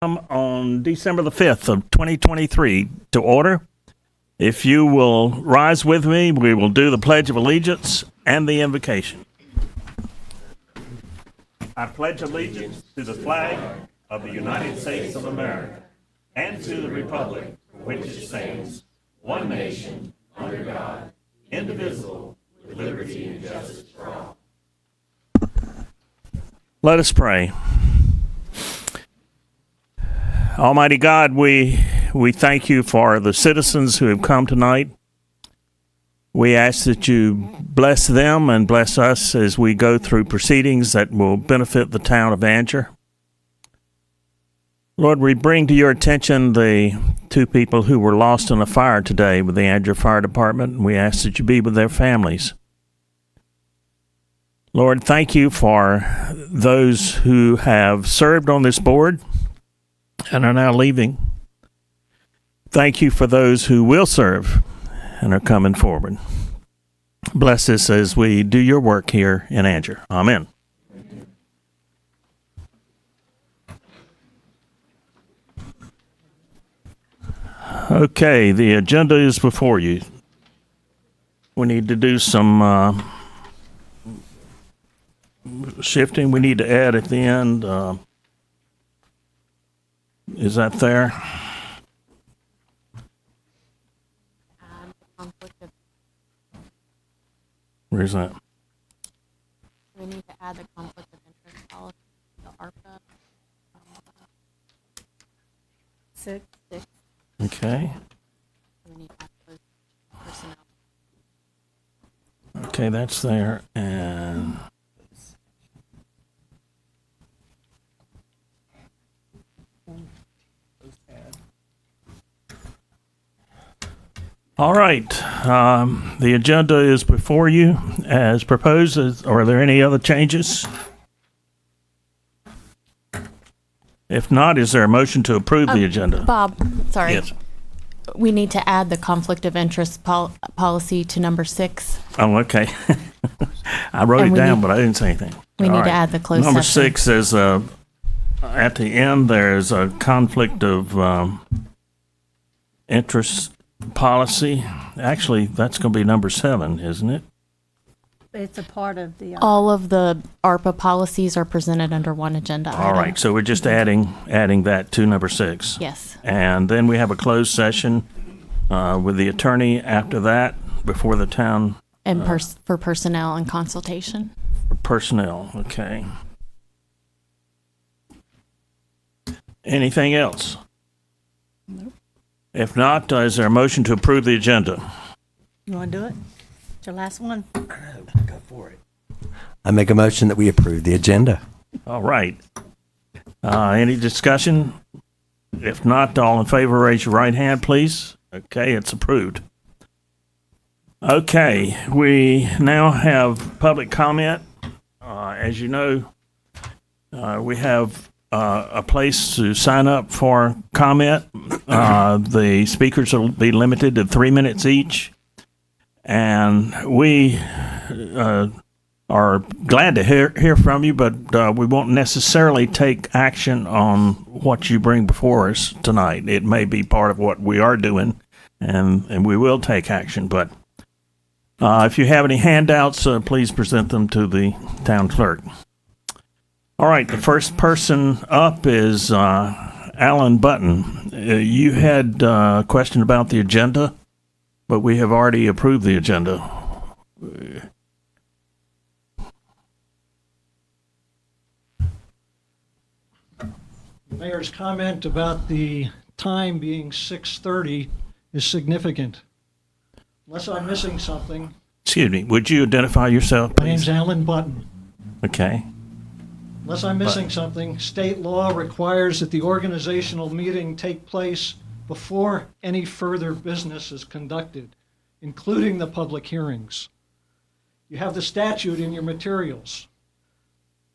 On December the 5th of 2023 to order. If you will rise with me, we will do the Pledge of Allegiance and the invocation. I pledge allegiance to the flag of the United States of America and to the republic for which it stands, one nation, under God, indivisible, with liberty and justice for all. Let us pray. Almighty God, we thank you for the citizens who have come tonight. We ask that you bless them and bless us as we go through proceedings that will benefit the town of Angier. Lord, we bring to your attention the two people who were lost in a fire today with the Angier Fire Department, and we ask that you be with their families. Lord, thank you for those who have served on this board and are now leaving. Thank you for those who will serve and are coming forward. Bless us as we do your work here in Angier. Amen. Okay, the agenda is before you. We need to do some shifting. We need to add at the end. Is that there? Where's that? We need to add the conflict of interest policy to ARPA. 6. Okay. We need to add those personnel. Okay, that's there. And all right. The agenda is before you as proposed. Are there any other changes? If not, is there a motion to approve the agenda? Bob, sorry. Yes. We need to add the conflict of interest policy to number 6. Oh, okay. I wrote And it we down, need- but I didn't say anything. we All need to right. add the closed Number session. 6 is at the end. There's a conflict of interest policy. Actually, that's going to be number 7, isn't it? It's a part of the, All of the ARPA policies are presented under one agenda item. All right. So we're just adding that to number 6. Yes. And then we have a closed session with the attorney after that before the town And for personnel and consultation. personnel. Okay. Anything else? Nope. If not, is there a motion to approve the agenda? you want to do it? It's your last one. Go for it. I make a motion that we approve the agenda. All right. Any discussion? If not, all in favor, raise your right hand, please. Okay, it's approved. Okay, we now have public comment. As you know, we have a place to sign up for comment. The speakers will be limited to 3 minutes each. And we are glad to hear from you, but we won't necessarily take action on what you bring before us tonight. It may be part of what we are doing, and we will take action. But if you have any handouts, please present them to the town clerk. All right, the first person up is Alan Button. You had a question about the agenda, but we have already approved the agenda. Mayor's comment about the time being 6:30 is significant. Unless I'm missing something, Excuse me, would you identify yourself, my name's please? Alan Button. Okay. Unless I'm missing something, state law requires that the organizational meeting take place before any further business is conducted, including the public hearings. You have the statute in your materials.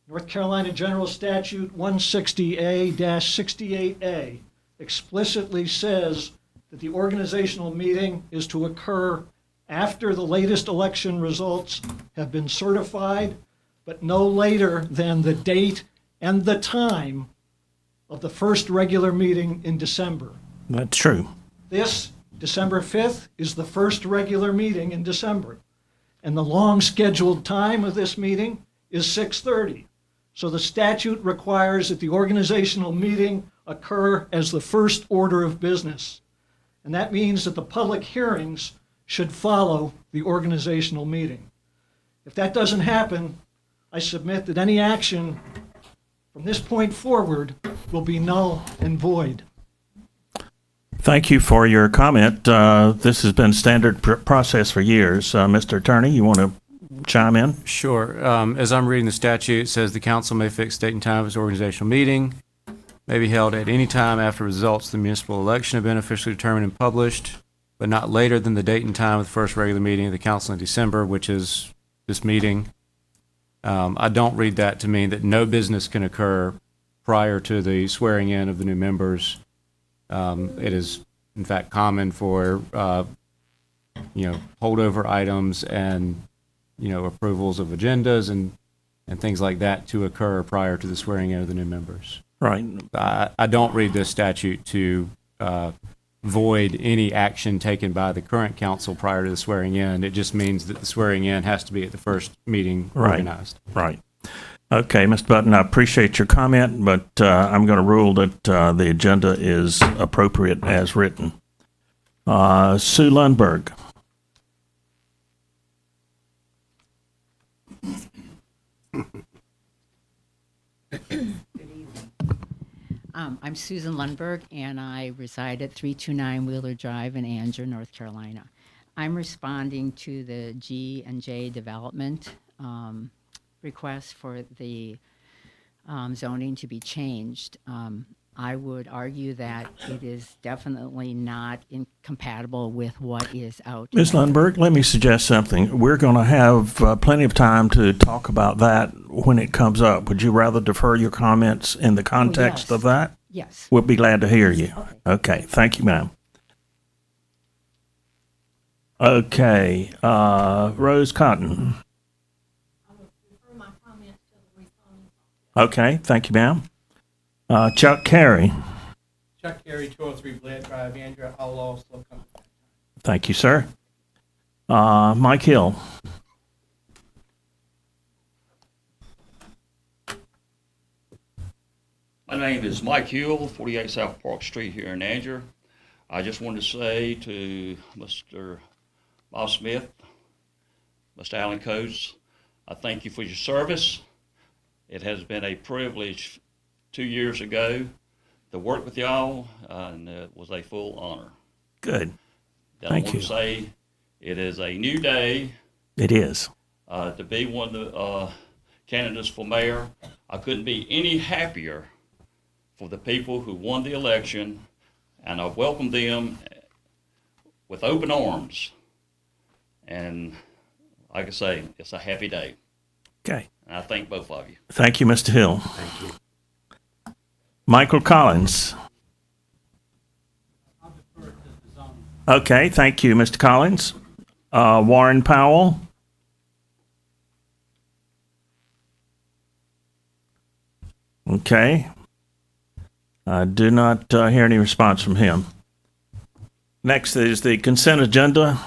North Carolina General Statute 160A-68A explicitly says that the organizational meeting is to occur after the latest election results have been certified, but no later than the date and the time of the first regular meeting in December. That's true. This, December 5th, is the first regular meeting in December. And the long scheduled time of this meeting is 6:30. So the statute requires that the organizational meeting occur as the first order of business. And that means that the public hearings should follow the organizational meeting. If that doesn't happen, I submit that any action from this point forward will be null and void. Thank you for your comment. This has been standard process for years. Mr. Attorney, you want to chime in? Sure. As I'm reading the statute, it says the council may fix date and time of its organizational meeting, may be held at any time after results of the municipal election have been officially determined and published, but not later than the date and time of the first regular meeting of the council in December, which is this meeting. I don't read that to mean that no business can occur prior to the swearing in of the new members. It is, in fact, common for, holdover items and, approvals of agendas and things like that to occur prior to the swearing in of the new members. Right. I don't read this statute to void any action taken by the current council prior to the swearing in. It just means that the swearing in has to be at the first meeting organized. Right. Okay, Mr. Button, I appreciate your comment, but I'm going to rule that the agenda is appropriate as written. Sue Lundberg. I'm Susan Lundberg, and I reside at 329 Wheeler Drive in Anger, North Carolina. I'm responding to the G&J development request for the zoning to be changed. I would argue that it is definitely not incompatible with what is out. Ms. Lundberg, let me suggest something. We're going to have plenty of time to talk about that when it comes up. Would you rather defer your comments in the context yes. of that? Yes. We'll be glad to hear you. Okay, thank you, ma'am. Okay, Rose Cotton. Okay, thank you, ma'am. Chuck Carey. Chuck Carey, 203 Bled Drive, Andrea, all laws still come. Thank you, sir. Mike Hill. My name is Mike Hill, 48 South Park Street here in Anger. I just wanted to say to Mr. Bob Smith, Mr. Alan Coates, I thank you for your service. It has been a privilege 2 years ago to work with y'all, and it was a full honor. Good. Then Thank I want you. to say it is a new day It is. to be one of the candidates for mayor. I couldn't be any happier for the people who won the election, and I welcome them with open arms. And like I say, it's a happy day. Okay. And I thank both of you. Thank you, Mr. Hill. Thank you. Michael Collins. Okay, thank you, Mr. Collins. Warren Powell. Okay. I do not hear any response from him. Next is the consent agenda.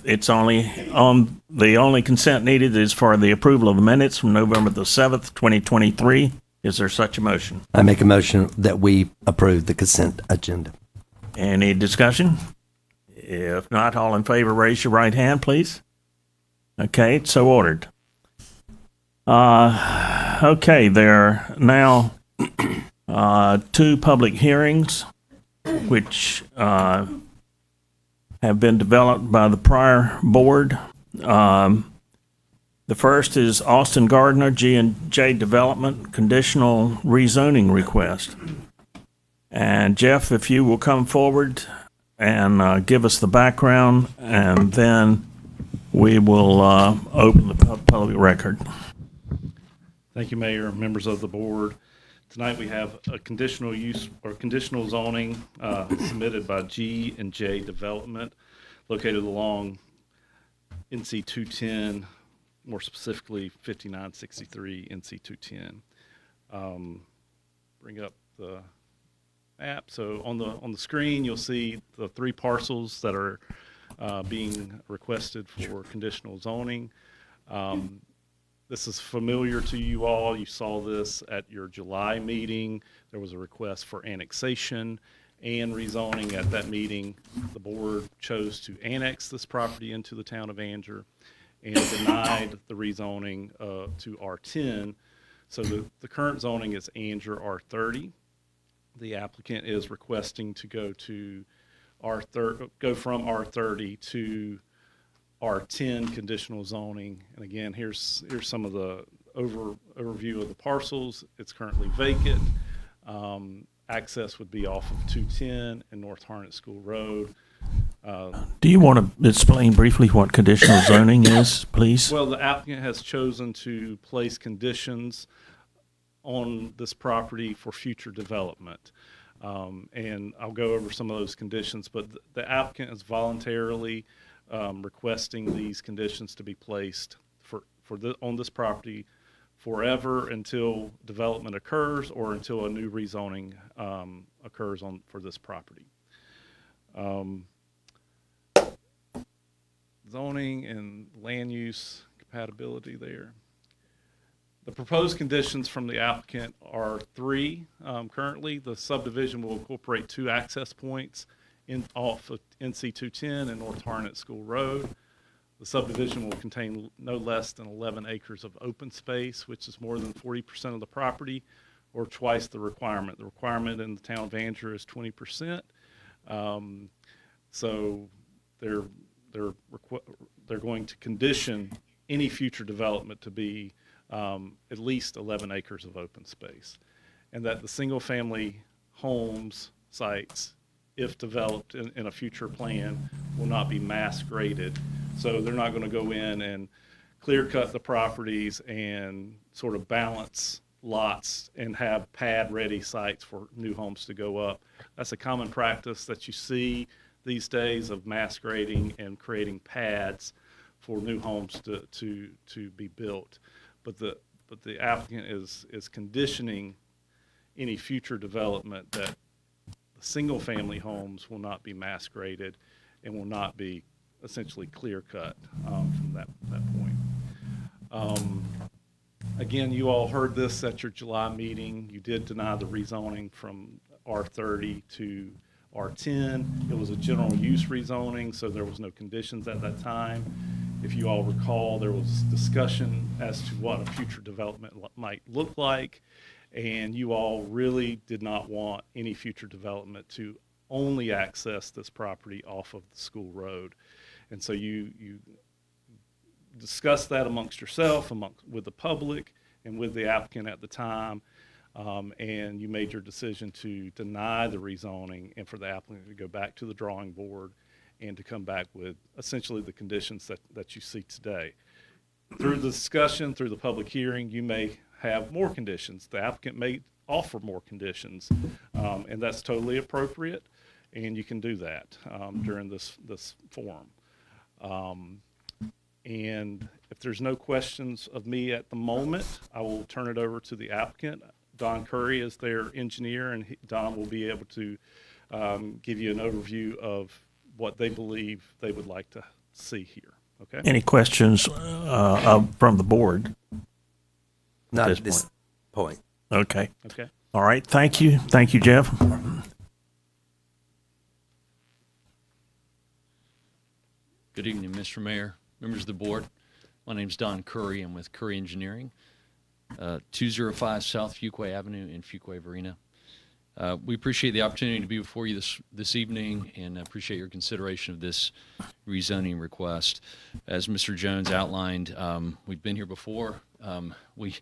It's only on the only consent needed is for the approval of the minutes from November the 7th, 2023. Is there such a motion? I make a motion that we approve the consent agenda. Any discussion? If not, all in favor, raise your right hand, please. Okay, it's so ordered. Okay, there are now two public hearings which have been developed by the prior board. The first is Austin Gardner, G&J Development, conditional rezoning request. And Jeff, if you will come forward and give us the background, and then we will open the public record. Thank you, Mayor, members of the board. Tonight we have a conditional use or conditional zoning submitted by G&J Development located along NC 210, more specifically 5963 NC 210. Bring up the map. So on the screen, you'll see the 3 parcels that are being requested for conditional zoning. This is familiar to you all. You saw this at your July meeting. There was a request for annexation and rezoning at that meeting. The board chose to annex this property into the town of Angier and denied the rezoning to R10. So the current zoning is Angier R30. The applicant is requesting to go to go from R30 to R10 conditional zoning. And again, here's some of the overview of the parcels. It's currently vacant. Access would be off of 210 and North Harnett School Road. Do you want to explain briefly what conditional zoning is, please? Well, the applicant has chosen to place conditions on this property for future development. And I'll go over some of those conditions, but the applicant is voluntarily requesting these conditions to be placed on this property forever until development occurs or until a new rezoning occurs for this property. Zoning and land use compatibility there. The proposed conditions from the applicant are 3. Currently, the subdivision will incorporate 2 access points off of NC 210 and North Harnett School Road. The subdivision will contain no less than 11 acres of open space, which is more than 40% of the property, or twice the requirement. The requirement in the town of Angier is 20%. So they're going to condition any future development to be at least 11 acres of open space, and that the single-family homes sites, if developed in a future plan, will not be mass graded. So they're not going to go in and clear cut the properties and sort of balance lots and have pad-ready sites for new homes to go up. That's a common practice that you see these days of mass grading and creating pads for new homes to be built. But the applicant is conditioning any future development that the single-family homes will not be mass graded and will not be essentially clear cut from that point. Again, you all heard this at your July meeting. You did deny the rezoning from R30 to R10. It was a general use rezoning, so there was no conditions at that time. If you all recall, there was discussion as to what a future development might look like, and you all really did not want any future development to only access this property off of the school road. And so you discussed that amongst yourself, with the public, and with the applicant at the time, and you made your decision to deny the rezoning and for the applicant to go back to the drawing board and to come back with essentially the conditions that you see today. Through the discussion, through the public hearing, you may have more conditions. The applicant may offer more conditions, and that's totally appropriate, and you can do that during this forum. And if there's no questions of me at the moment, I will turn it over to the applicant. Don Curry is their engineer, and Don will be able to give you an overview of what they believe they would like to see here. Okay? Any questions from the board? Not at this point. Okay. Okay. All right. Thank you. Thank you, Jeff. Good evening, Mr. Mayor, members of the board. My name's Don Curry. I'm with Curry Engineering, 205 South Fuquay Avenue in Fuquay, Varina. We appreciate the opportunity to be before you this evening and appreciate your consideration of this rezoning request. As Mr. Jones outlined, we've been here before. We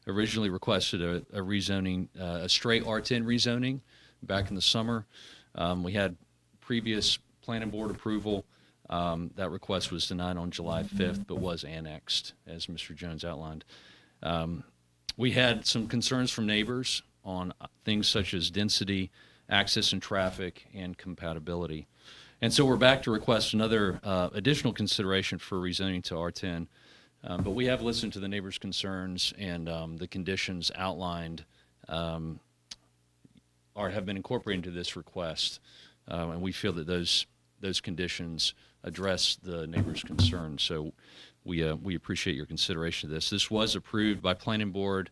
originally requested a rezoning, a straight R10 rezoning back in the summer. We had previous planning board approval. That request was denied on July 5th, but was annexed, as Mr. Jones outlined. We had some concerns from neighbors on things such as density, access and traffic, and compatibility. And so we're back to request another additional consideration for rezoning to R10. But we have listened to the neighbors' concerns and the conditions outlined have been incorporated into this request, and we feel that those conditions address the neighbors' concerns. So we appreciate your consideration of this. This was approved by Planning Board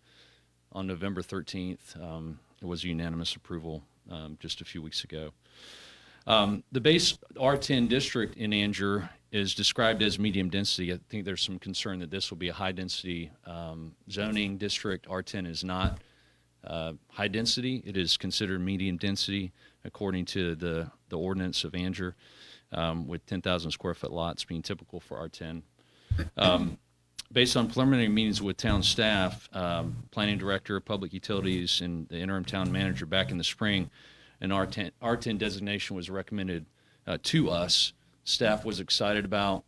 on November 13th. It was a unanimous approval just a few weeks ago. The base R10 district in Angier is described as medium density. I think there's some concern that this will be a high density zoning district. R10 is not high density. It is considered medium density according to the ordinance of Angier, with 10,000 square foot lots being typical for R10. Based on preliminary meetings with town staff, planning director, public utilities, and the interim town manager back in the spring, an R10 designation was recommended to us. Staff was excited about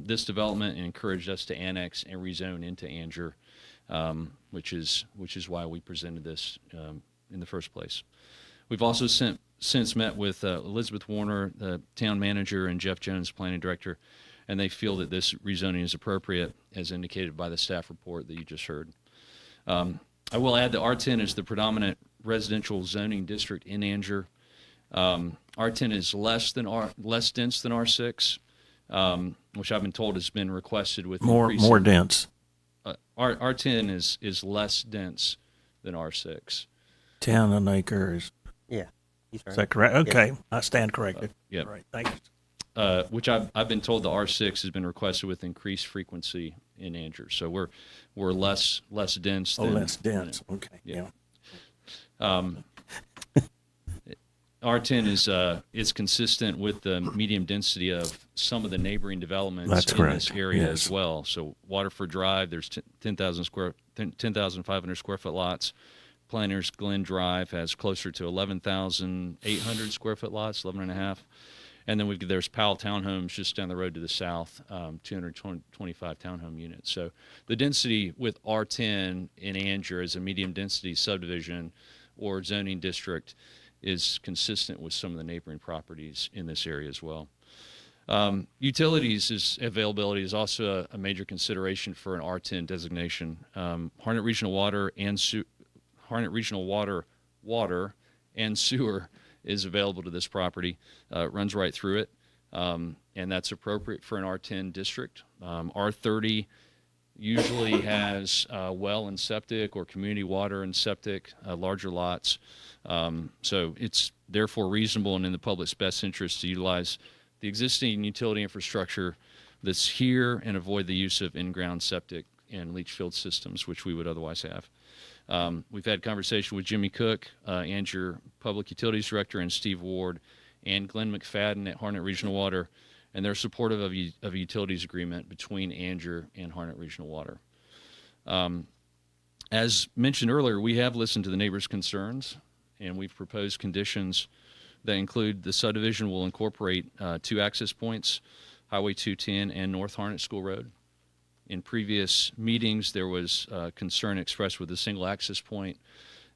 this development and encouraged us to annex and rezone into Angier, which is why we presented this in the first place. We've also since met with Elizabeth Warner, the town manager, and Jeff Jones, planning director, and they feel that this rezoning is appropriate, as indicated by the staff report that you just heard. I will add that R10 is the predominant residential zoning district in Angier. R10 is less dense than R6, which I've been told has been requested with More dense. R10 is less dense than R6. 10 an acre is He's right. that correct? Okay, I stand corrected. Yeah. All right, thank you. Which I've been told the R6 has been requested with increased frequency in Angier. So we're less dense. Less dense. Okay. Yeah. R10 is consistent with the medium density of some of the neighboring developments That's in correct. this area Yes. as well. So Waterford Drive, there's 10,500 square foot lots. Planners Glen Drive has closer to 11,800 square foot lots, 11 and a half. And then there's Powell Townhomes just down the road to the south, 225 townhome units. So the density with R10 in Angier as a medium density subdivision or zoning district is consistent with some of the neighboring properties in this area as well. Utilities availability is also a major consideration for an R10 designation. Harnett Regional Water and Sewer is available to this property. It runs right through it, and that's appropriate for an R10 district. R30 usually has well and septic or community water and septic, larger lots. So it's therefore reasonable and in the public's best interest to utilize the existing utility infrastructure that's here and avoid the use of in-ground septic and leach field systems, which we would otherwise have. We've had conversation with Jimmy Cook, Angier Public Utilities Director, and Steve Ward, and Glenn McFadden at Harnett Regional Water, and they're supportive of a utilities agreement between Angier and Harnett Regional Water. As mentioned earlier, we have listened to the neighbors' concerns, and we've proposed conditions that include the subdivision will incorporate 2 access points, Highway 210 and North Harnett School Road. In previous meetings, there was concern expressed with a single access point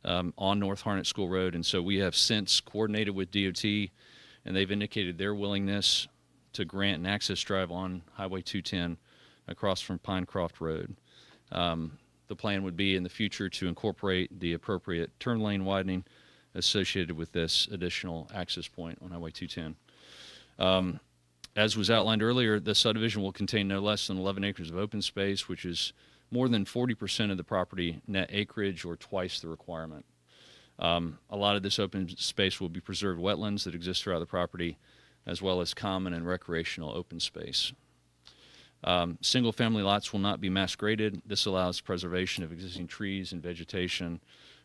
on North Harnett School Road, and so we have since coordinated with DOT, and they've indicated their willingness to grant an access drive on Highway 210 across from Pinecroft Road. The plan would be in the future to incorporate the appropriate turn lane widening associated with this additional access point on Highway 210. As was outlined earlier, the subdivision will contain no less than 11 acres of open space, which is more than 40% of the property net acreage or twice the requirement. A lot of this open space will be preserved wetlands that exist throughout the property, as well as common and recreational open space. Single-family lots will not be mass graded. This allows preservation of existing trees and vegetation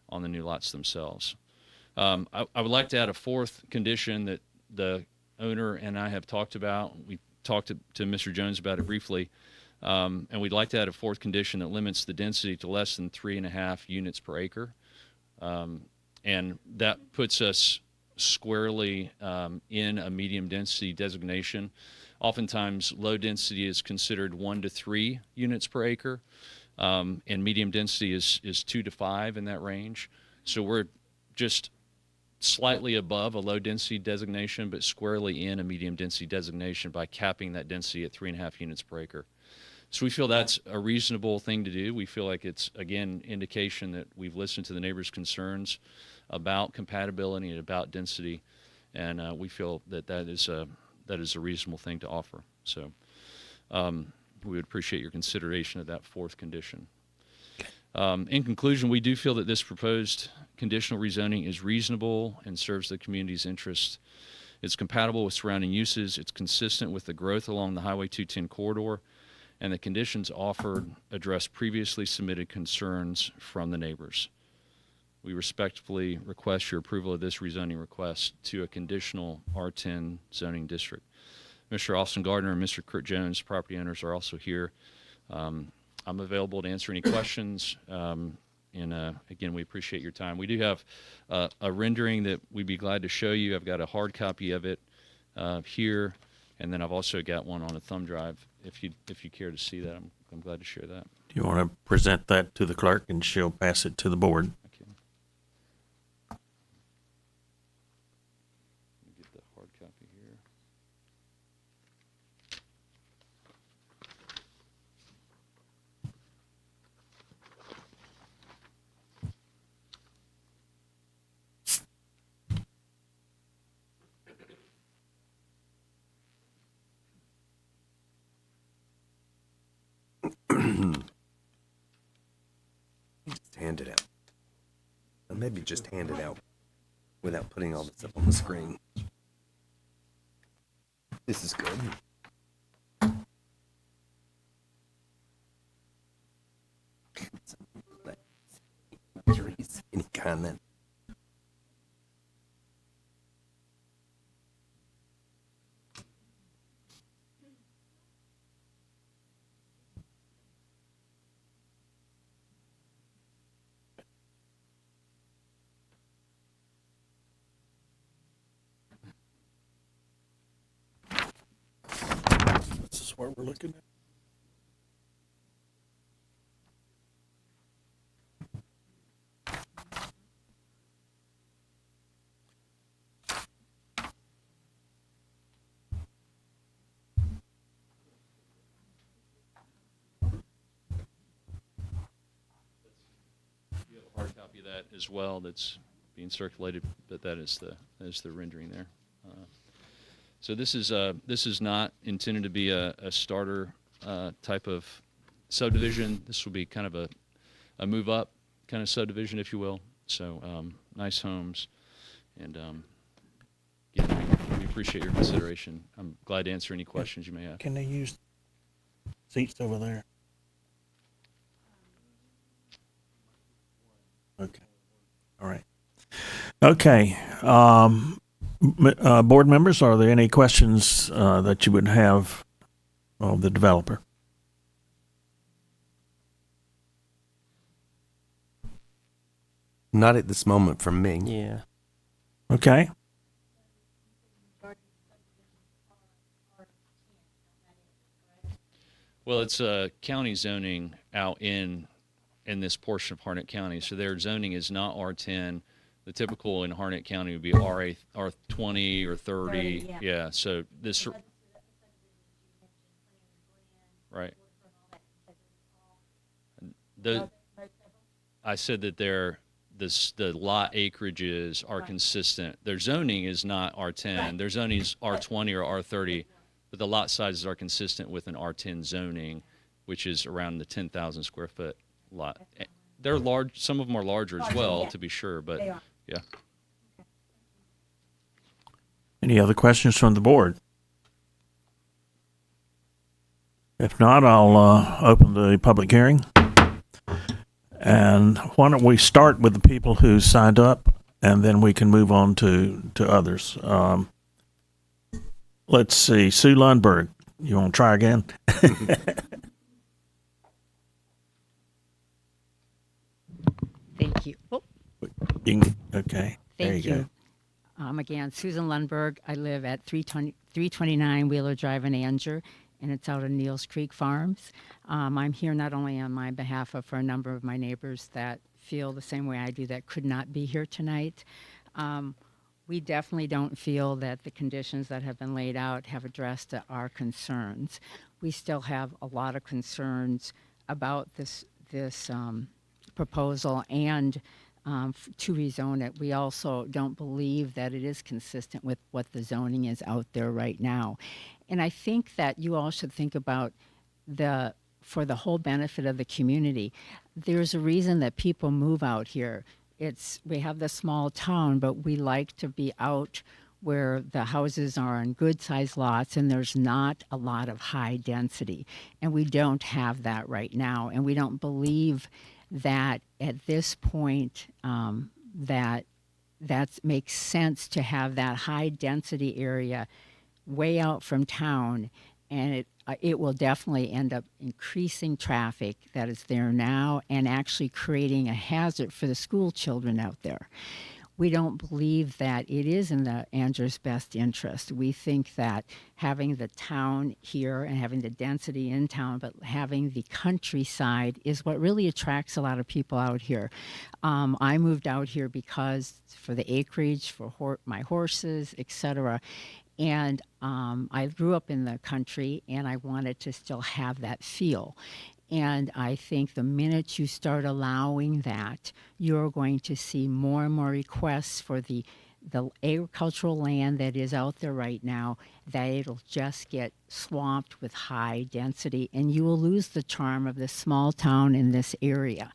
on the new lots themselves. I would like to add a fourth condition that the owner and I have talked about. We talked to Mr. Jones about it briefly, and we'd like to add a fourth condition that limits the density to less than 3.5 units per acre, and that puts us squarely in a medium density designation. Oftentimes, low density is considered 1 to 3 units per acre, and medium density is 2 to 5 in that range. So we're just slightly above a low density designation, but squarely in a medium density designation by capping that density at 3.5 units per acre. So we feel that's a reasonable thing to do. We feel like it's, again, indication that we've listened to the neighbors' concerns. about compatibility and about density, and we feel that that is a reasonable thing to offer. So we would appreciate your consideration of that fourth condition. In conclusion, we do feel that this proposed conditional rezoning is reasonable and serves the community's interests. It's compatible with surrounding uses. It's consistent with the growth along the Highway 210 corridor, and the conditions offered address previously submitted concerns from the neighbors. We respectfully request your approval of this rezoning request to a conditional R10 zoning district. Mr. Austin Gardner and Mr. Kurt Jones, property owners, are also here. I'm available to answer any questions. Again, we appreciate your time. We do have a rendering that we'd be glad to show you. I've got a hard copy of it here, and then I've also got one on a thumb drive. If you care to see that, I'm glad to share that. Do you want to present that to the clerk and she'll pass it to the board? Okay. Let me get the hard copy here. Just hand it out. Or maybe just hand it out without putting all this up on the screen. This is good. Any kind then. This is what we're looking at. You have a hard copy of that as well that's being circulated, but that is the rendering there. So this is not intended to be a starter type of subdivision. This will be kind of a move up kind of subdivision, if you will. So nice homes, and again, we appreciate your consideration. I'm glad to answer any questions you may have. Can they use seats over there? Okay. All right. Okay. Board members, are there any questions that you would have of the developer? Not at this moment from me. Yeah. Okay. Well, it's county zoning out in this portion of Harnett County. So their zoning is not R10. The typical in Harnett County would be R20 or 30. Yeah. So this. Right. I said that the lot acreages are consistent. Their zoning is not R10. Their zoning is R20 or R30, but the lot sizes are consistent with an R10 zoning, which is around the 10,000 square foot lot. They're large. Some of them are larger as well, to be sure, but yeah. Any other questions from the board? If not, I'll open the public hearing. And why don't we start with the people who signed up, and then we can move on to others. Let's see, Sue Lundberg, you want to try again? Thank you. Oh, Okay, there thank you go. you. Again, Susan Lundberg. I live at 329 Wheeler Drive in Anger, and it's out of Neels Creek Farms. I'm here not only on my behalf, but for a number of my neighbors that feel the same way I do that could not be here tonight. We definitely don't feel that the conditions that have been laid out have addressed our concerns. We still have a lot of concerns about this proposal and to rezone it. We also don't believe that it is consistent with what the zoning is out there right now. And I think that you all should think about for the whole benefit of the community. There's a reason that people move out here. We have the small town, but we like to be out where the houses are on good sized lots and there's not a lot of high density. And we don't have that right now. And we don't believe that at this point that makes sense to have that high density area way out from town, and it will definitely end up increasing traffic that is there now and actually creating a hazard for the school children out there. We don't believe that it is in the Andrew's best interest. We think that having the town here and having the density in town, but having the countryside is what really attracts a lot of people out here. I moved out here because for the acreage, for my horses, etc. And I grew up in the country, and I wanted to still have that feel. And I think the minute you start allowing that, you're going to see more and more requests for the agricultural land that is out there right now, that it'll just get swamped with high density, and you will lose the charm of this small town in this area.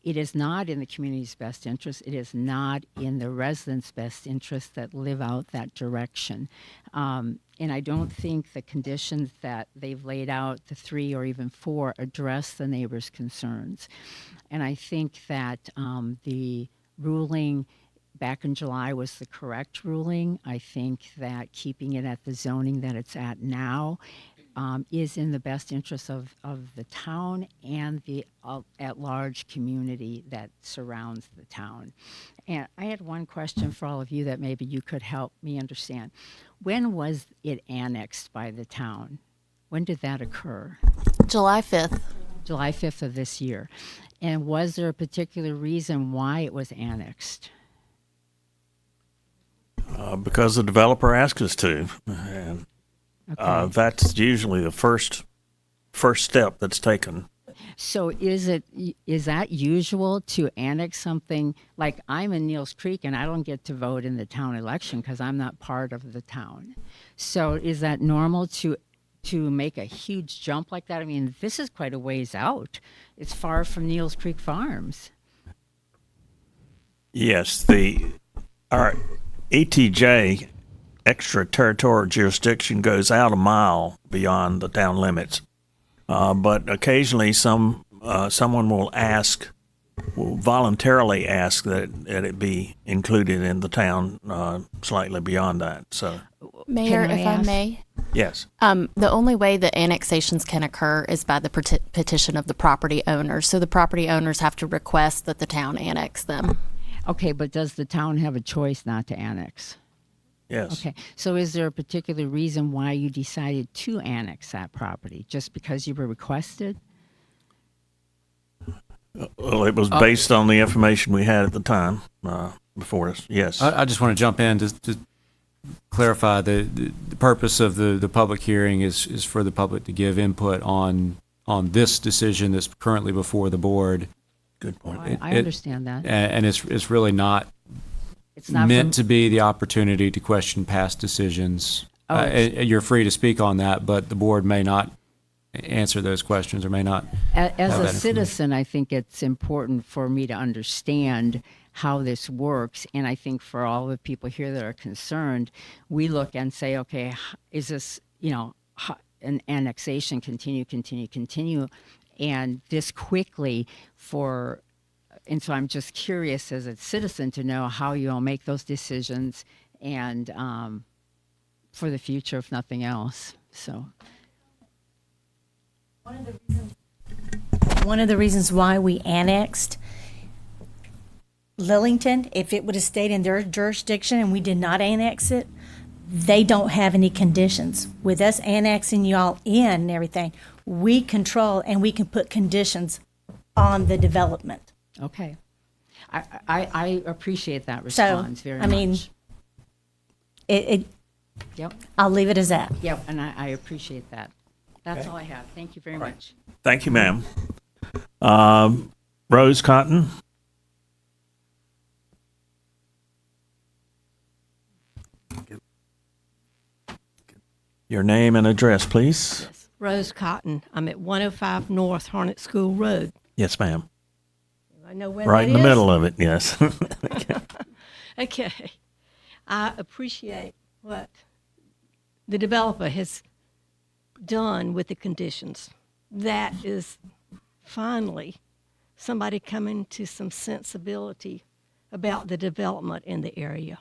It is not in the community's best interest. It is not in the residents' best interest that live out that direction. And I don't think the conditions that they've laid out, the 3 or even 4, address the neighbors' concerns. And I think that the ruling back in July was the correct ruling. I think that keeping it at the zoning that it's at now is in the best interest of the town and the at-large community that surrounds the town. And I had one question for all of you that maybe you could help me understand. When was it annexed by the town? When did that occur? July 5th. July 5th of this year. And was there a particular reason why it was annexed? Because the developer asked us to. And Okay. that's usually the first step that's taken. So is that usual to annex something? Like, I'm in Neels Creek and I don't get to vote in the town election because I'm not part of the town. So is that normal to make a huge jump like that? I mean, this is quite a ways out. It's far from Neels Creek Farms. Yes, our ETJ, extraterritorial jurisdiction, goes out a mile beyond the town limits. But occasionally someone will voluntarily ask that it be included in the town slightly beyond that. So, Mayor, Can I if I ask- may, yes. the only way that annexations can occur is by the petition of the property owners. So the property owners have to request that the town annex them. Okay, but does the town have a choice not to annex? Yes. Okay, so is there a particular reason why you decided to annex that property? Just because you were requested? Well, it was based on the information we had at the time before us. Yes. I just want to jump in to clarify the purpose of the public hearing is for the public to give input on this decision that's currently before the board. Good point. I understand that. And it's really not It's not meant from- to be the opportunity to question past decisions. Oh. You're free to speak on that, but the board may not answer those questions or may not. As have a that citizen, I think it's important for me to understand how this works. And I think for all the people here that are concerned, we look and say, okay, is this, an annexation continue, and this quickly and so I'm just curious as a citizen to know how you all make those decisions and for the future, if nothing else. So. One of the reasons why we annexed Lillington, if it would have stayed in their jurisdiction and we did not annex it, they don't have any conditions. With us annexing y'all in and everything, we control and we can put conditions on the development. Okay. I appreciate that So, response very I mean, much. Yep. I'll leave it as that. Yep, and I appreciate that. That's all I have. Thank you very much. Thank you, ma'am. Rose Cotton. Your name and address, please. Rose Cotton. I'm at 105 North Harnett School Road. Yes, ma'am. I know where Right in that the is? middle of it, yes. Okay. I appreciate what the developer has done with the conditions. That is finally somebody coming to some sensibility about the development in the area.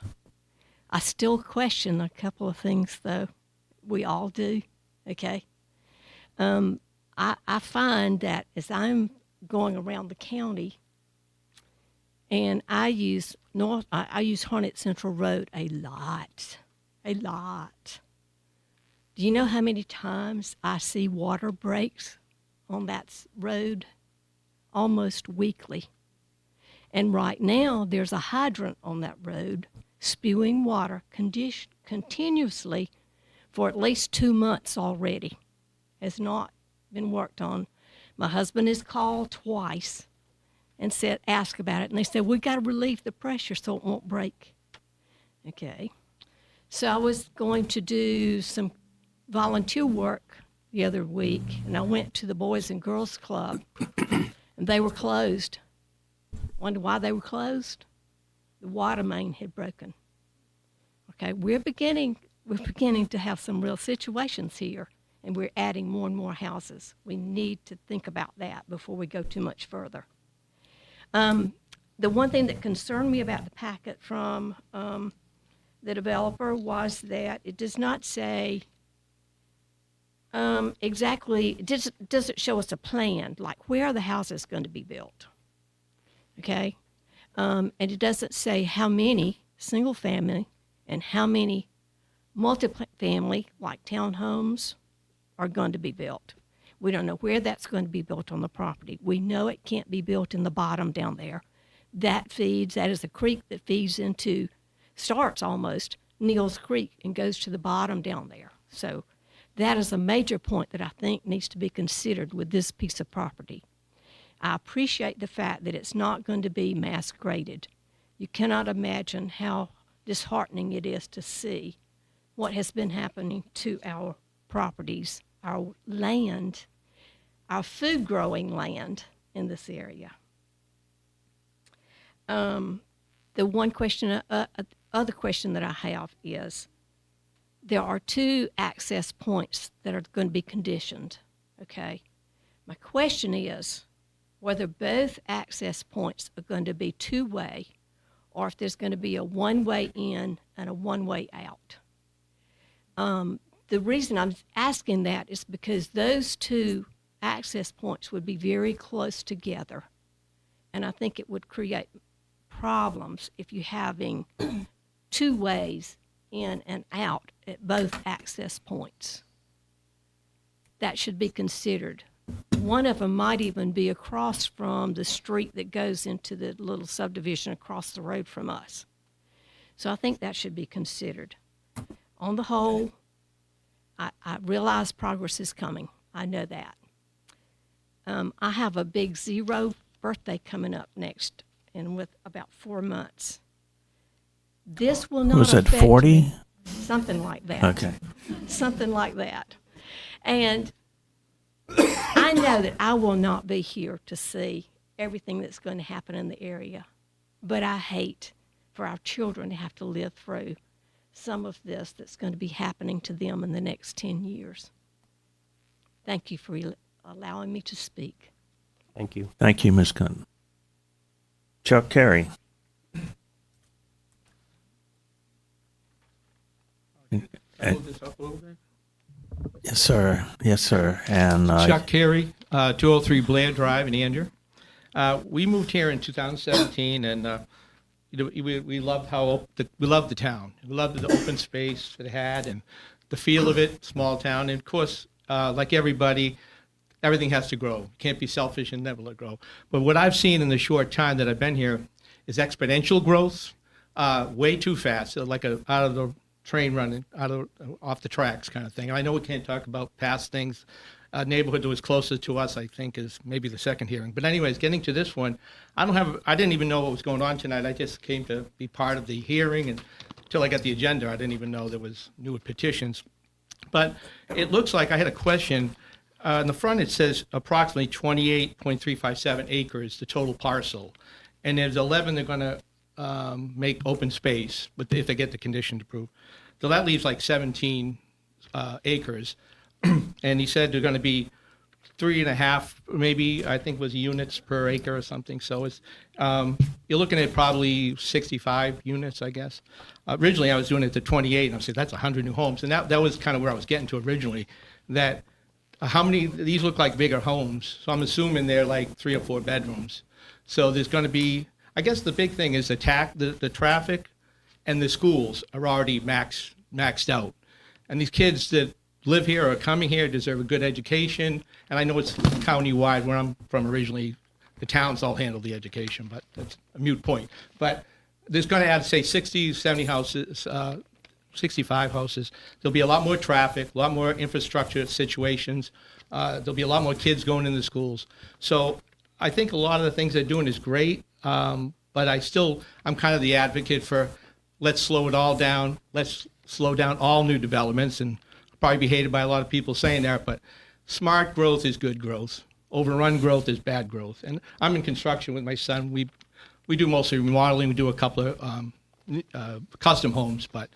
I still question a couple of things, though. We all do, okay? I find that as I'm going around the county, and I use Harnett Central Road a lot. Do you know how many times I see water breaks on that road? Almost weekly. And right now, there's a hydrant on that road spewing water continuously for at least 2 months already. Has not been worked on. My husband has called twice and asked about it, and they said, we got to relieve the pressure so it won't break. Okay. So I was going to do some volunteer work the other week, and I went to the Boys and Girls Club, and they were closed. Wonder why they were closed? The water main had broken. Okay, we're beginning to have some real situations here, and we're adding more and more houses. We need to think about that before we go too much further. The one thing that concerned me about the packet from the developer was that it does not say exactly, it doesn't show us a plan, like where are the houses going to be built, okay? And it doesn't say how many single family and how many multifamily, like townhomes, are going to be built. We don't know where that's going to be built on the property. We know it can't be built in the bottom down there. That is a creek that feeds into, starts almost, Neal's Creek, and goes to the bottom down there. So that is a major point that I think needs to be considered with this piece of property. I appreciate the fact that it's not going to be mass graded. You cannot imagine how disheartening it is to see what has been happening to our properties, our land, our food growing land in this area. The one question, other question that I have is, there are 2 access points that are going to be conditioned, okay? My question is whether both access points are going to be 2-way, or if there's going to be a 1-way in and a 1-way out. The reason I'm asking that is because those 2 access points would be very close together, and I think it would create problems if you're having 2 ways in and out at both access points. That should be considered. One of them might even be across from the street that goes into the little subdivision across the road from us. So I think that should be considered. On the whole, I realize progress is coming. I know that. I have a big 0 birthday coming up next in with about 4 months. This will not Was it affect 40? me. Something like that. Okay. Something like that. And I know that I will not be here to see everything that's going to happen in the area, but I hate for our children to have to live through some of this that's going to be happening to them in the next 10 years. Thank you for allowing me to speak. Thank you. Thank you, Ms. Cotton. Chuck Carey. Hold this up a little bit. Yes, sir. Yes, sir. And Chuck Carey, 203 Blair Drive in Andrew. We moved here in 2017, and we loved we loved the town. We loved the open space that it had and the feel of it. Small town, and of course, like everybody, everything has to grow. You can't be selfish and never let it grow. But what I've seen in the short time that I've been here is exponential growth, way too fast, like out of the train running off the tracks kind of thing. I know we can't talk about past things. A neighborhood that was closer to us, I think, is maybe the second hearing. But anyways, getting to this one, I didn't even know what was going on tonight. I just came to be part of the hearing, and until I got the agenda, I didn't even know there was new petitions. But it looks like I had a question. In the front, it says approximately 28.357 acres, the total parcel. And there's 11 they're going to make open space, but if they get the condition approved. So that leaves like 17 acres. And he said they're going to be 3.5, maybe, I think was units per acre or something. So it's you're looking at probably 65 units, I guess. Originally, I was doing it to 28, and I said, that's 100 new homes. And that was kind of where I was getting to originally, that how many, these look like bigger homes. So I'm assuming they're like 3 or 4 bedrooms. So there's going to be, I guess the big thing is the traffic and the schools are already maxed out. And these kids that live here or coming here deserve a good education. And I know it's county-wide, where I'm from originally, the towns all handle the education, but that's a moot point. But there's going to add, say, 60, 70 houses, 65 houses. There'll be a lot more traffic, a lot more infrastructure situations. There'll be a lot more kids going into schools. So I think a lot of the things they're doing is great, but I'm kind of the advocate for let's slow it all down. Let's slow down all new developments, and I'll probably be hated by a lot of people saying that, but smart growth is good growth. Overrun growth is bad growth. And I'm in construction with my son. We do mostly remodeling. We do a couple of custom homes, but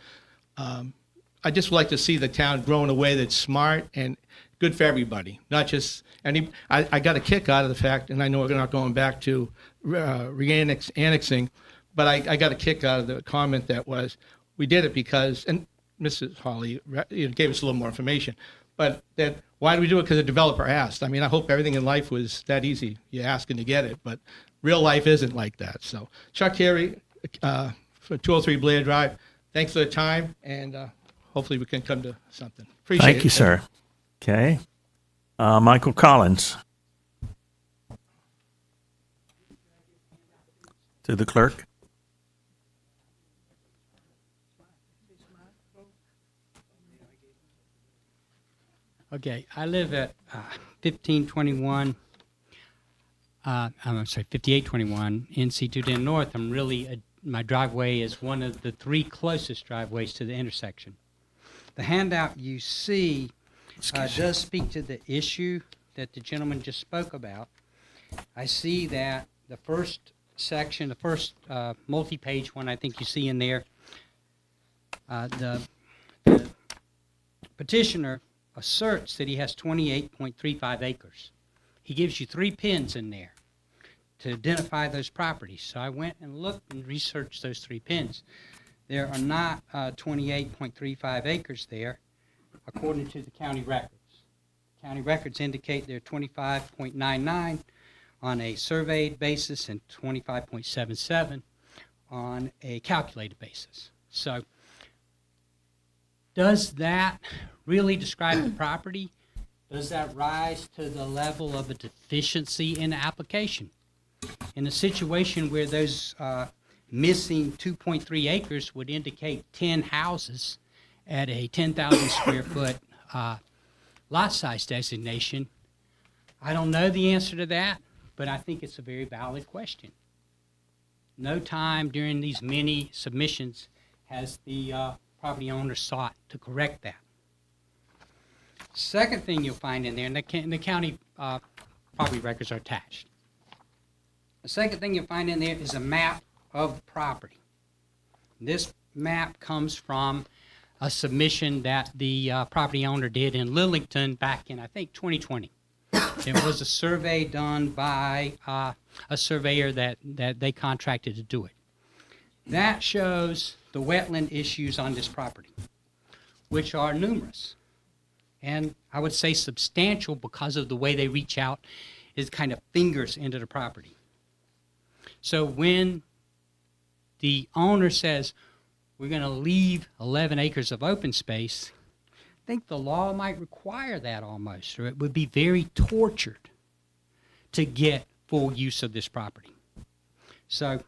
I just like to see the town grow in a way that's smart and good for everybody, not just any. I got a kick out of the fact, and I know we're not going back to annexing, but I got a kick out of the comment that was, we did it because, and Mrs. Hawley gave us a little more information, but that why do we do it? Because the developer asked. I mean, I hope everything in life was that easy. You ask and you get it, but real life isn't like that. So Chuck Terry, for 203 Blair Drive, thanks for the time, and hopefully we can come to something. Appreciate it. Thank you, sir. Okay. Michael Collins. To the clerk. Okay, I live at 1521, I'm going to say 5821 NC210 North. I'm really, my driveway is one of the 3 closest driveways to the intersection. The handout you see does speak to the issue that the gentleman just spoke about. I see that the first section, the first multi-page one I think you see in there, the petitioner asserts that he has 28.35 acres. He gives you 3 pins in there to identify those properties. So I went and looked and researched those 3 pins. There are not 28.35 acres there, according to the county records. County records indicate they're 25.99 on a surveyed basis and 25.77 on a calculated basis. So does that really describe the property? Does that rise to the level of a deficiency in the application? In a situation where those missing 2.3 acres would indicate 10 houses at a 10,000 square foot lot size designation, I don't know the answer to that, but I think it's a very valid question. No time during these many submissions has the property owner sought to correct that. Second thing you'll find in there, and the county property records are attached. The second thing you'll find in there is a map of the property. This map comes from a submission that the property owner did in Lillington back in, I think, 2020. It was a survey done by a surveyor that they contracted to do it. That shows the wetland issues on this property, which are numerous. And I would say substantial because of the way they reach out is kind of fingers into the property. So when the owner says, we're going to leave 11 acres of open space, I think the law might require that almost, or it would be very tortured to get full use of this property. So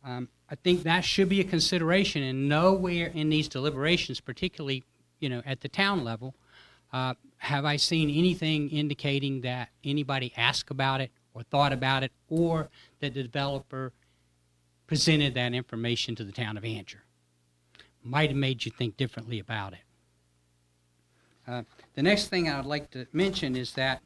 I think that should be a consideration, and nowhere in these deliberations, particularly at the town level, have I seen anything indicating that anybody asked about it or thought about it, or that the developer presented that information to the town of Angier. Might have made you think differently about it. The next thing I would like to mention is that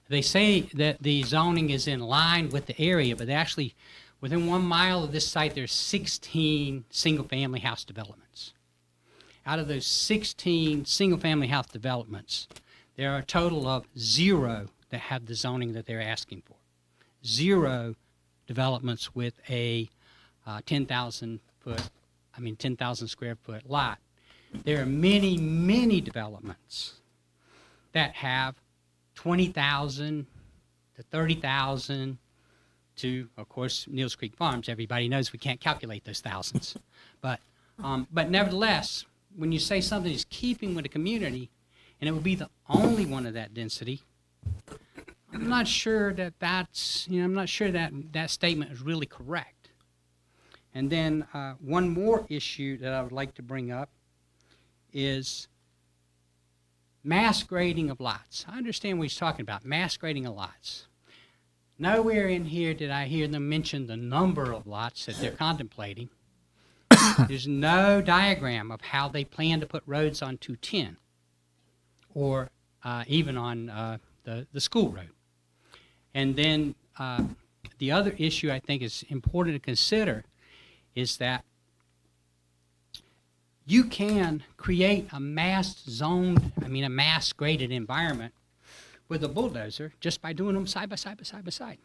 they say that the zoning is in line with the area, but actually, within 1 mile of this site, there's 16 single-family house developments. Out of those 16 single-family house developments, there are a total of 0 that have the zoning that they're asking for. 0 developments with a 10,000 square foot lot. There are many, many developments that have 20,000 to 30,000 to, of course, Neals Creek Farms. Everybody knows we can't calculate those thousands. But nevertheless, when you say something is keeping with the community, and it would be the only one of that density, I'm not sure that I'm not sure that that statement is really correct. And then one more issue that I would like to bring up is mass grading of lots. I understand what he's talking about, mass grading of lots. Nowhere in here did I hear them mention the number of lots that they're contemplating. There's no diagram of how they plan to put roads on 210 or even on the school road. And then the other issue I think is important to consider is that you can create a mass graded environment with a bulldozer just by doing them side by side by side by side.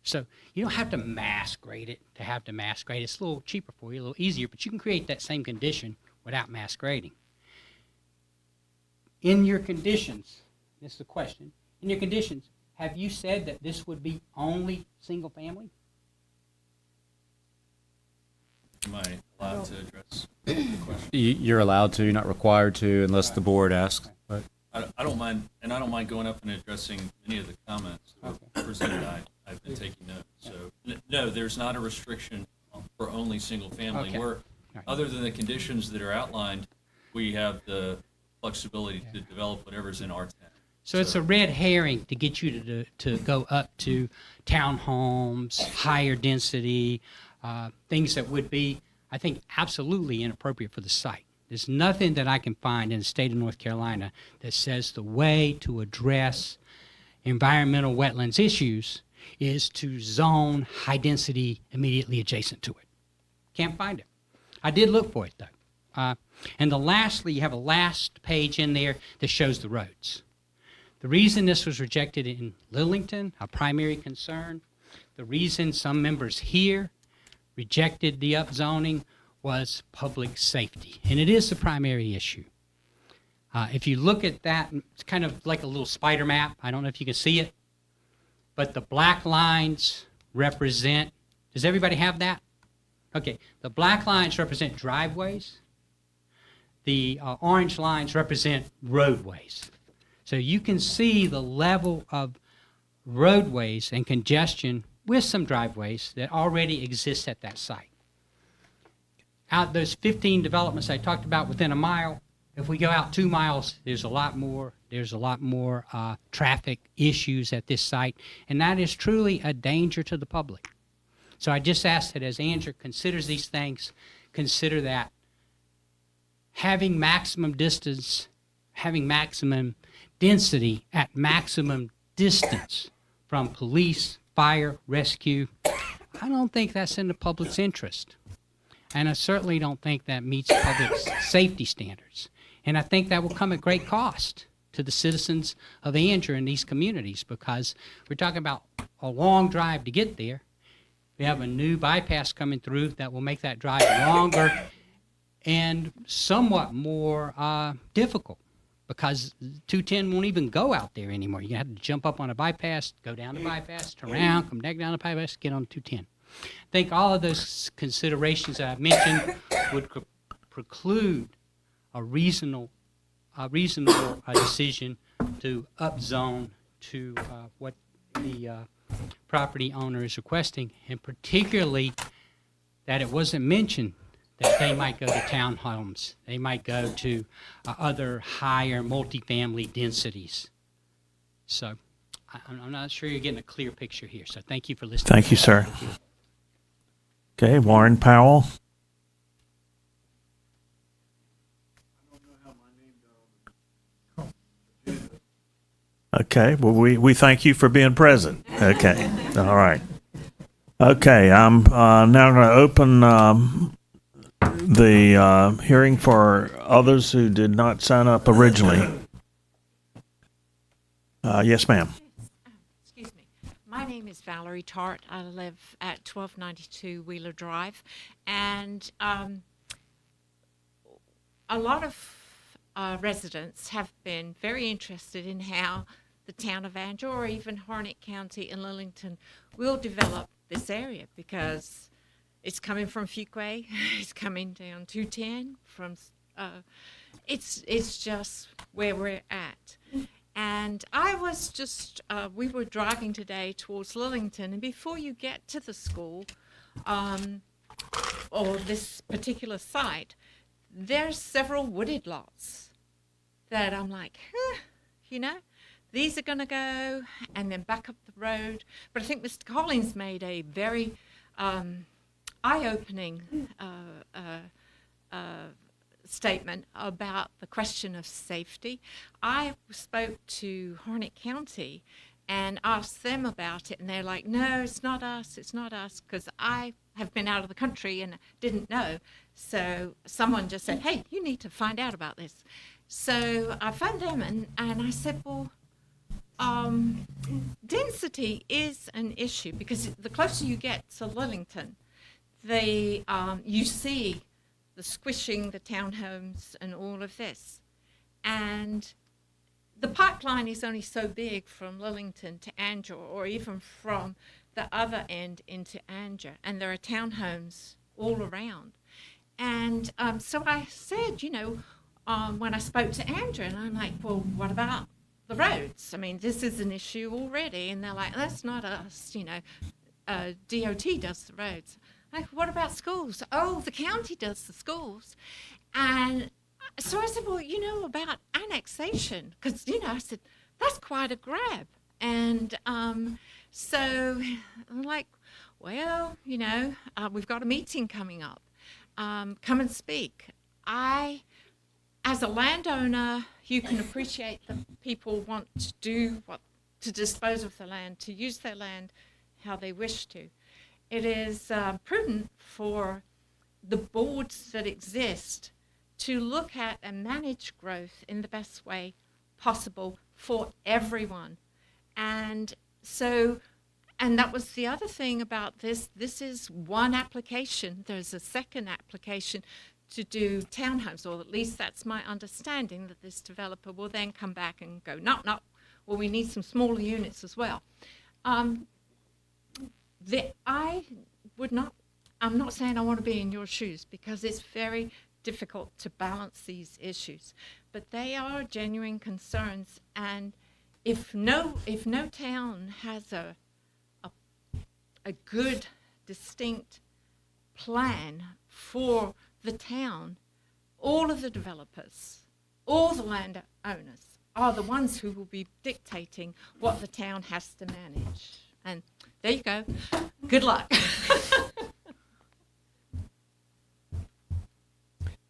So you don't have to mass grade it to have to mass grade. It's a little cheaper for you, a little easier, but you can create that same condition without mass grading. In your conditions, this is the question, in your conditions, have you said that this would be only single family? Am I allowed to address the question? You're allowed to, you're not required to, unless the board asks. But I don't mind, and I don't mind going up and addressing any of the comments that were presented. I've been taking notes. So, no, there's not a restriction for only single family. Okay. Other than the conditions that are outlined, we have the flexibility to develop whatever's in our town. So it's a red herring to get you to go up to townhomes, higher density, things that would be, I think, absolutely inappropriate for the site. There's nothing that I can find in the state of North Carolina that says the way to address environmental wetlands issues is to zone high density immediately adjacent to it. Can't find it. I did look for it, though. And lastly, you have a last page in there that shows the roads. The reason this was rejected in Lillington, a primary concern, the reason some members here rejected the upzoning was public safety. And it is the primary issue. If you look at that, it's kind of like a little spider map. I don't know if you can see it. But the black lines represent, does everybody have that? Okay, the black lines represent driveways. The orange lines represent roadways. So you can see the level of roadways and congestion with some driveways that already exist at that site. Out those 15 developments I talked about within a mile, if we go out 2 miles, there's a lot more traffic issues at this site, and that is truly a danger to the public. So I just ask that as Andrew considers these things, consider that having maximum distance, having maximum density at maximum distance from police, fire, rescue, I don't think that's in the public's interest. And I certainly don't think that meets public safety standards. And I think that will come at great cost to the citizens of Andrew and these communities, because we're talking about a long drive to get there. We have a new bypass coming through that will make that drive longer and somewhat more difficult, because 210 won't even go out there anymore. You have to jump up on a bypass, go down the bypass, turn around, come back down the bypass, get on 210. I think all of those considerations that I've mentioned would preclude a reasonable decision to upzone to what the property owner is requesting, and particularly that it wasn't mentioned that they might go to townhomes, they might go to other higher multifamily densities. So I'm not sure you're getting a clear picture here, so thank you for listening. Thank you, sir. Okay, Warren Powell. Okay, well, we thank you for being present. Okay, all right. Okay, I'm now going to open the hearing for others who did not sign up originally. Yes, ma'am. Excuse me. My name is Valerie Tart. I live at 1292 Wheeler Drive. And a lot of residents have been very interested in how the town of Andrew or even Harnett County and Lillington will develop this area, because it's coming from Fuquay, it's coming down 210 from, it's just where we're at. And I was just, we were driving today towards Lillington, and before you get to the school, or this particular site, there's several wooded lots that I'm like, you know, these are going to go and then back up the road. But I think Mr. Collins made a very eye-opening statement about the question of safety. I spoke to Harnett County and asked them about it, and they're like, no, it's not us, because I have been out of the country and didn't know. So someone just said, hey, you need to find out about this. So I phoned them and I said, well, density is an issue, because the closer you get to Lillington, you see the squishing, the townhomes and all of this. And the pipeline is only so big from Lillington to Andrew, or even from the other end into Andrew, and there are townhomes all around. And so I said, you know, when I spoke to Andrew, and I'm like, well, what about the roads? I mean, this is an issue already. And they're like, that's not us, you know, DOT does the roads. Like, what about schools? Oh, the county does the schools. And so I said, well, you know, about annexation, because, you know, I said, that's quite a grab. And so I'm like, well, you know, we've got a meeting coming up. Come and speak. As a landowner, you can appreciate that people want to do to dispose of the land, to use their land how they wish to. It is prudent for the boards that exist to look at and manage growth in the best way possible for everyone. And so, and that was the other thing about this. This is one application. There's a second application to do townhomes, or at least that's my understanding, that this developer will then come back and go, no, well, we need some smaller units as well. I'm not saying I want to be in your shoes, because it's very difficult to balance these issues, but they are genuine concerns. And if no town has a good, distinct plan for the town, all of the developers, all the landowners are the ones who will be dictating what the town has to manage. And there you go. Good luck.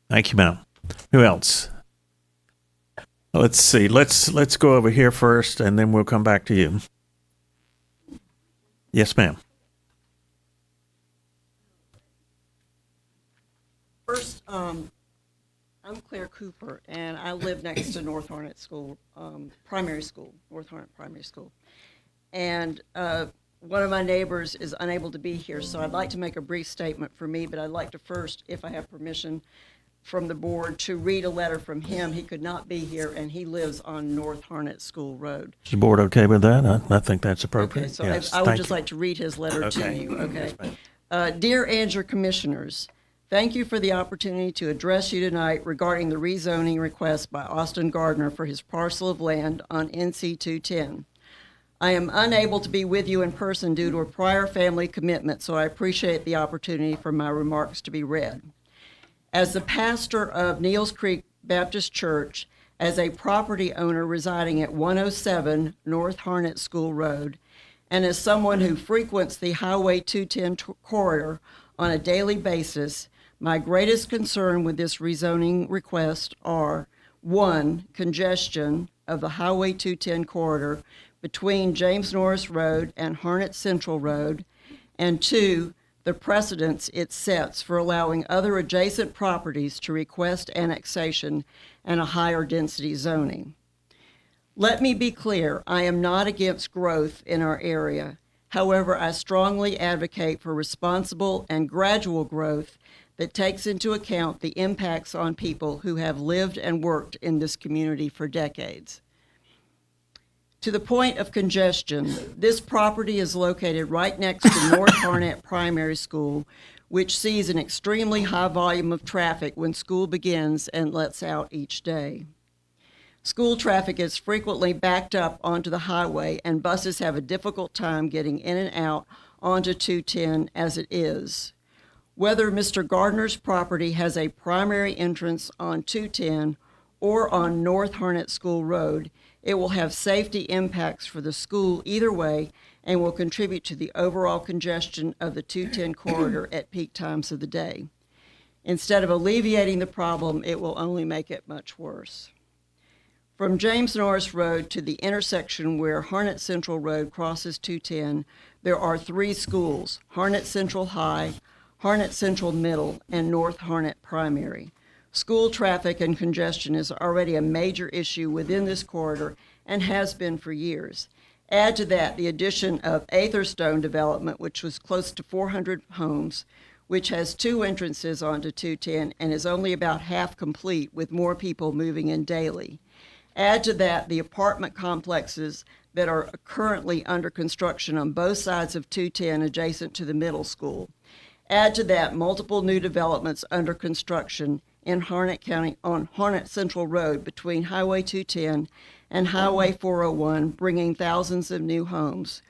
Thank you, ma'am. Who else? Let's see. Let's go over here first, and then we'll come back to you. Yes, ma'am. First, I'm Claire Cooper, and I live next to North Harnett School, Primary School, North Harnett Primary School. And one of my neighbors is unable to be here, so I'd like to make a brief statement for me, but I'd like to first, if I have permission from the board, to read a letter from him. He could not be here, and he lives on North Harnett School Road. Is the board okay with that? I think that's appropriate. Okay, so yes, I would just like to read his letter to you. Okay. Dear Andrew Commissioners, thank you for the opportunity to address you tonight regarding the rezoning request by Austin Gardner for his parcel of land on NC 210. I am unable to be with you in person due to a prior family commitment, so I appreciate the opportunity for my remarks to be read. As the pastor of Neels Creek Baptist Church, as a property owner residing at 107 North Harnett School Road, and as someone who frequents the Highway 210 corridor on a daily basis, my greatest concern with this rezoning request are, One, congestion of the Highway 210 corridor between James Norris Road and Harnett Central Road, and two, the precedence it sets for allowing other adjacent properties to request annexation and a higher density zoning. Let me be clear, I am not against growth in our area. However, I strongly advocate for responsible and gradual growth that takes into account the impacts on people who have lived and worked in this community for decades. To the point of congestion, this property is located right next to North Harnett Primary School, which sees an extremely high volume of traffic when school begins and lets out each day. School traffic is frequently backed up onto the highway, and buses have a difficult time getting in and out onto 210 as it is. Whether Mr. Gardner's property has a primary entrance on 210 or on North Harnett School Road, it will have safety impacts for the school either way and will contribute to the overall congestion of the 210 corridor at peak times of the day. Instead of alleviating the problem, it will only make it much worse. From James Norris Road to the intersection where Harnett Central Road crosses 210, there are three schools: Harnett Central High, Harnett Central Middle, and North Harnett Primary. School traffic and congestion is already a major issue within this corridor and has been for years. Add to that the addition of Atherstone development, which was close to 400 homes, which has two entrances onto 210 and is only about half complete with more people moving in daily. Add to that the apartment complexes that are currently under construction on both sides of 210 adjacent to the middle school. Add to that multiple new developments under construction in Harnett County on Harnett Central Road between Highway 210 and Highway 401, bringing thousands of new homes.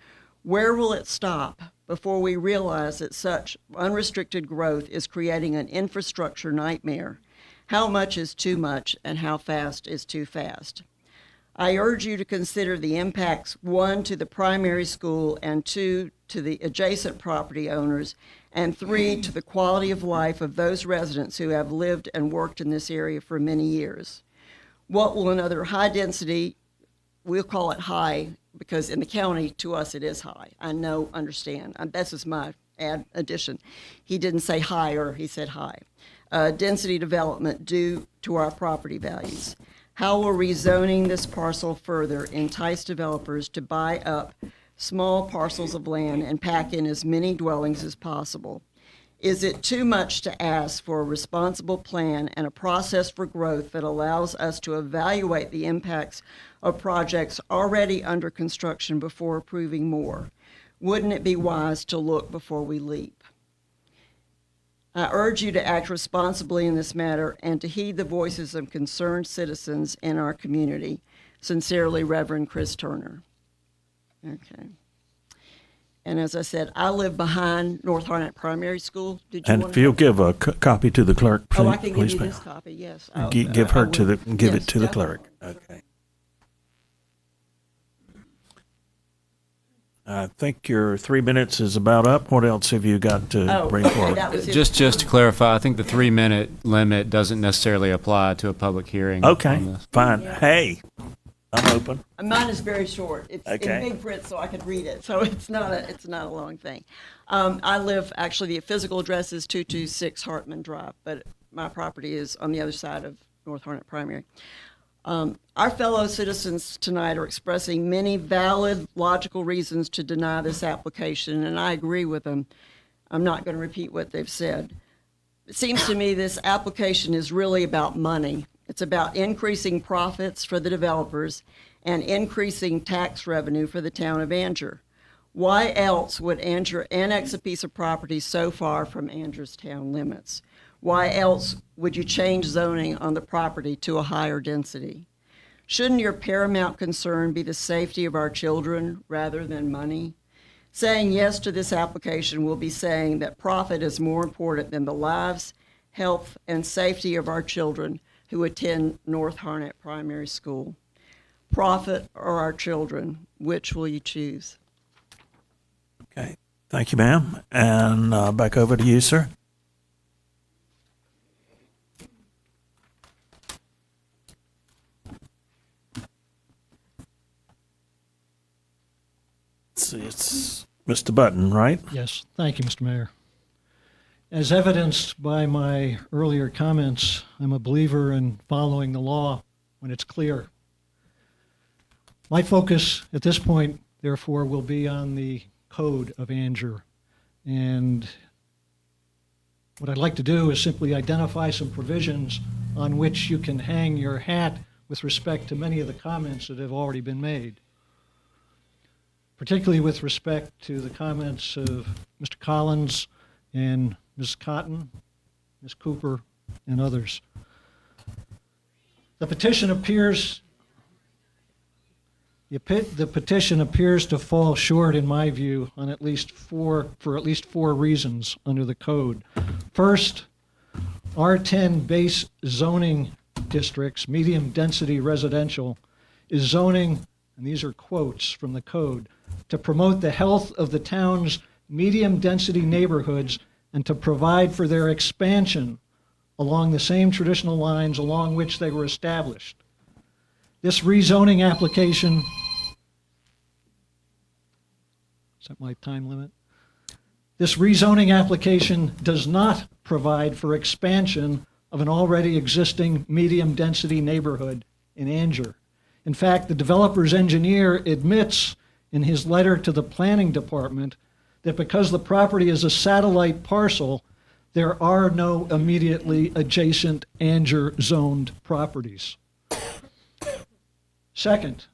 Where will it stop before we realize that such unrestricted growth is creating an infrastructure nightmare? How much is too much and how fast is too fast? I urge you to consider the impacts, one, to the primary school, and two, to the adjacent property owners, and three, to the quality of life of those residents who have lived and worked in this area for many years. What will another high density, we'll call it high, because in the county, to us, it is high. I know, understand. This is my addition. He didn't say higher, he said high. Density development due to our property values. How will rezoning this parcel further entice developers to buy up small parcels of land and pack in as many dwellings as possible? Is it too much to ask for a responsible plan and a process for growth that allows us to evaluate the impacts of projects already under construction before approving more? Wouldn't it be wise to look before we leap? I urge you to act responsibly in this matter and to heed the voices of concerned citizens in our community. Sincerely, Reverend Chris Turner. Okay. And as I said, I live behind North Harnett Primary School. Did you And want if you'll give a copy to the clerk, please. Oh, I can give please, you ma'am. this copy, yes. Give her to the, give Yes, it to the definitely. clerk. Okay. I think your 3 minutes is about up. What else have you got to Oh, bring okay, forward? that was it. Just to clarify, I think the 3-minute limit doesn't necessarily apply to a public hearing. Okay, on this. fine. Hey, I'm open. Mine is very short. It's Okay. in big print, so I could read it. So it's not a long thing. I live, actually, the physical address is 226 Hartman Drive, but my property is on the other side of North Harnett Primary. Our fellow citizens tonight are expressing many valid, logical reasons to deny this application, and I agree with them. I'm not going to repeat what they've said. It seems to me this application is really about money. It's about increasing profits for the developers and increasing tax revenue for the town of Anger. Why else would Anger annex a piece of property so far from Anger's town limits? Why else would you change zoning on the property to a higher density? Shouldn't your paramount concern be the safety of our children rather than money? Saying yes to this application will be saying that profit is more important than the lives, health, and safety of our children who attend North Harnett Primary School. Profit or our children, which will you choose? Okay, thank you, ma'am. And back over to you, sir. see, it's Mr. Button, right? Yes, thank you, Mr. Mayor. As evidenced by my earlier comments, I'm a believer in following the law when it's clear. My focus at this point, therefore, will be on the code of Anger. And what I'd like to do is simply identify some provisions on which you can hang your hat with respect to many of the comments that have already been made, particularly with respect to the comments of Mr. Collins and Ms. Cotton, Ms. Cooper, and others. The petition appears to fall short, in my view, on for at least four reasons under the code. First, R10 base zoning districts, medium density residential, is zoning, and these are quotes from the code, to promote the health of the town's medium density neighborhoods and to provide for their expansion along the same traditional lines along which they were established. This rezoning application, is that my time limit? This rezoning application does not provide for expansion of an already existing medium density neighborhood in Anger. In fact, the developer's engineer admits in his letter to the planning department that because the property is a satellite parcel, there are no immediately adjacent Anger zoned properties. Second,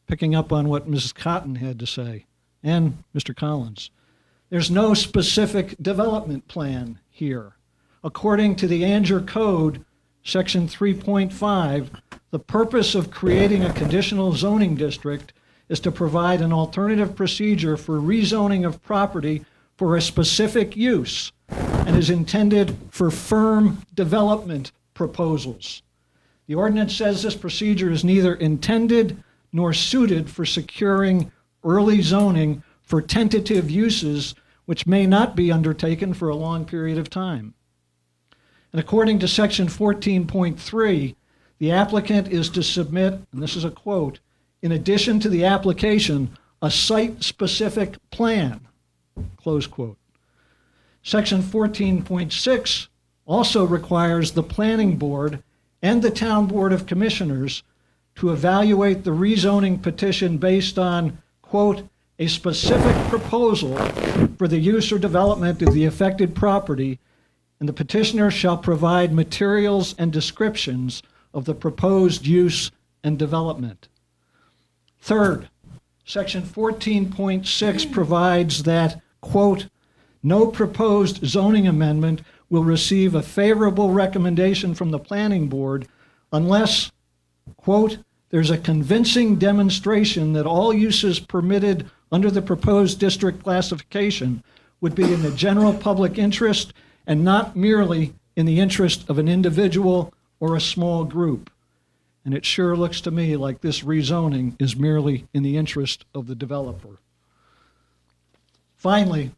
picking up on what Mrs. Cotton had to say, and Mr. Collins, there's no specific development plan here. According to the Anger Code, Section 3.5, the purpose of creating a conditional zoning district is to provide an alternative procedure for rezoning of property for a specific use and is intended for firm development proposals. The ordinance says this procedure is neither intended nor suited for securing early zoning for tentative uses which may not be undertaken for a long period of time. And according to Section 14.3, the applicant is to submit, and this is a quote, in addition to the application, a site-specific plan, close quote. Section 14.6 also requires the planning board and the town board of commissioners to evaluate the rezoning petition based on, quote, a specific proposal for the use or development of the affected property, and the petitioner shall provide materials and descriptions of the proposed use and development. Third, Section 14.6 provides that, quote, no proposed zoning amendment will receive a favorable recommendation from the planning board unless, quote, there's a convincing demonstration that all uses permitted under the proposed district classification would be in the general public interest and not merely in the interest of an individual or a small group. And it sure looks to me like this rezoning is merely in the interest of the developer. Finally,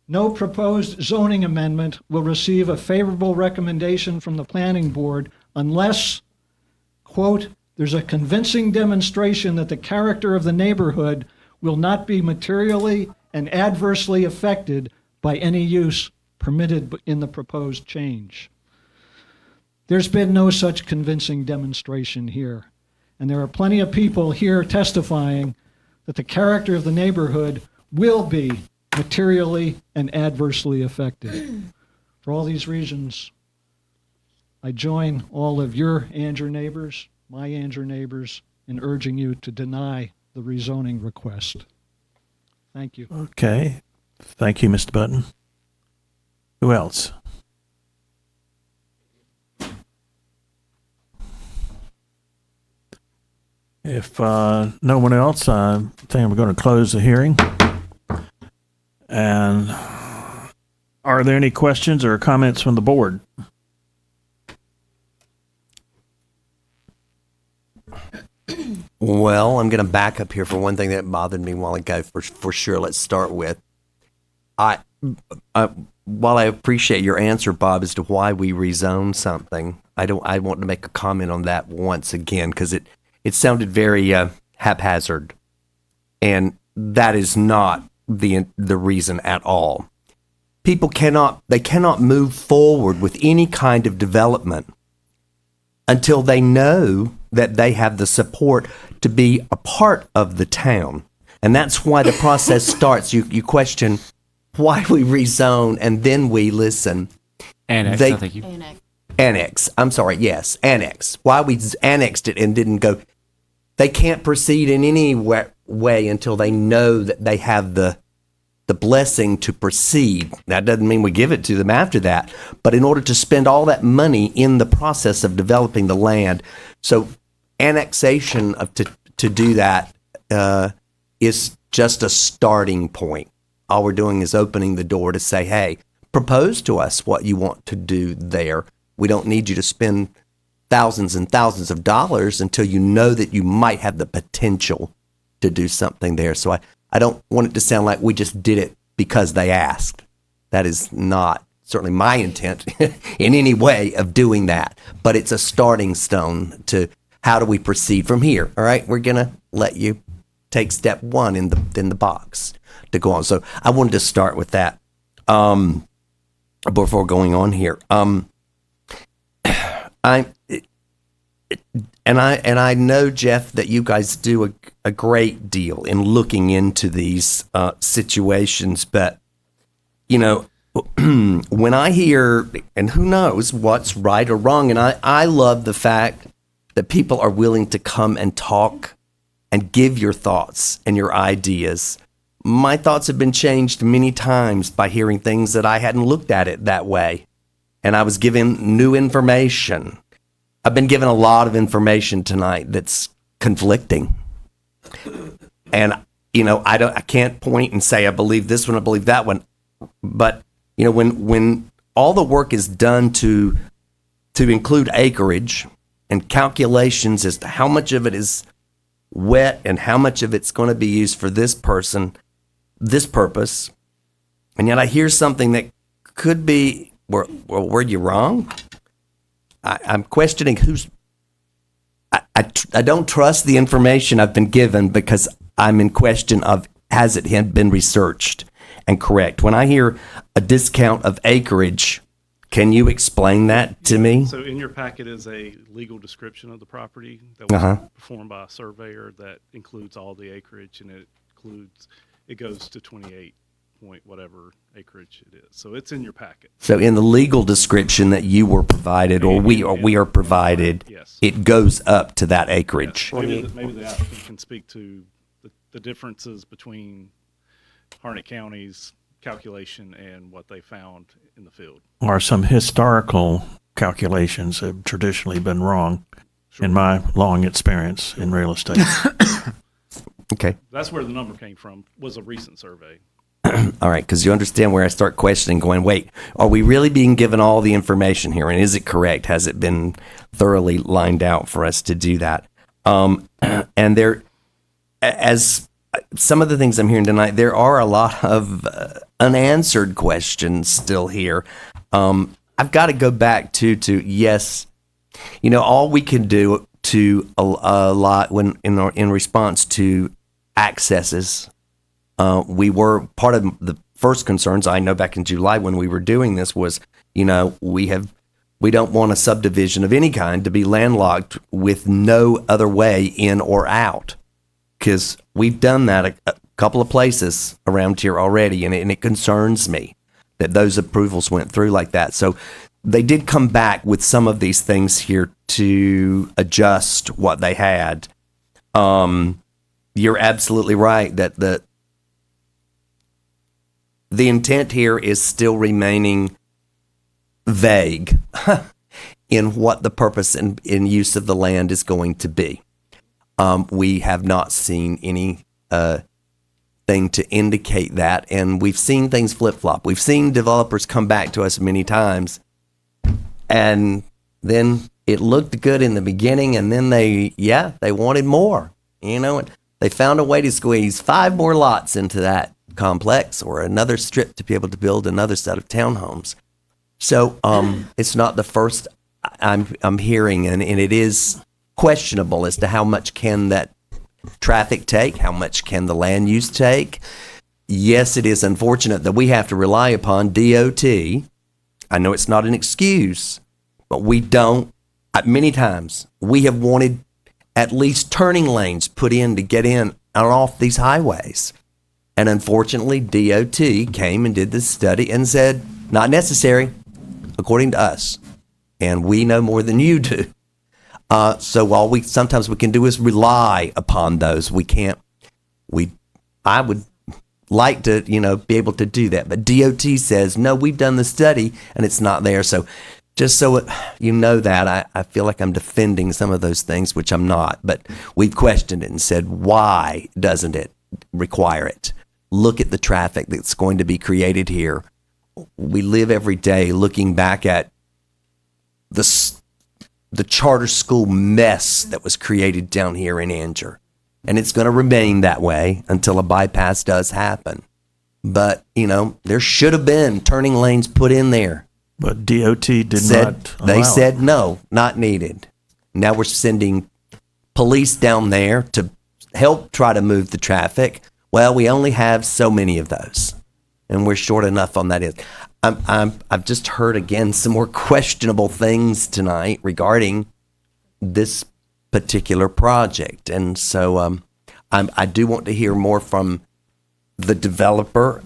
no proposed zoning amendment will receive a favorable recommendation from the planning board unless, quote, there's a convincing demonstration that the character of the neighborhood will not be materially and adversely affected by any use permitted in the proposed change. There's been no such convincing demonstration here, and there are plenty of people here testifying that the character of the neighborhood will be materially and adversely affected. For all these reasons, I join all of your Anger neighbors, my Anger neighbors, in urging you to deny the rezoning request. Thank you. Okay. Thank you, Mr. Button. Who else? If no one else, I think we're going to close the hearing. And are there any questions or comments from the board? Well, I'm going to back up here for one thing that bothered me a while ago. For sure, let's start with while I appreciate your answer, Bob, as to why we rezone something, I want to make a comment on that once again because it sounded very haphazard, and that is not the reason at all. People cannot move forward with any kind of development until they know that they have the support to be a part of the town. And that's why the process starts. You question why we rezone, and then we listen. Annex, I think you. Annex. I'm sorry. Yes, annex. Why we annexed it and didn't go. They can't proceed in any way until they know that they have the blessing to proceed. That doesn't mean we give it to them after that, but in order to spend all that money in the process of developing the land, so annexation to do that is just a starting point. All we're doing is opening the door to say, hey, propose to us what you want to do there. We don't need you to spend thousands and thousands of dollars until you know that you might have the potential to do something there. So I don't want it to sound like we just did it because they asked. That is not certainly my intent in any way of doing that. But it's a starting stone to how do we proceed from here. All right, we're going to let you take step one in the box to go on. So I wanted to start with that before going on here. I know, Jeff, that you guys do a great deal in looking into these situations, but you know, when I hear, and who knows what's right or wrong, and I love the fact that people are willing to come and talk and give your thoughts and your ideas. My thoughts have been changed many times by hearing things that I hadn't looked at it that way, and I was given new information. I've been given a lot of information tonight that's conflicting. And, you know, I can't point and say, I believe this one, I believe that one. But, you know, when all the work is done to include acreage and calculations as to how much of it is wet and how much of it's going to be used for this person, this purpose, and yet I hear something that could be, were you wrong? I'm questioning who's. I don't trust the information I've been given because I'm in question of has it been researched and correct. When I hear a discount of acreage, can you explain that to me? So in your packet is a legal description of the property that was performed by a surveyor that includes all the acreage, and it goes to 28 point whatever acreage it is. So it's in your packet. So in the legal description that you were provided, or we are provided, yes, it goes up to that acreage. Yes. Maybe the applicant can speak to the differences between Harnett County's calculation and what they found in the field. Or some historical calculations have traditionally been wrong, in my long experience in real estate. Okay. That's where the number came from, was a recent survey. All right, because you understand where I start questioning, going, wait, are we really being given all the information here? And is it correct? Has it been thoroughly lined out for us to do that? And there, as some of the things I'm hearing tonight, there are a lot of unanswered questions still here. I've got to go back to yes, you know, all we can do to a lot when in response to accesses. We were part of the first concerns I know back in July when we were doing this was, you know, we don't want a subdivision of any kind to be landlocked with no other way in or out, because we've done that a couple of places around here already, and it concerns me that those approvals went through like that. So they did come back with some of these things here to adjust what they had. You're absolutely right that the intent here is still remaining vague in what the purpose and use of the land is going to be. We have not seen any thing to indicate that, and we've seen things flip-flop. We've seen developers come back to us many times, and then it looked good in the beginning, and then they wanted more, you know, and they found a way to squeeze 5 more lots into that complex or another strip to be able to build another set of townhomes. So it's not the first I'm hearing, and it is questionable as to how much can that traffic take? How much can the land use take? Yes, it is unfortunate that we have to rely upon DOT. I know it's not an excuse, but we don't. Many times we have wanted at least turning lanes put in to get in and off these highways. And unfortunately, DOT came and did this study and said, not necessary, according to us. And we know more than you do. So all sometimes we can do is rely upon those. I would like to, be able to do that. But DOT says, no, we've done the study and it's not there. So just so you know that, I feel like I'm defending some of those things, which I'm not. But we've questioned it and said, why doesn't it require it? Look at the traffic that's going to be created here. We live every day looking back at the charter school mess that was created down here in Angier. And it's going to remain that way until a bypass does happen. But, there should have been turning lanes put in there. But DOT did not allow They it. said no, not needed. Now we're sending police down there to help try to move the traffic. Well, we only have so many of those, and we're short enough on that end. I've just heard again some more questionable things tonight regarding this particular project, and so I do want to hear more from the developer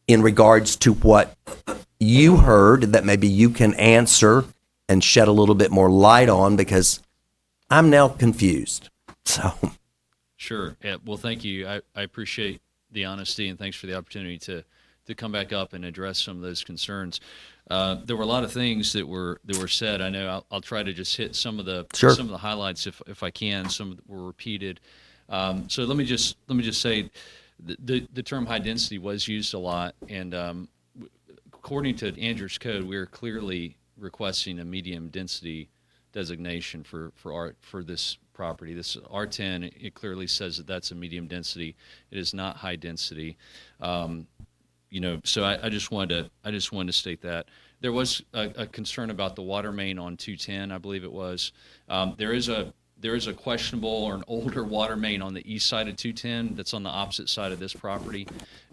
in regards to what you heard that maybe you can answer and shed a little bit more light on, because I'm now confused. So. Sure. Yeah, well, thank you. I appreciate the honesty, and thanks for the opportunity to come back up and address some of those concerns. There were a lot of things that were said. I know I'll try to just hit some of the highlights if I can. Some were repeated. So let me just say the term high density was used a lot, and according to Angier's code, we are clearly requesting a medium density designation for this property. This R10, it clearly says that that's a medium density. It is not high density. So I just wanted to state that. There was a concern about the water main on 210, I believe it was. There is a questionable or an older water main on the east side of 210 that's on the opposite side of this property.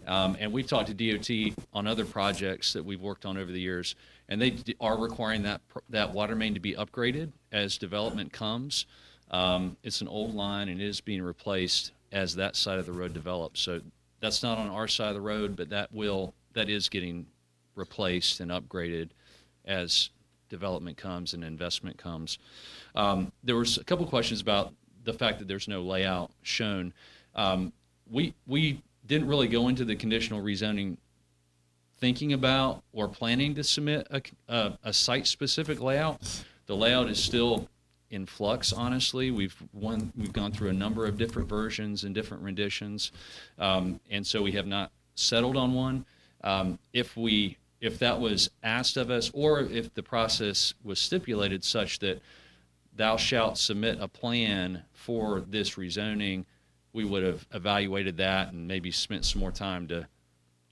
And we've talked to DOT on other projects that we've worked on over the years, and they are requiring that water main to be upgraded as development comes. It's an old line, and it is being replaced as that side of the road develops. So that's not on our side of the road, but that is getting replaced and upgraded as development comes and investment comes. There was a couple questions about the fact that there's no layout shown. We didn't really go into the conditional rezoning thinking about or planning to submit a site-specific layout. The layout is still in flux, honestly. We've gone through a number of different versions and different renditions, and so we have not settled on one. If that was asked of us, or if the process was stipulated such that thou shalt submit a plan for this rezoning, we would have evaluated that and maybe spent some more time to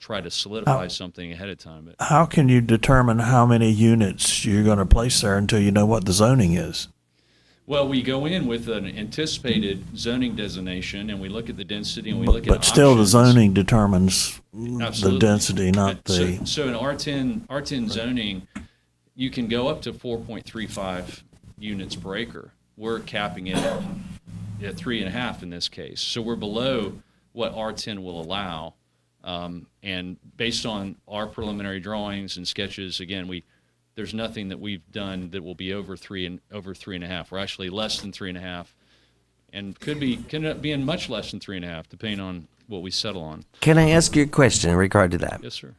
try to solidify something ahead of time. But How can you determine how many units you're going to place there until you know what the zoning is? Well, we go in with an anticipated zoning designation, and we look at the density, and we look at But still, the options. zoning determines Absolutely. the density, not the. So in R10 zoning, you can go up to 4.35 units per acre. We're capping it at 3.5 in this case. So we're below what R10 will allow. And based on our preliminary drawings and sketches, again, there's nothing that we've done that will be over 3.5. We're actually less than 3.5, and could end up being much less than 3.5, depending on what we settle on. Can I ask you a question in regard to that? Yes, sir.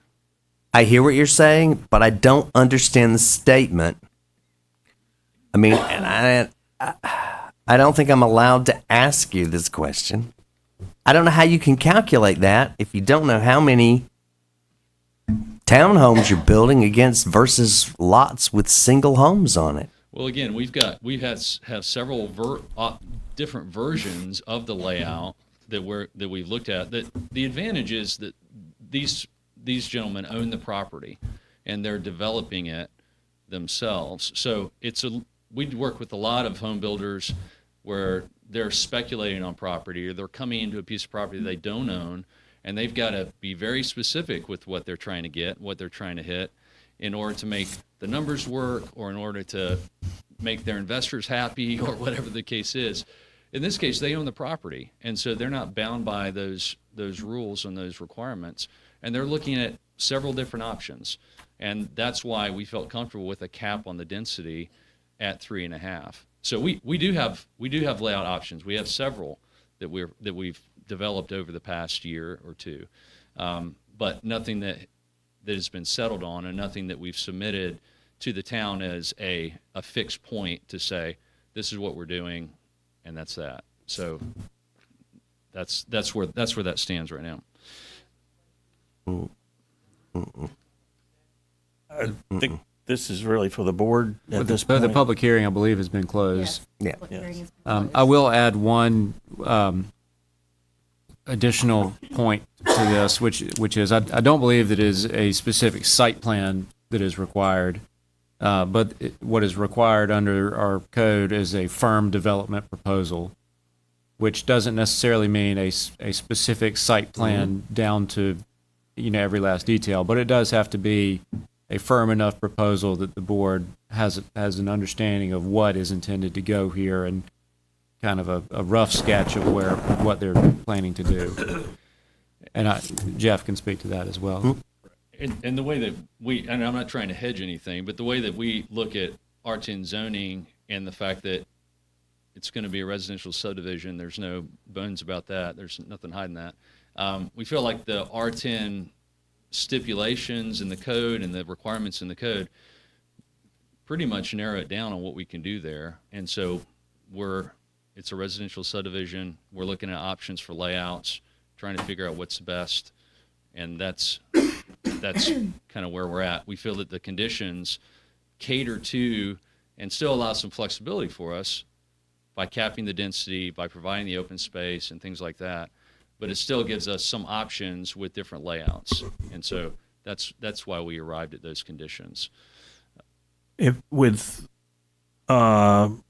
I hear what you're saying, but I don't understand the statement. I mean, and I don't think I'm allowed to ask you this question. I don't know how you can calculate that if you don't know how many townhomes you're building against versus lots with single homes on it. Well, again, have several different versions of the layout that we've looked at. That the advantage is that these gentlemen own the property and they're developing it themselves. So we work with a lot of home builders where they're speculating on property or they're coming into a piece of property they don't own, and they've got to be very specific with what they're trying to get, what they're trying to hit, in order to make the numbers work or in order to make their investors happy or whatever the case is. In this case, they own the property, and so they're not bound by those rules and those requirements, and they're looking at several different options, and that's why we felt comfortable with a cap on the density at 3.5. So we do have layout options. We have several that we've developed over the past year or two, but nothing that has been settled on, and nothing that we've submitted to the town as a fixed point to say this is what we're doing, and that's that. So that's where that stands right now. I think this is really for the board at this The point. public hearing, I believe, has been closed. Yeah. Yes. I will add one additional point to this, which is I don't believe that it is a specific site plan that is required, but what is required under our code is a firm development proposal, which doesn't necessarily mean a specific site plan down to every last detail, but it does have to be a firm enough proposal that the board has an understanding of what is intended to go here and kind of a rough sketch of what they're planning to do. And Jeff can speak to that as well. And the way that and I'm not trying to hedge anything, but the way that we look at R10 zoning and the fact that it's going to be a residential subdivision, there's no bones about that. There's nothing hiding that. We feel like the R10 stipulations in the code and the requirements in the code pretty much narrow it down on what we can do there. And so it's a residential subdivision. We're looking at options for layouts, trying to figure out what's best. And that's kind of where we're at. We feel that the conditions cater to and still allow some flexibility for us by capping the density, by providing the open space and things like that. But it still gives us some options with different layouts. And so that's why we arrived at those conditions. If with an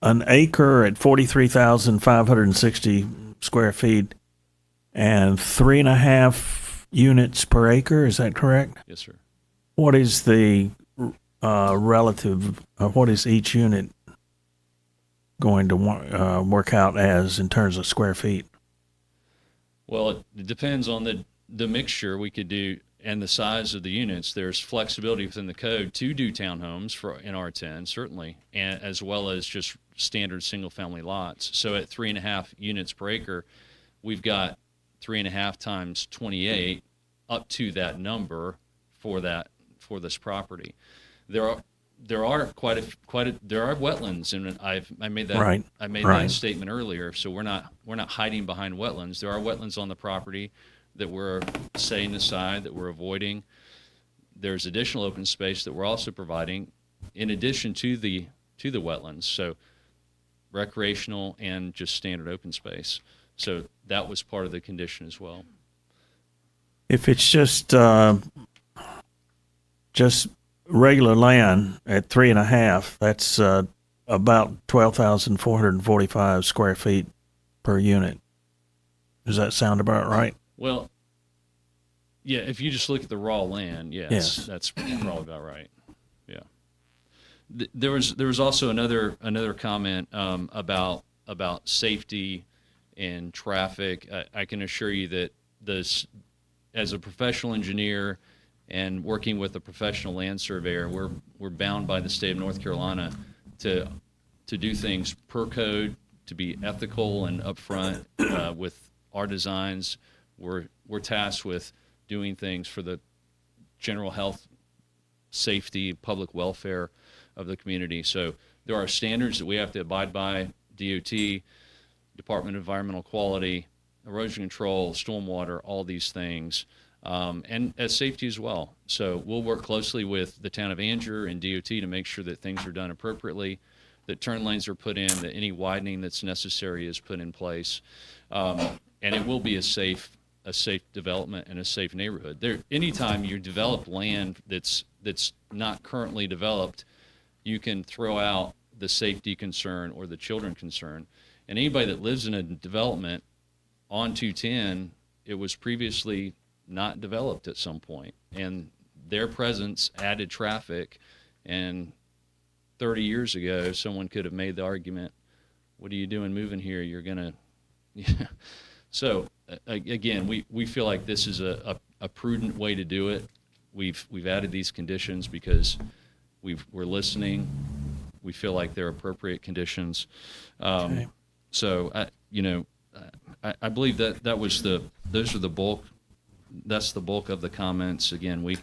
acre at 43,560 square feet and 3.5 units per acre, is that correct? Yes, sir. What is the relative, what is each unit going to work out as in terms of square feet? Well, it depends on the mixture we could do and the size of the units. There's flexibility within the code to do townhomes in R10, certainly, and as well as just standard single-family lots. So at 3.5 units per acre, we've got 3.5 times 28 up to that number for this property. There are wetlands, and I made that Right. I made Right. that statement earlier. So we're not hiding behind wetlands. There are wetlands on the property that we're setting aside, that we're avoiding. There's additional open space that we're also providing in addition to the wetlands. So recreational and just standard open space. So that was part of the condition as well. If it's just regular land at 3.5, that's about 12,445 square feet per unit. Does that sound about right? Well, yeah, if you just look at the raw land, Yes. that's probably about right. Yeah. There was also another comment about safety and traffic. I can assure you that as a professional engineer and working with a professional land surveyor, we're bound by the state of North Carolina to do things per code, to be ethical and upfront with our designs. We're tasked with doing things for the general health, safety, public welfare of the community. So there are standards that we have to abide by: DOT, Department of Environmental Quality, erosion control, stormwater, all these things. And as safety as well. So we'll work closely with the town of Angier and DOT to make sure that things are done appropriately, that turn lanes are put in, that any widening that's necessary is put in place. And it will be a safe development and a safe neighborhood. Anytime you develop land that's not currently developed, you can throw out the safety concern or the children concern. And anybody that lives in a development on 210, it was previously not developed at some point, and their presence added traffic. And 30 years ago, someone could have made the argument, what are you doing moving here? You're gonna, So again, we feel like this is a prudent way to do it. We've added these conditions because we're listening. We feel like they're appropriate conditions. So I believe that was those are the bulk. That's the bulk of the comments. Again,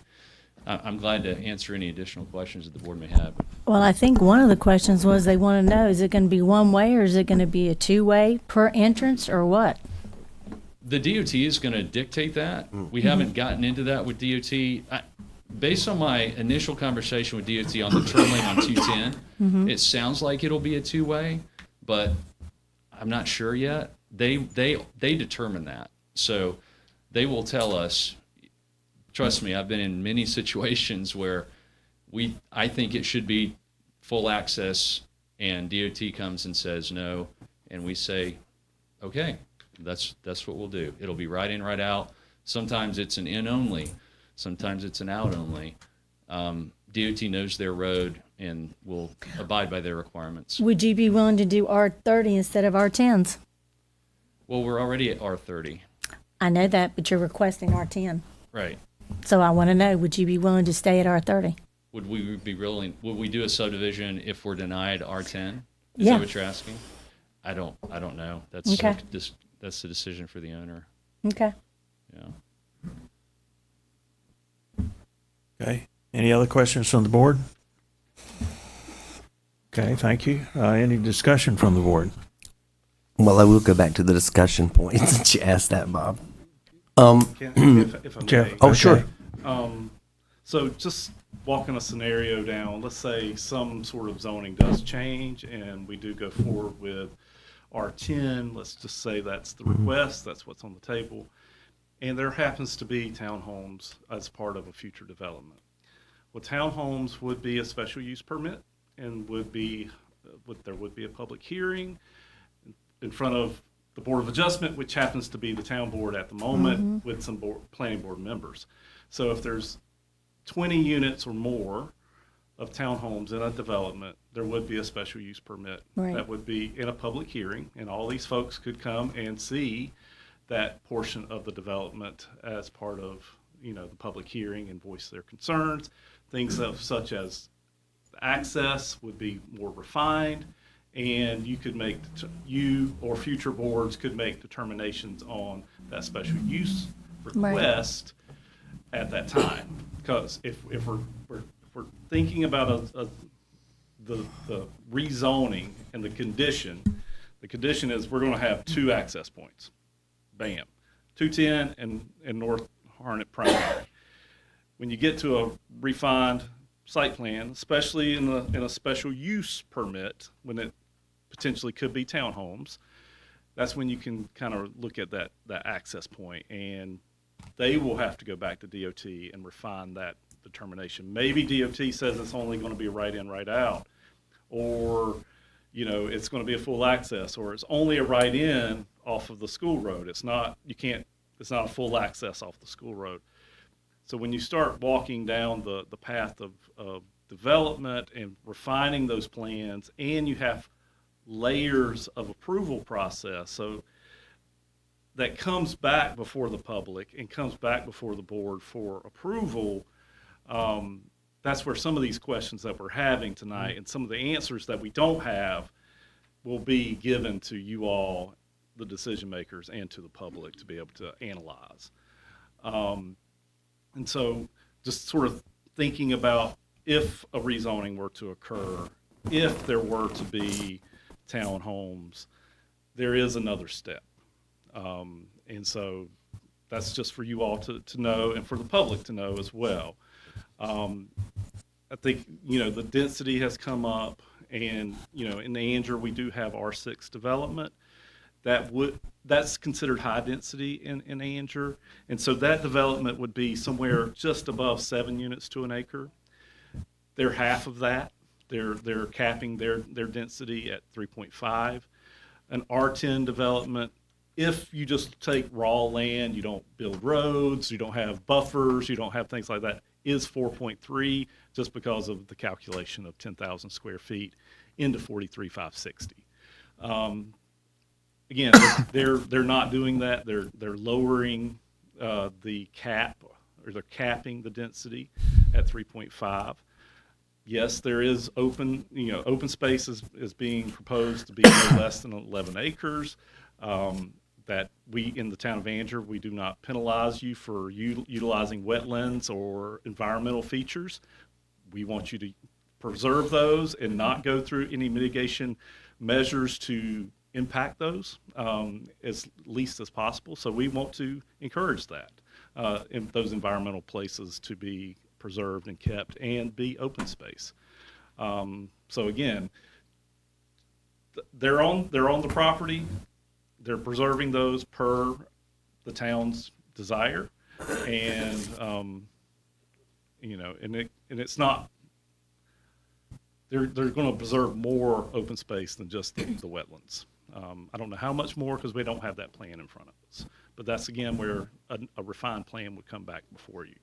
I'm glad to answer any additional questions that the board may have. Well, I think one of the questions was they want to know, is it going to be one way or is it going to be a two-way per entrance or what? The DOT is going to dictate that. We haven't gotten into that with DOT. Based on my initial conversation with DOT on the turn lane on 210, it sounds like it'll be a two-way, but I'm not sure yet. They determine that. So they will tell us. Trust me, I've been in many situations where I think it should be full access, and DOT comes and says no, and we say, okay, that's what we'll do. It'll be right in, right out. Sometimes it's an in only, sometimes it's an out only. DOT knows their road and will abide by their requirements. Would you be willing to do R30 instead of R10s? Well, we're already at R30. I know that, but you're requesting R10. Right. So I want to know, would you be willing to stay at R30? Would we do a subdivision if we're denied R10? Is Yeah. that what you're asking? I don't know. That's Okay. That's the decision for the owner. Okay. Yeah. Okay. Any other questions from the board? Okay, thank you. Any discussion from the board? Well, I will go back to the discussion point since you asked that, Bob. If I Jeff, may. Oh, sure. So just walking a scenario down, let's say some sort of zoning does change and we do go forward with R10. Let's just say that's the request, that's what's on the table. And there happens to be townhomes as part of a future development. Well, townhomes would be a special use permit and there would be a public hearing in front of the Board of Adjustment, which happens to be the town board at the moment with some planning board members. So if there's 20 units or more of townhomes in a development, there would be a special use permit. Right. That would be in a public hearing, and all these folks could come and see that portion of the development as part of, the public hearing and voice their concerns. Things such as access would be more refined, and you or future boards could make determinations on that special use request at that time. Because if we're thinking about the rezoning and the condition is we're going to have two access points. Bam, 210 and North Harnett Primary. When you get to a refined site plan, especially in a special use permit, when it potentially could be townhomes, that's when you can kind of look at that access point, and they will have to go back to DOT and refine that determination. Maybe DOT says it's only going to be a right in, right out, or it's going to be a full access, or it's only a right in off of the school road. It's not a full access off the school road. So when you start walking down the path of development and refining those plans, and you have layers of approval process, so that comes back before the public and comes back before the board for approval, that's where some of these questions that we're having tonight and some of the answers that we don't have will be given to you all, the decision makers, and to the public to be able to analyze. And so just sort of thinking about if a rezoning were to occur, if there were to be townhomes, there is another step. And so that's just for you all to know and for the public to know as well. I think, the density has come up, and, in Anger, we do have R6 development. That's considered high density in Anger. And so that development would be somewhere just above 7 units to an acre. They're half of that. they're capping their density at 3.5. An R10 development, if you just take raw land, you don't build roads, you don't have buffers, you don't have things like that, is 4.3, just because of the calculation of 10,000 square feet into 43,560. Again, they're not doing that. They're lowering the cap, or they're capping the density at 3.5. Yes, there is open space is being proposed to be no less than 11 acres. That we, in the town of Angier, we do not penalize you for utilizing wetlands or environmental features. We want you to preserve those and not go through any mitigation measures to impact those as least as possible. So we want to encourage that in those environmental places to be preserved and kept and be open space. So again, they're on the property. They're preserving those per the town's desire, and and it's not. They're going to preserve more open space than just the wetlands. I don't know how much more, because we don't have that plan in front of us. But that's again where a refined plan would come back before you.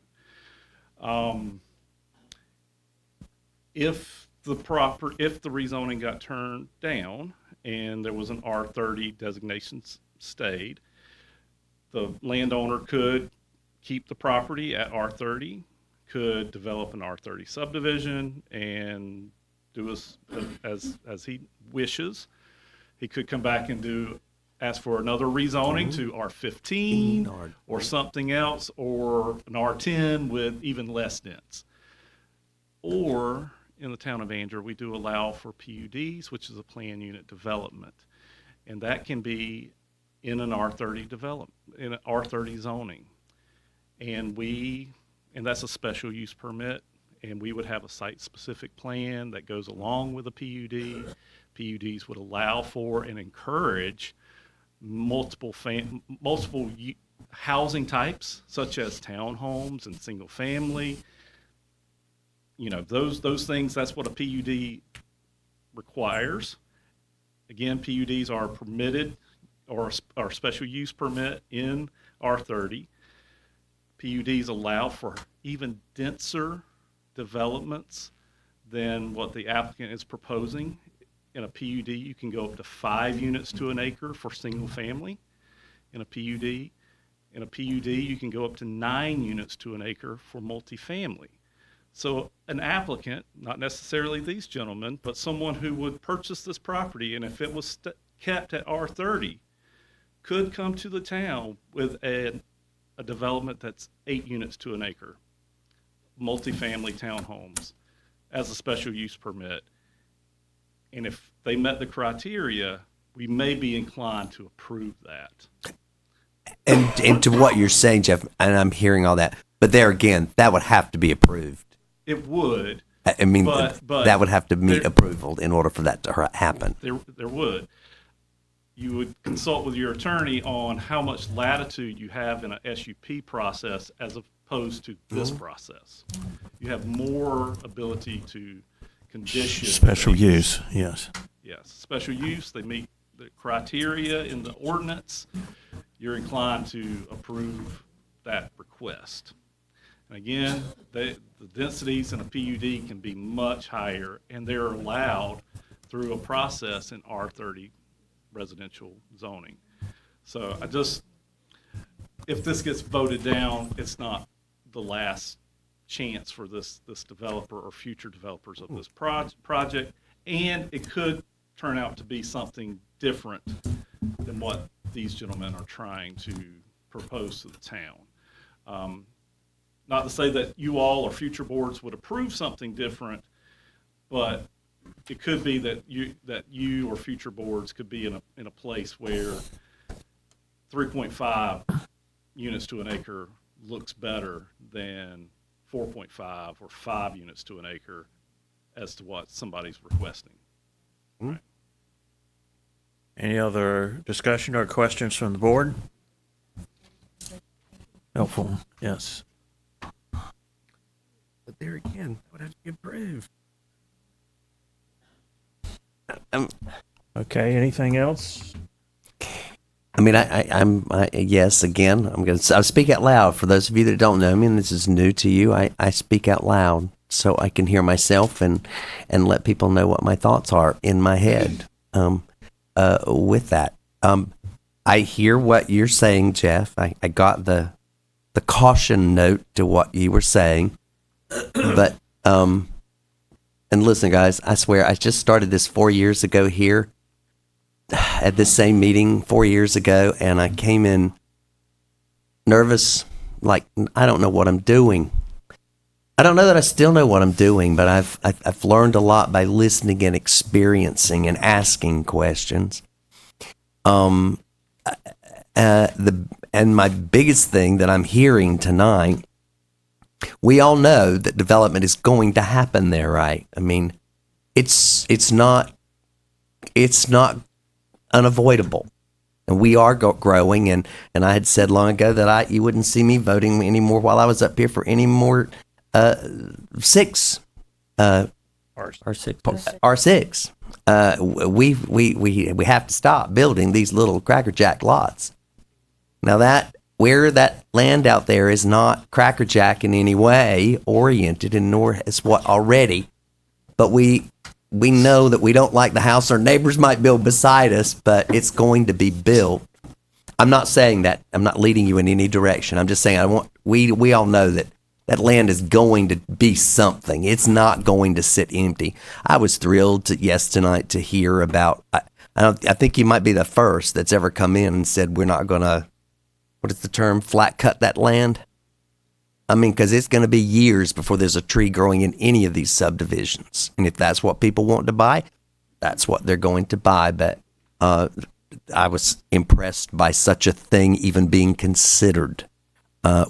If the rezoning got turned down and there was an R30 designation stayed, the landowner could keep the property at R30, could develop an R30 subdivision and do as he wishes. He could come back and ask for another rezoning to R15 or something else, or an R10 with even less dense. Or in the town of Angier, we do allow for PUDs, which is a plan unit development. And that can be in an R30 development, in an R30 zoning. And that's a special use permit, and we would have a site-specific plan that goes along with a PUD. PUDs would allow for and encourage multiple housing types, such as townhomes and single family. Those things, that's what a PUD requires. Again, PUDs are permitted or special use permit in R30. PUDs allow for even denser developments than what the applicant is proposing. In a PUD, you can go up to 5 units to an acre for single family. In a PUD, you can go up to 9 units to an acre for multifamily. So an applicant, not necessarily these gentlemen, but someone who would purchase this property, and if it was kept at R30, could come to the town with a development that's 8 units to an acre, multifamily townhomes, as a special use permit. And if they met the criteria, we may be inclined to approve that. And to what you're saying, Jeff, and I'm hearing all that, but there again, that would have to be approved. It would. I mean, but that would have to meet approval in order for that to happen. There would. You would consult with your attorney on how much latitude you have in a SUP process as opposed to this process. You have more ability to condition. Special use, yes. Yes, special use, they meet the criteria in the ordinance. You're inclined to approve that request. And again, the densities in a PUD can be much higher, and they're allowed through a process in R30 residential zoning. So if this gets voted down, it's not the last chance for this developer or future developers of this project, and it could turn out to be something different than what these gentlemen are trying to propose to the town. Not to say that you all or future boards would approve something different, but it could be that you or future boards could be in a place where 3.5 units to an acre looks better than 4.5 or 5 units to an acre as to what somebody's requesting. Right. Any other discussion or questions from the board? Helpful, yes. But there again, would have to be approved. Okay, anything else? I mean, yes, again, I'll speak out loud. For those of you that don't know me, and this is new to you, I speak out loud so I can hear myself and let people know what my thoughts are in my head. With that, I hear what you're saying, Jeff. I got the caution note to what you were saying, but and listen, guys, I swear I just started this 4 years ago here at this same meeting 4 years ago, and I came in nervous, like I don't know what I'm doing. I don't know that I still know what I'm doing, but I've learned a lot by listening and experiencing and asking questions. And my biggest thing that I'm hearing tonight, we all know that development is going to happen there, right? I mean, it's not unavoidable, and we are growing. And I had said long ago that you wouldn't see me voting anymore while I was up here for any more R6. We have to stop building these little Cracker Jack lots. Now where that land out there is not Cracker Jack in any way oriented, and nor is what already. But we know that we don't like the house our neighbors might build beside us, but it's going to be built. I'm not saying that. I'm not leading you in any direction. I'm just saying we all know that land is going to be something. It's not going to sit empty. I was thrilled tonight to hear about. I think you might be the first that's ever come in and said we're not going to. What is the term? Flat cut that land. I mean, because it's going to be years before there's a tree growing in any of these subdivisions. And if that's what people want to buy, that's what they're going to buy. But I was impressed by such a thing even being considered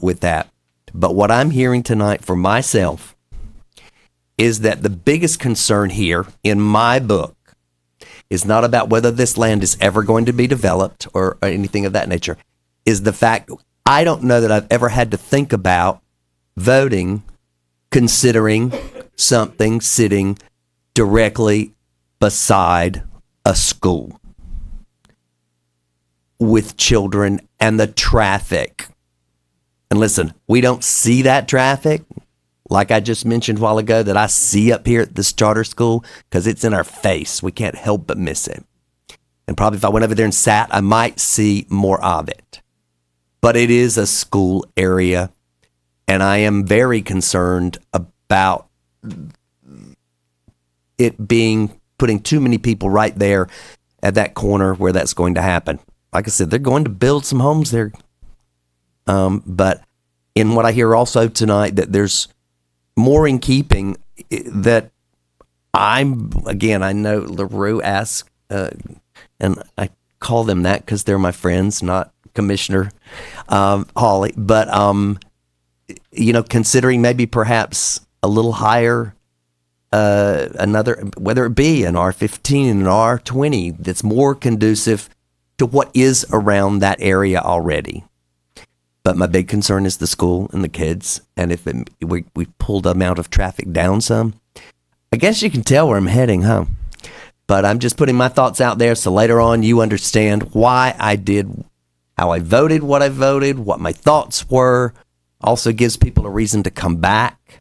with that. But what I'm hearing tonight for myself is that the biggest concern here in my book is not about whether this land is ever going to be developed or anything of that nature, is the fact I don't know that I've ever had to think about voting, considering something sitting directly beside a school with children and the traffic. And listen, we don't see that traffic, like I just mentioned a while ago, that I see up here at this charter school, because it's in our face. We can't help but miss it. And probably if I went over there and sat, I might see more of it. But it is a school area, and I am very concerned about it putting too many people right there at that corner where that's going to happen. Like I said, they're going to build some homes there. But in what I hear also tonight, that there's more in keeping that I know LaRue asked, and I call them that because they're my friends, not Commissioner Hawley, but considering maybe perhaps a little higher, another, whether it be an R15 and an R20 that's more conducive to what is around that area already. But my big concern is the school and the kids, and if we pull the amount of traffic down some, I guess you can tell where I'm heading, huh? But I'm just putting my thoughts out there so later on you understand why I did, how I voted, what my thoughts were. Also gives people a reason to come back.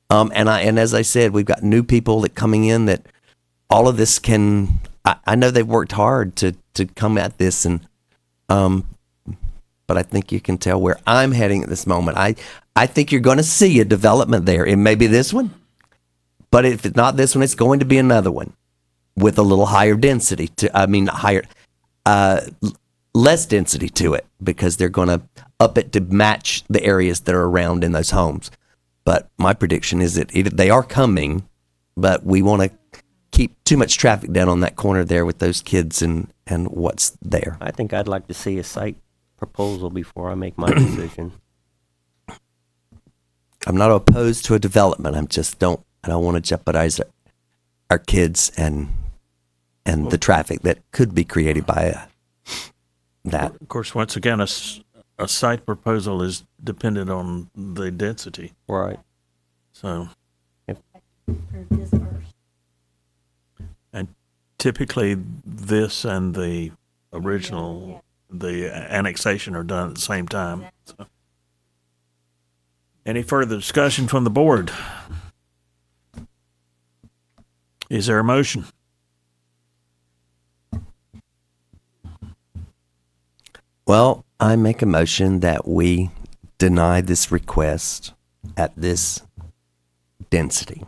And as I said, we've got new people that coming in that all of this can. I know they've worked hard to come at this, and but I think you can tell where I'm heading at this moment. I think you're going to see a development there. It may be this one, but if it's not this one, it's going to be another one with a little higher density. Less density to it, because they're going to up it to match the areas that are around in those homes. But my prediction is that they are coming, but we want to keep too much traffic down on that corner there with those kids and what's there. I think I'd like to see a site proposal before I make my decision. I'm not opposed to a development. I don't want to jeopardize our kids and the traffic that could be created by that. Of course, once again, a site proposal is dependent on the density. Right. So. And typically this and the original, the annexation are done at the same time. So. Any further discussion from the board? Is there a motion? Well, I make a motion that we deny this request at this density.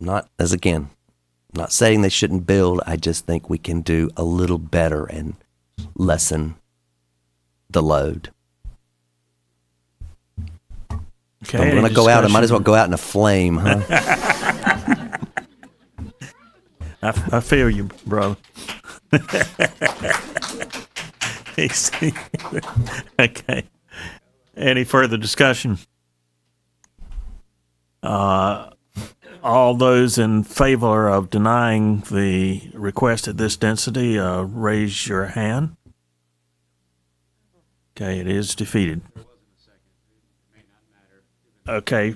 Not saying they shouldn't build. I just think we can do a little better and lessen the load. Okay, If I'm going to go out, I might as well go out in a flame, huh? I feel you, brother. Okay. Any further discussion? All those in favor of denying the request at this density, raise your hand. Okay, it is defeated. Okay,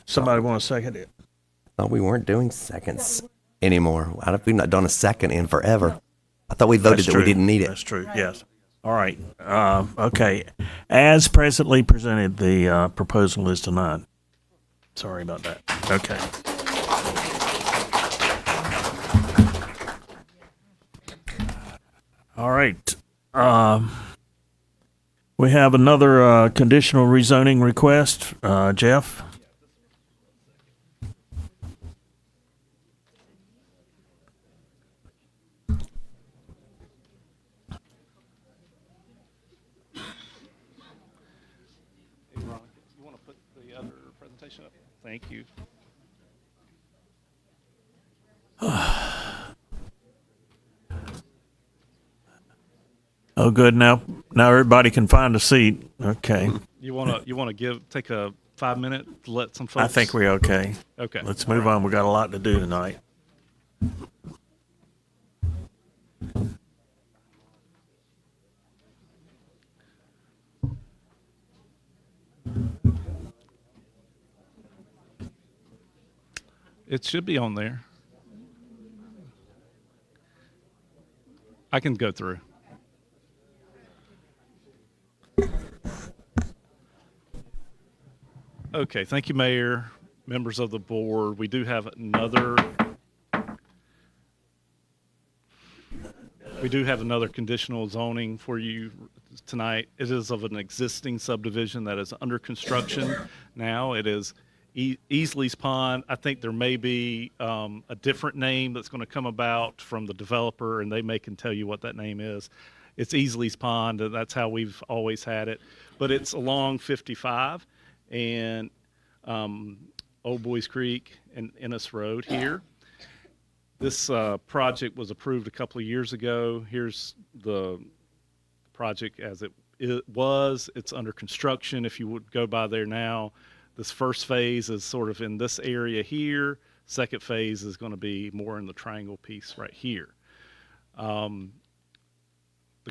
somebody want to second it? Thought we weren't doing seconds anymore. We've not done a second in forever. I thought we voted that we didn't need it. That's true, yes. All right, okay. As presently presented, the proposal is denied. Sorry about that. Okay. All right. We have another conditional rezoning request. Jeff? Thank you. Oh, good. Now everybody can find a seat. Okay. You want to take a 5 minute to let some folks? I think we're okay. Okay. Let's move on. We got a lot to do tonight. It should be on there. I can go through. Okay, thank you, Mayor, members of the board. We do have another conditional zoning for you tonight. It is of an existing subdivision that is under construction now. It is Easley's Pond. I think there may be a different name that's going to come about from the developer, and they can tell you what that name is. It's Easley's Pond, and that's how we've always had it. But it's along 55 and Old Boys Creek and Ennis Road here. This project was approved a couple of years ago. Here's the project as it was. It's under construction. If you would go by there now, this first phase is sort of in this area here. Second phase is going to be more in the triangle piece right here. The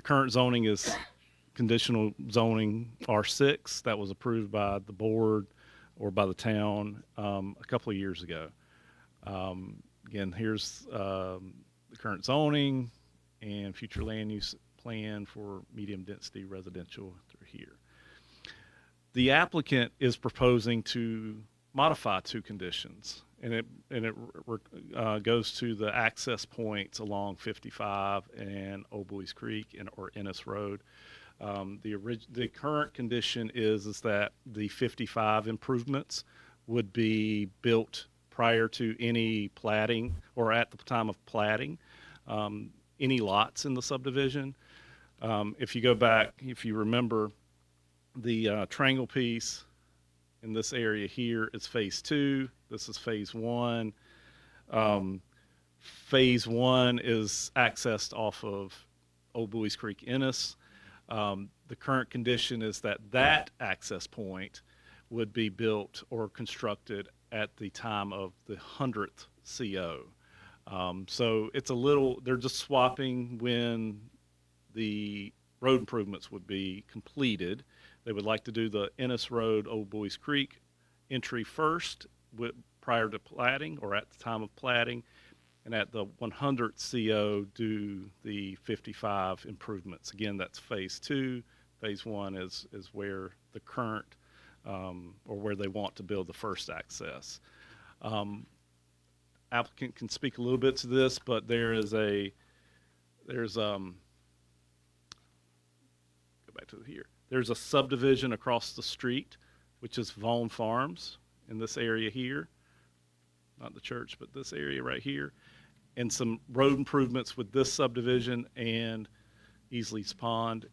current zoning is conditional zoning R6 that was approved by the board or by the town a couple of years ago. Again, here's the current zoning and future land use plan for medium density residential through here. The applicant is proposing to modify two conditions, and it goes to the access points along 55 and Old Boys Creek or Ennis Road. The current condition is that the 55 improvements would be built prior to any platting or at the time of platting any lots in the subdivision. If you go back, if you remember, the triangle piece in this area here is phase 2. This is phase 1. Phase 1 is accessed off of Old Boys Creek, Ennis. The current condition is that access point would be built or constructed at the time of the 100th CO. So it's they're just swapping when the road improvements would be completed. They would like to do the Ennis Road, Old Boys Creek entry first prior to platting or at the time of platting, and at the 100th CO do the 55 improvements. Again, that's phase 2. Phase 1 is where the current, or where they want to build the first access. Applicant can speak a little bit to this, but go back to here. There's a subdivision across the street, which is Vaughn Farms in this area here. Not the church, but this area right here. And some road improvements with this subdivision and Easley's Pond.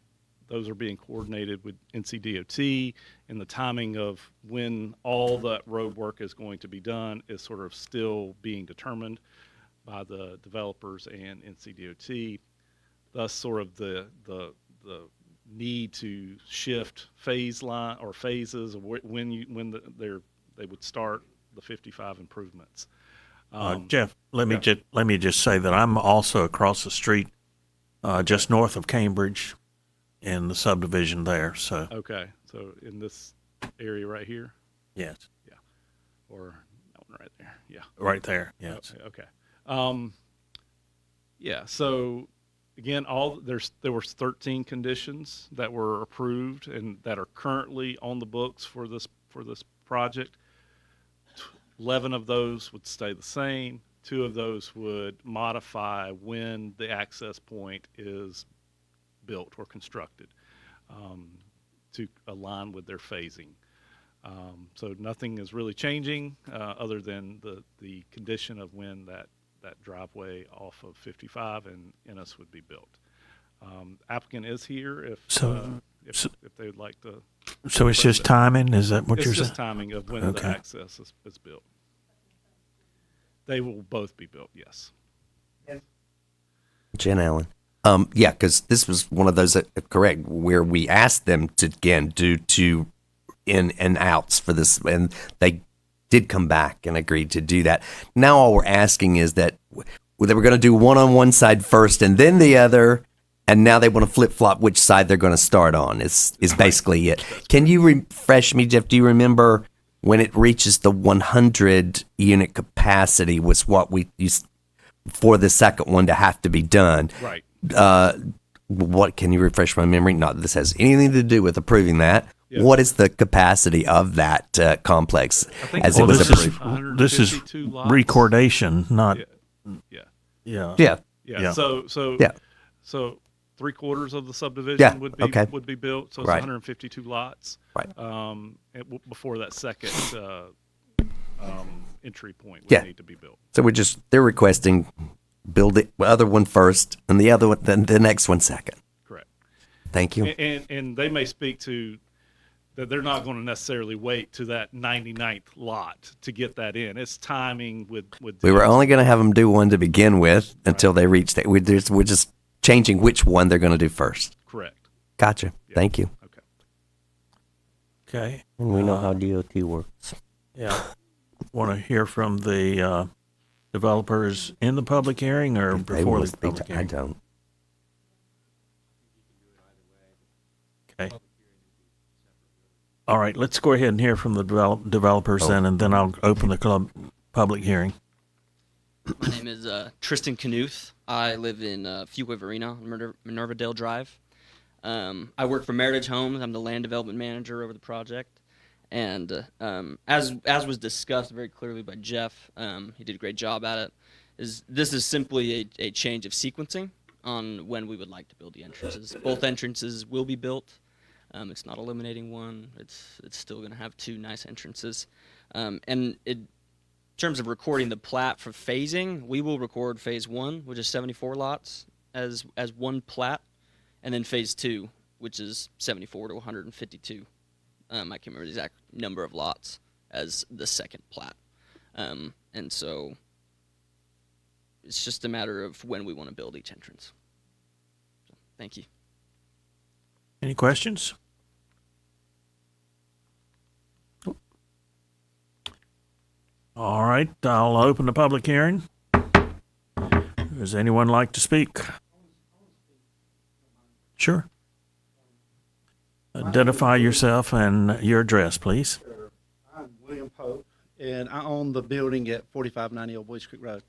Those are being coordinated with NCDOT, and the timing of when all that road work is going to be done is sort of still being determined by the developers and NCDOT. Thus, sort of the need to shift phase line or phases of when they would start the 55 improvements. Jeff, let me just say that I'm also across the street, just north of Cambridge, in the subdivision there. So Okay, so in this area right here, yes, yeah, or that one right there, yeah, right there. Yes. Okay. Yeah. So again, there were 13 conditions that were approved and that are currently on the books for this project. 11 of those would stay the same. 2 of those would modify when the access point is built or constructed to align with their phasing. So nothing is really changing other than the condition of when that driveway off of 55 and Ennis would be built. Applicant is here if they would like to. So it's just timing? Is that what you're saying? It's just timing of when the access is built. They will both be built, yes. Jen Allen. Yeah, because this was one of those, correct, where we asked them to, again, do 2 in and outs for this, and they did come back and agreed to do that. Now all we're asking is that they were going to do one on one side first and then the other, and now they want to flip-flop which side they're going to start on is basically it. Can you refresh me, Jeff? Do you remember when it reaches the 100 unit capacity was what we used for the second one to have to be done? Right. What can you refresh my memory? Not that this has anything to do with approving that. Yeah. What is the capacity of that complex as it was approved? This is recordation, not. Yeah. Yeah. So yeah. So 3/4 of the subdivision would be built. So it's Right. 152 lots. Right. Before that second entry point would Yeah. need to be built. So they're requesting build the other one first and the other one, then the next one second. Correct. Thank you. And they may speak to that they're not going to necessarily wait to that 99th lot to get that in. It's timing with. We were only going to have them do one to begin with until they reach that. We're just changing which one they're going to do first. Correct. Gotcha. Thank you. Okay. And we know how DOT works. Yeah. Want to hear from the developers in the public hearing or before the public hearing? I don't. Okay. All right, let's go ahead and hear from the developers then, and then I'll open the public hearing. My name is Tristan Knuth. I live in Fuquay Varina, Minerva Dale Drive. I work for Meritage Homes. I'm the land development manager over the project. And as was discussed very clearly by Jeff, he did a great job at it. This is simply a change of sequencing on when we would like to build the entrances. Both entrances will be built. It's not eliminating one. It's still going to have 2 nice entrances. And in terms of recording the plat for phasing, we will record phase 1, which is 74 lots, as one plat, and then phase 2, which is 74 to 152. I can't remember the exact number of lots as the second plat. And so it's just a matter of when we want to build each entrance. So, thank you. Any questions? All right, I'll open the public hearing. Does anyone like to speak? Sure. Identify yourself and your address, please. I'm William Pope, and I own the building at 4590 Old Boys Creek Road.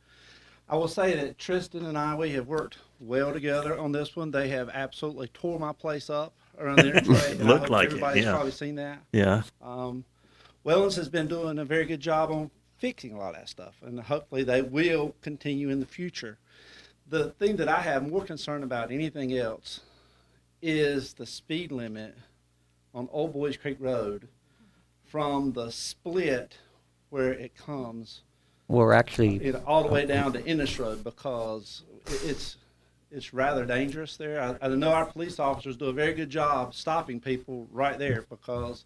I will say that Tristan and I, we have worked well together on this one. They have absolutely tore my place up around the intertrade. and I Looked hope like it, everybody's yeah. probably seen that. Yeah. Wellens has been doing a very good job on fixing a lot of that stuff, and hopefully they will continue in the future. The thing that I have more concern about anything else is the speed limit on Old Boys Creek Road from the split where it comes We're actually, all the way down to Ennis Road, because it's rather dangerous there. I know our police officers do a very good job stopping people right there, because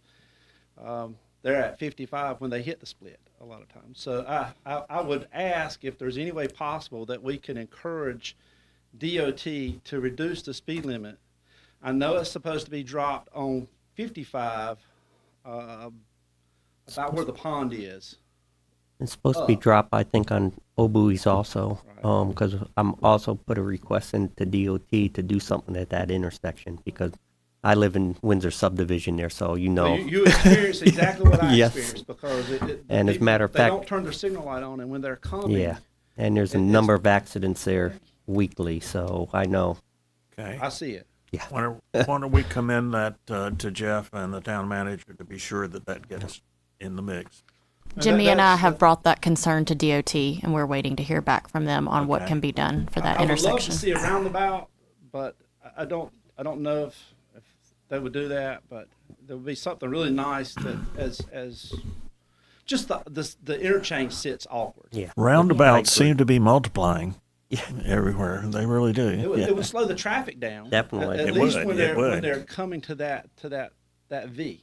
they're at 55 when they hit the split a lot of times. So I would ask if there's any way possible that we can encourage DOT to reduce the speed limit. I know it's supposed to be dropped on 55 about where the pond is. it's supposed to be dropped, I think, on Obuis also, because I'm also put a request into DOT to do something at that intersection, because I live in Windsor subdivision there, so you know. So you experience exactly what I Yes. experienced, because And as a matter of they fact- don't turn their signal light on, and when they're coming, Yeah, and there's a number of accidents there weekly, so I know. Okay. I see it. Yeah. Why don't we commend that to Jeff and the town manager to be sure that gets in the mix. Jimmy and I have brought that concern to DOT, and we're waiting to hear back from them on what Okay. can be done for that I would love intersection. to see a roundabout, but I don't know if they would do that, but there would be something really nice that as just the interchange sits awkward. Yeah. Roundabouts seem to be multiplying everywhere. They really do. It would slow the traffic down. Definitely. At It least would, when it when would. they're coming to that V.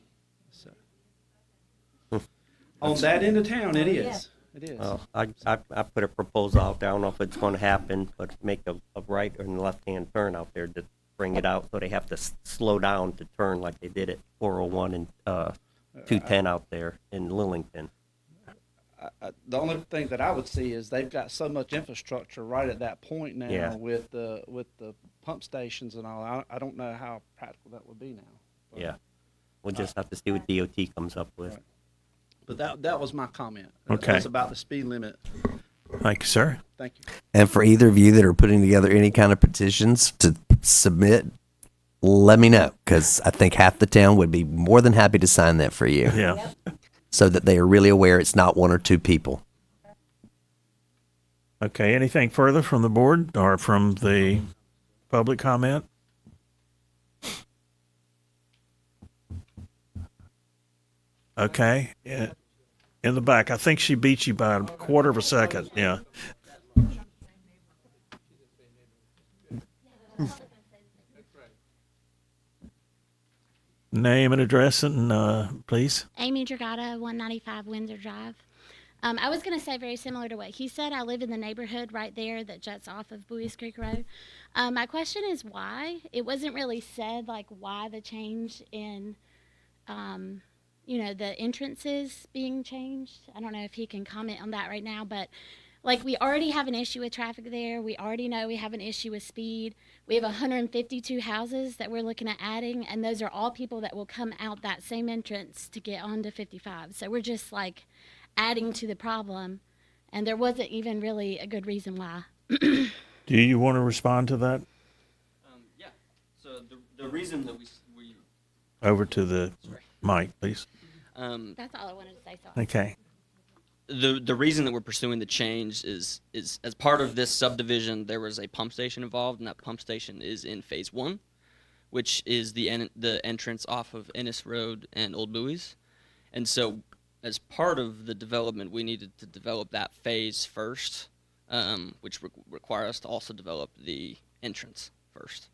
So on that end of town, it is. It is. Well, I put a proposal out there. I don't know if it's going to happen, but make a right or left-hand turn out there to bring it out, so they have to slow down to turn like they did at 401 and 210 out there in Lillington. The only thing that I would see is they've got so much infrastructure right at that point now Yeah. with the pump stations and all. I don't know how practical that would be now. Yeah, we'll just have to see what DOT comes up with. But that was my comment. Okay. That was about the speed limit. Thank you, sir. Thank you. And for either of you that are putting together any kind of petitions to submit, let me know, because I think half the town would be more than happy to sign that for you. Yeah. So that they are really aware it's not one or two people. Okay, anything further from the board or from the public comment? Okay, yeah. In the back. I think she beat you by a quarter of a second, yeah. Name and address and, please. Amy Dragata, 195 Windsor Drive. I was going to say very similar to what he said. I live in the neighborhood right there that juts off of Buies Creek Road. My question is why? It wasn't really said, like, why the change in, the entrances being changed. I don't know if he can comment on that right now, but, like, we already have an issue with traffic there. We already know we have an issue with speed. We have 152 houses that we're looking at adding, and those are all people that will come out that same entrance to get onto 55. So we're just, like, adding to the problem, and there wasn't even really a good reason why. Do you want to respond to that? Yeah. So the reason that we Over to the mic, please. That's all I wanted to say. Sorry. Okay. The reason that we're pursuing the change is as part of this subdivision, there was a pump station involved, and that pump station is in phase 1, which is the entrance off of Ennis Road and Old Buies. And so as part of the development, we needed to develop that phase first, which require us to also develop the entrance first.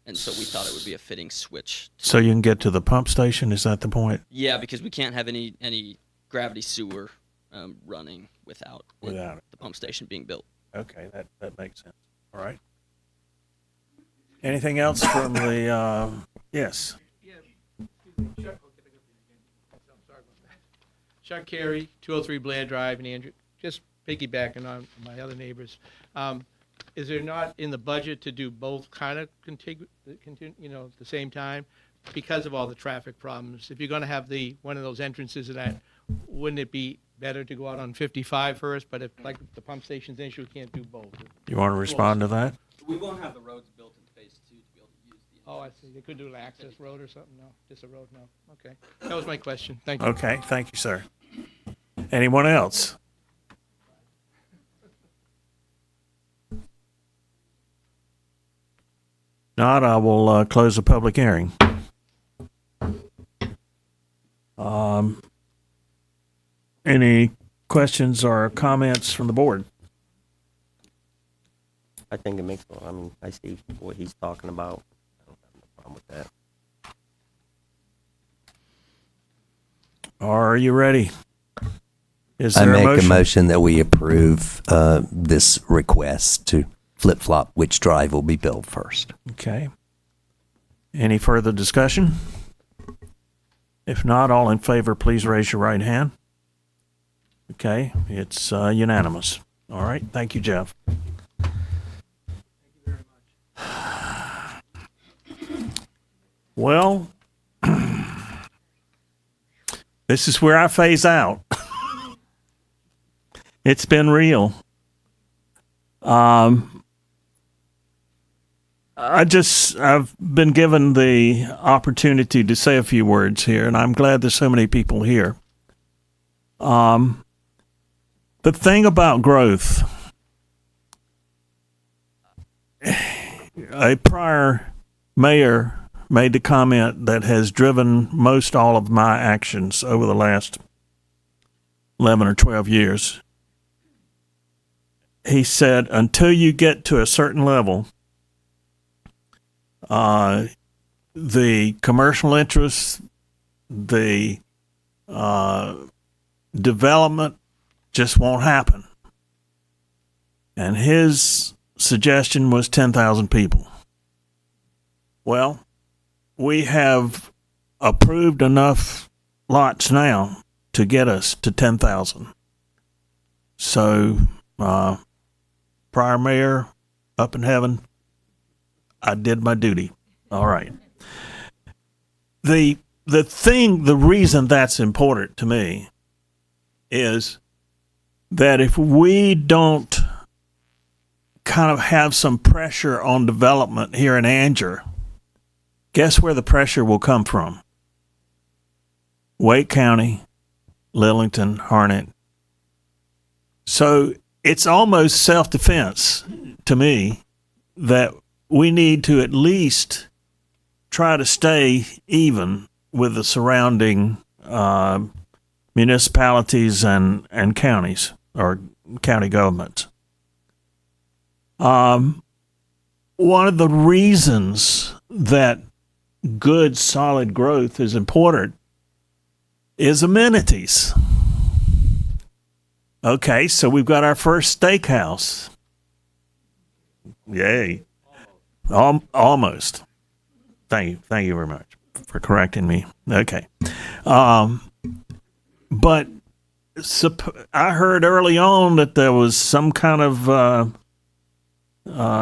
And so we thought it would be a fitting switch. So you can get to the pump station, is that the point? Yeah, because we can't have any gravity sewer running without Without it. the pump station being built. Okay, that makes sense. All right. Anything else from the, yes? Chuck Carey, 203 Blair Drive in Andrew. Just piggybacking on my other neighbors. Is there not in the budget to do both kind of at the same time because of all the traffic problems? If you're going to have one of those entrances of that, wouldn't it be better to go out on 55 first, but if, like, the pump station's an issue, we can't do both. You want to respond to that? We won't have the roads built in phase 2 to be able to use the. Oh, I see. They could do an access road or something? No, just a road? No. Okay. That was my question. Thank you. Okay, thank you, sir. Anyone else? Not, I will close the public hearing. Any questions or comments from the board? I think it makes, I mean, I see what he's talking about. I don't have no problem with that. Are you ready? Is I there make a motion? a motion that we approve this request to flip-flop which drive will be built first. Okay. Any further discussion? If not, all in favor, please raise your right hand. Okay, it's unanimous. All right, thank you, Jeff. Well, this is where I phase out. It's been real. I've been given the opportunity to say a few words here, and I'm glad there's so many people here. The thing about growth, a prior mayor made the comment that has driven most all of my actions over the last 11 or 12 years. He said, until you get to a certain level, the commercial interests, the development just won't happen. And his suggestion was 10,000 people. Well, we have approved enough lots now to get us to 10,000. So, prior mayor up in heaven, I did my duty. All right. The reason that's important to me is that if we don't kind of have some pressure on development here in Anger, guess where the pressure will come from? Wake County, Lillington, Harnett. So it's almost self-defense to me that we need to at least try to stay even with the surrounding municipalities and counties or county governments. One of the reasons that good, solid growth is important is amenities. Okay, so we've got our first steakhouse. Yay. Almost. Thank you very much for correcting me. Okay. But I heard early on that there was some kind of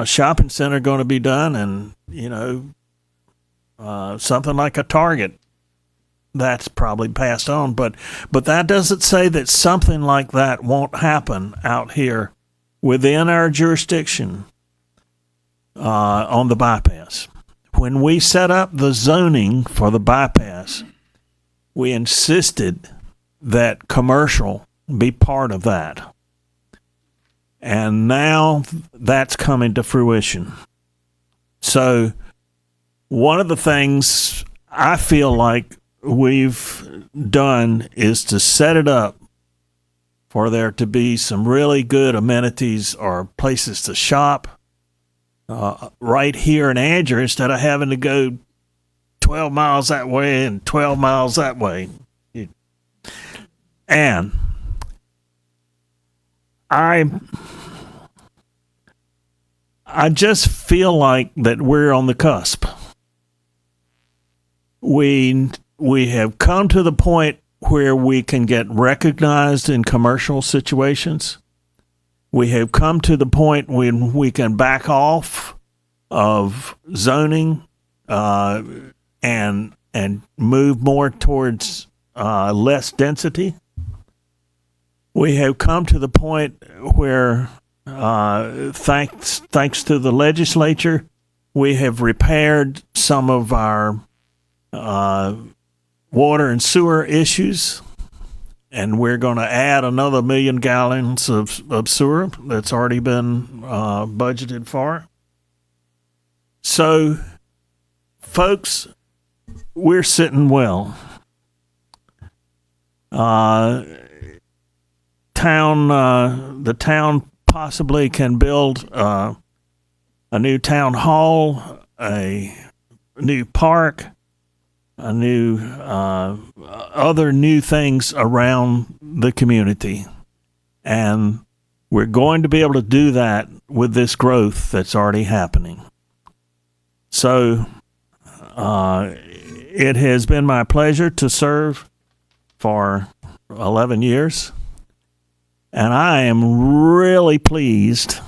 shopping center going to be done, and, something like a Target. That's probably passed on, but that doesn't say that something like that won't happen out here within our jurisdiction on the bypass. When we set up the zoning for the bypass, we insisted that commercial be part of that. And now that's coming to fruition. So one of the things I feel like we've done is to set it up for there to be some really good amenities or places to shop right here in Anger instead of having to go 12 miles that way and 12 miles that way. And I just feel like that we're on the cusp. We have come to the point where we can get recognized in commercial situations. We have come to the point when we can back off of zoning and move more towards less density. we have come to the point where, thanks to the legislature, we have repaired some of our water and sewer issues, and we're going to add another 1 million gallons of sewer that's already been budgeted for. So, folks, we're sitting well. The town possibly can build a new town hall, a new park, a new other new things around the community, and we're going to be able to do that with this growth that's already happening. So it has been my pleasure to serve for 11 years, and I am really pleased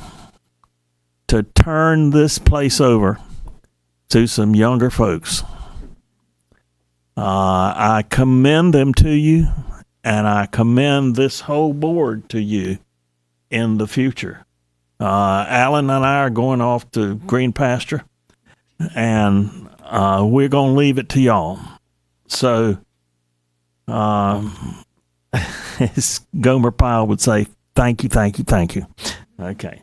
to turn this place over to some younger folks. I commend them to you, and I commend this whole board to you in the future. Alan and I are going off to green pasture, and we're going to leave it to y'all. So, as Gomer Pyle would say, thank you, thank you, thank you. Okay.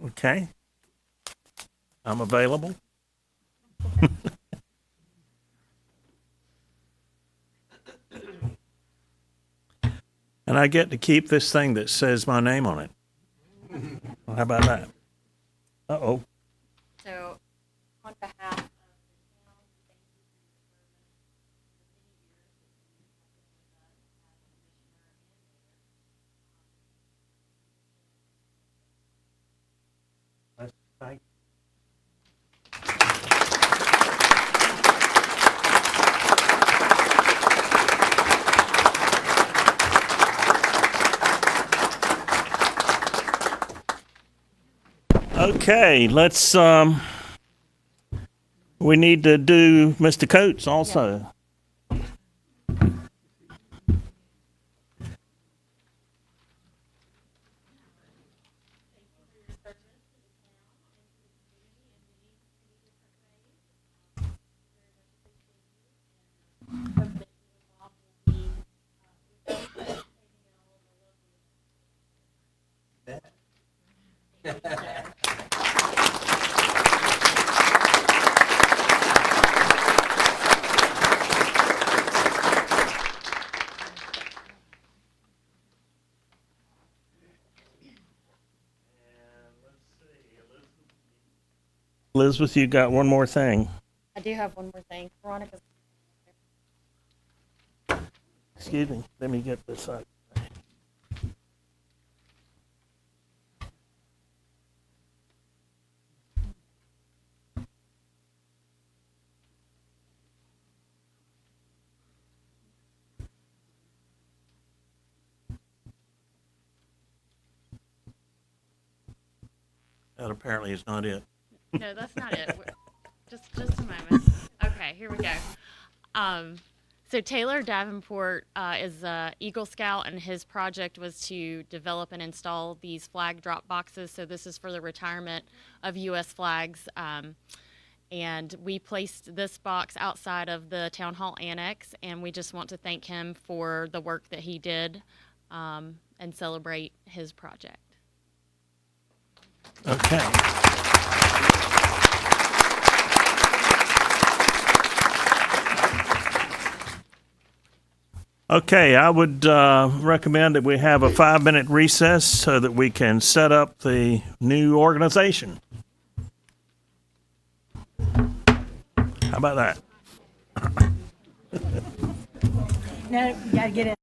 Okay. I'm available. And I get to keep this thing that says my name on it. Well, how about that? Uh-oh. So, on behalf of Thank Okay, let's we need to do Mr. Coates also. Elizabeth, you got one more thing. I do have one more thing. Veronica's. Excuse me, let me get this up. That apparently is not it. No, that's not it. Just a moment. Okay, here we go. So Taylor Davenport is a Eagle Scout, and his project was to develop and install these flag drop boxes. So this is for the retirement of U.S. flags. And we placed this box outside of the Town Hall Annex, and we just want to thank him for the work that he did and celebrate his project. Okay. Okay, I would recommend that we have a 5-minute recess so that we can set up the new organization. How about that? No, you gotta get it.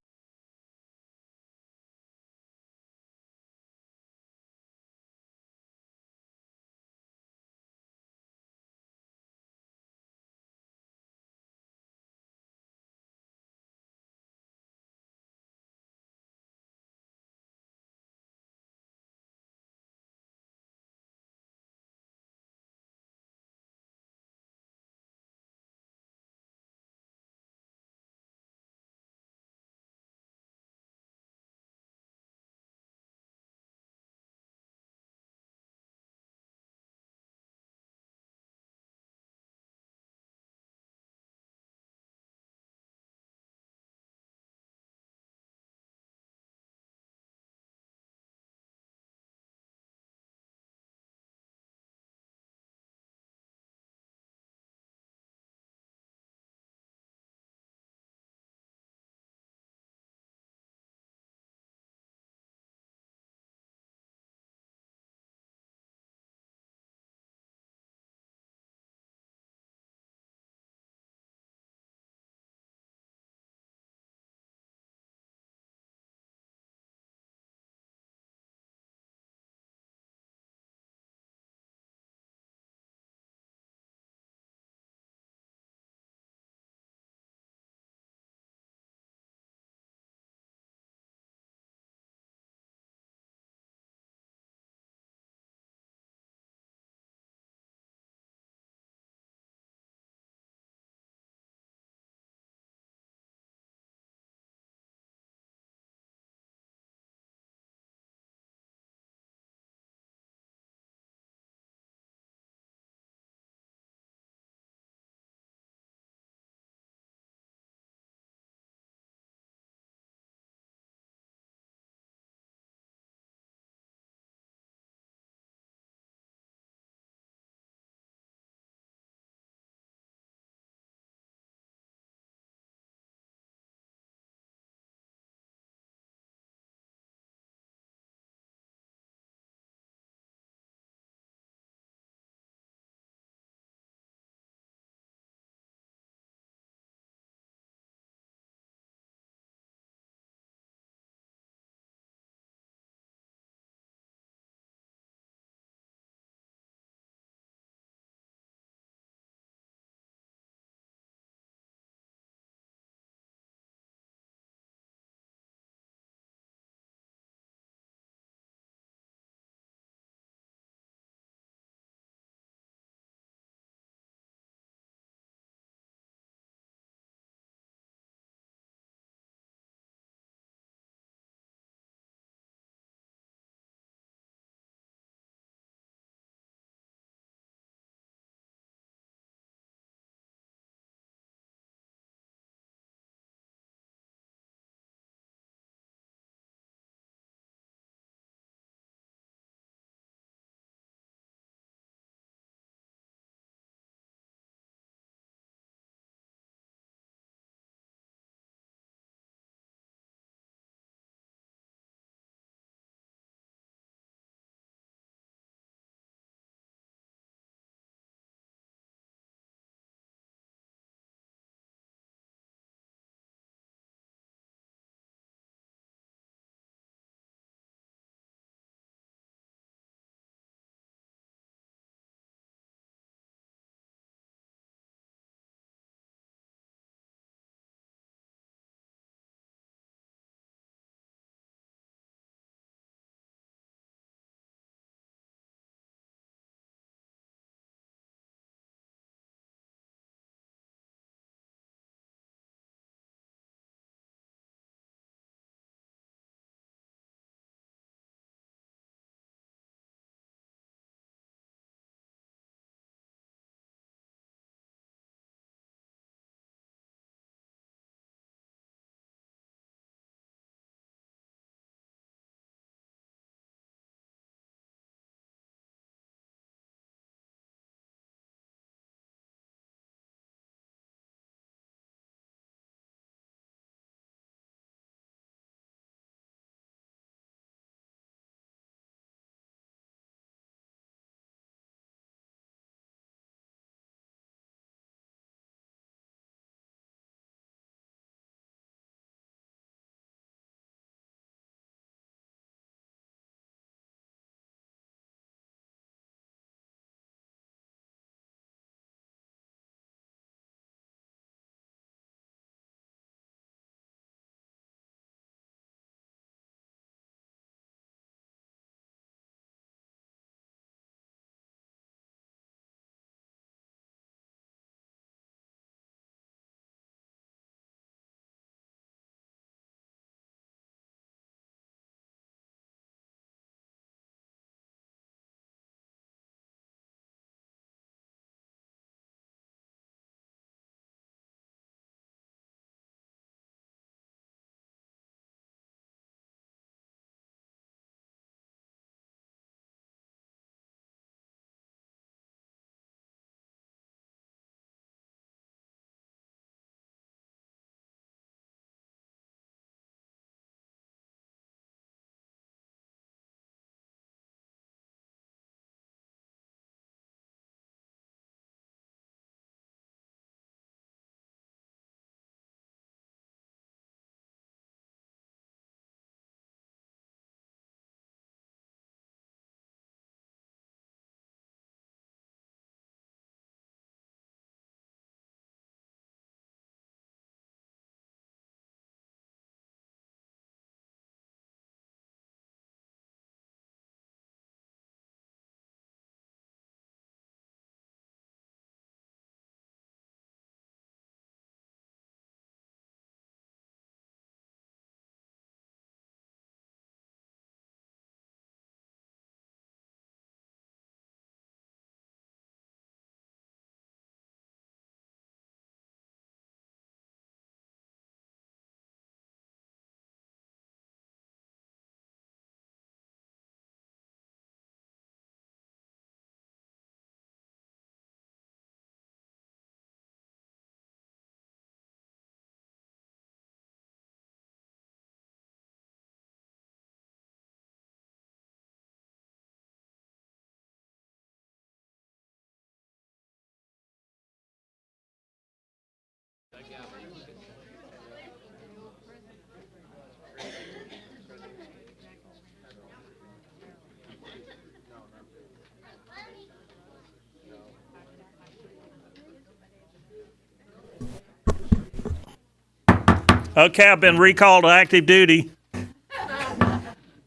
Okay, I've been recalled to active duty.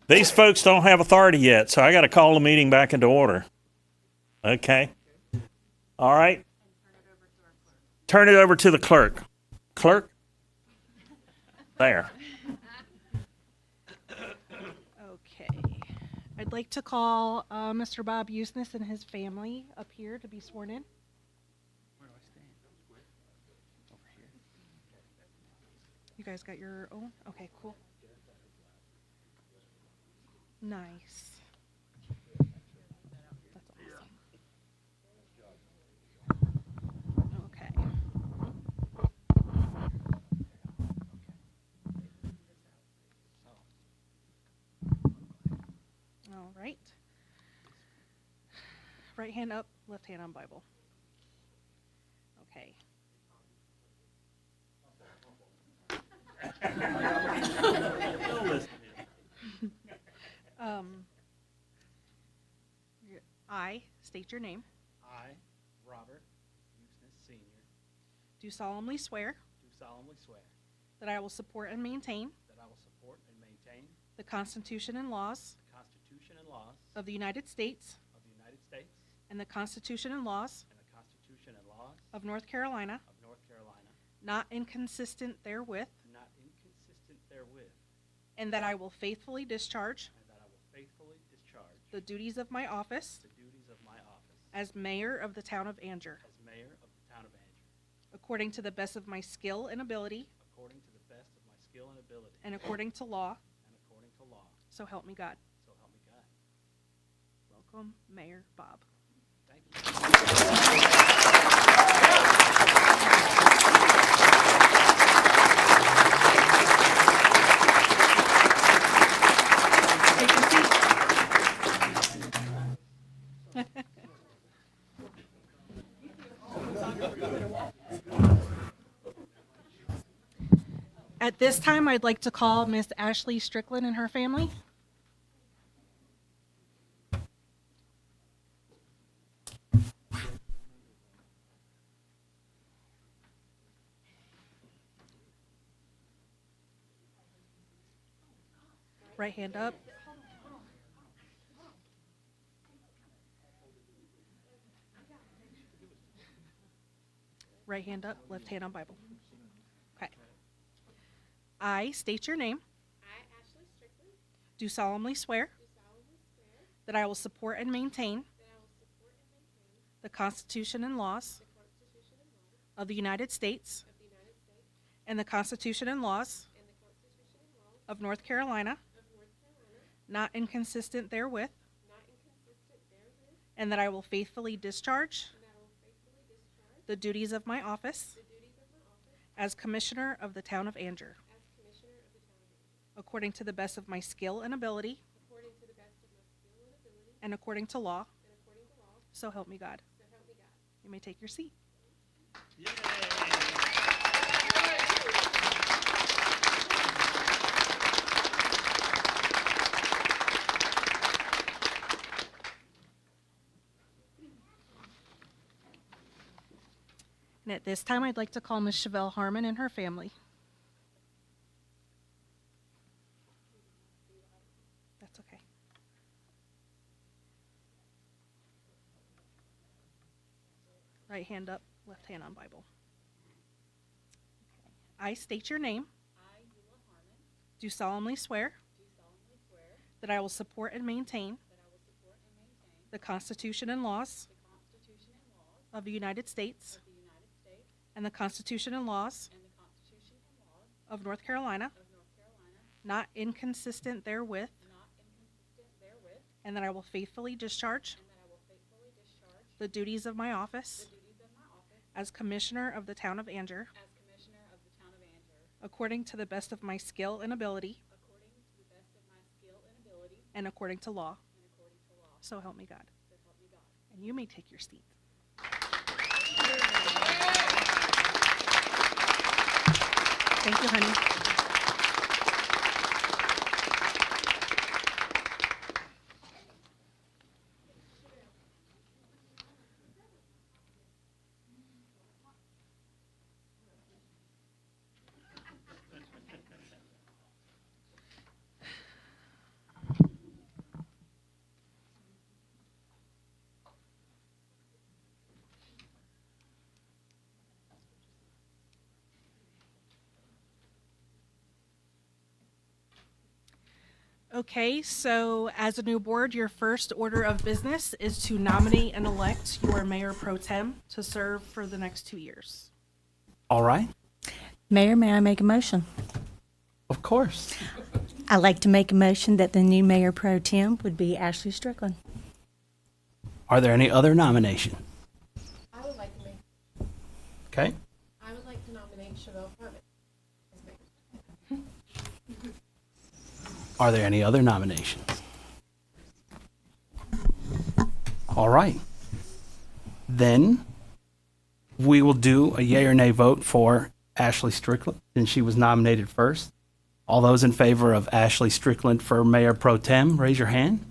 These folks don't have authority yet, so I got to call the meeting back into order. Okay. All right. Turn it over to the clerk. Clerk? There. Okay. I'd like to call Mr. Bob Usness and his family up here to be sworn in. You guys got your own? Okay, cool. Nice. That's awesome. Okay. All right. Right hand up, left hand on Bible. Okay. I state your name. I, Robert Usness Sr., Do solemnly swear do solemnly swear that I will support and maintain that I will support and maintain the Constitution and laws the Constitution and laws of the United States of the United States and the Constitution and laws and the Constitution and laws of North Carolina, of North Carolina, not inconsistent therewith, not inconsistent therewith, and that I will faithfully discharge and that I will faithfully discharge the duties of my office the duties of my office as mayor of the town of Anger, as mayor of the town of Anger, according to the best of my skill and ability, according to the best of my skill and ability, and according to law. and according to law. So help me God. So help me God. Welcome, Mayor Bob. Thank you. Take your seat. At this time, I'd like to call Miss Ashley Strickland and her family. Right hand up. Right hand up, left hand on Bible. Okay. I state your name. I, Ashley Strickland, Do solemnly swear do solemnly swear that I will support and maintain that I will support and maintain the Constitution and laws the Constitution and laws of the United States of the United States and the Constitution and laws and the Constitution and laws of North Carolina, of North Carolina, not inconsistent therewith, not inconsistent therewith, and that I will faithfully discharge and that I will faithfully discharge the duties of my office the duties of my office as Commissioner of the Town of Anger, as Commissioner of the Town of Anger, according to the best of my skill and ability, according to the best of my skill and ability, and according to law. and according to law. So help me God. So help me God. You may take your seat. And at this time, I'd like to call Ms. Chevelle Harmon and her family. That's okay. Right hand up, left hand on Bible. Okay. I state your name. I, Eula Harmon, Do solemnly swear do solemnly swear that I will support and maintain that I will support and maintain the Constitution and laws the Constitution and laws of the United States of the United States and the Constitution and laws and the Constitution and laws of North Carolina, of North Carolina, not inconsistent therewith, not inconsistent therewith, and that I will faithfully discharge and that I will faithfully discharge the duties of my office the duties of my office as Commissioner of the Town of Anger, as Commissioner of the Town of Anger, according to the best of my skill and ability, according to the best of my skill and ability, and according to law. and according to law. So help me God. So help me God. And you may take your seat. Thank you, honey. Okay, so as a new board, your first order of business is to nominate and elect your mayor pro tem to serve for the next 2 years. All right. Mayor, may I make a motion? Of course. I'd like to make a motion that the new mayor pro tem would be Ashley Strickland. Are there any other nominations? I would like to make, Okay. I would like to nominate Chevelle Harmon as mayor. Are there any other nominations? All right. Then we will do a yay or nay vote for Ashley Strickland, since she was nominated first. All those in favor of Ashley Strickland for Mayor Pro Tem, raise your hand.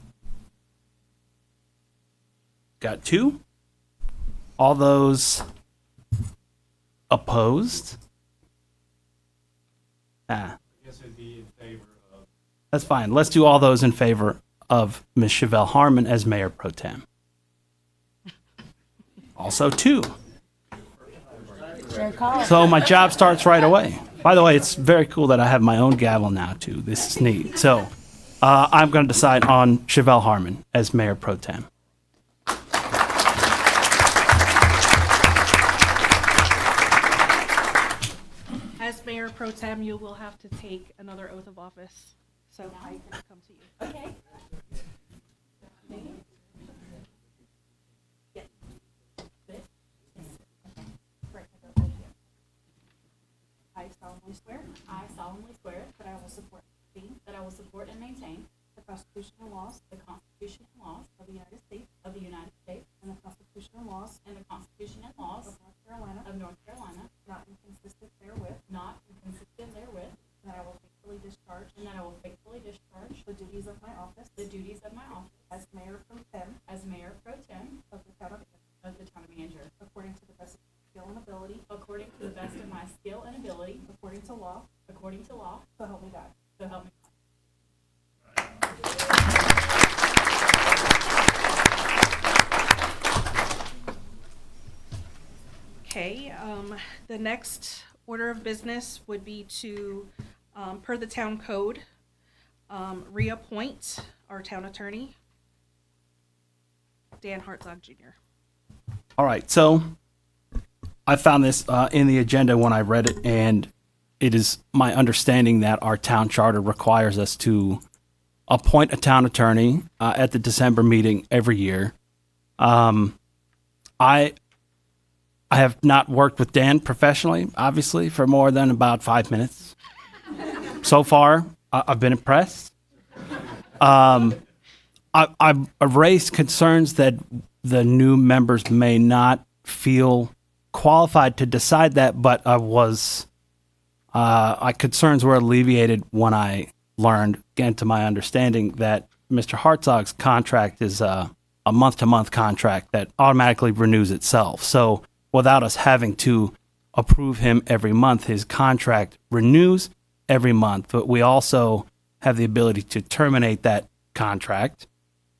Got 2. All those opposed? That's fine. Let's do all those in favor of Ms. Chevelle Harmon as Mayor Pro Tem. Also 2. So my job starts right away. By the way, it's very cool that I have my own gavel now, too. This is neat. So I'm going to decide on Chevelle Harmon as Mayor Pro Tem. As mayor pro tem, you will have to take another oath of office. So I can come to you. Okay. I solemnly swear. I solemnly swear That I will support that I will support and maintain the Constitution and laws the Constitution and laws of the United States of the United States and the Constitution and laws and the Constitution and laws of North Carolina, of North Carolina, not inconsistent therewith, not inconsistent therewith, and that I will faithfully discharge and that I will faithfully discharge the duties of my office the duties of my office as mayor pro tem as Mayor Pro Tem of the town of Angier, according to the best of my skill and ability, according to the best of my skill and ability, according to law, according to law, so help me God. so help me God. Okay, the next order of business would be to, per the town code, reappoint our town attorney, Dan Hartzog Jr. All right, so I found this in the agenda when I read it, and it is my understanding that our town charter requires us to appoint a town attorney at the December meeting every year. I have not worked with Dan professionally, obviously, for more than about 5 minutes. So far, I've been impressed. I've raised concerns that the new members may not feel qualified to decide that, but my concerns were alleviated when I learned, again, to my understanding, that Mr. Hartzog's contract is a month-to-month contract that automatically renews itself. So without us having to approve him every month, his contract renews every month, but we also have the ability to terminate that contract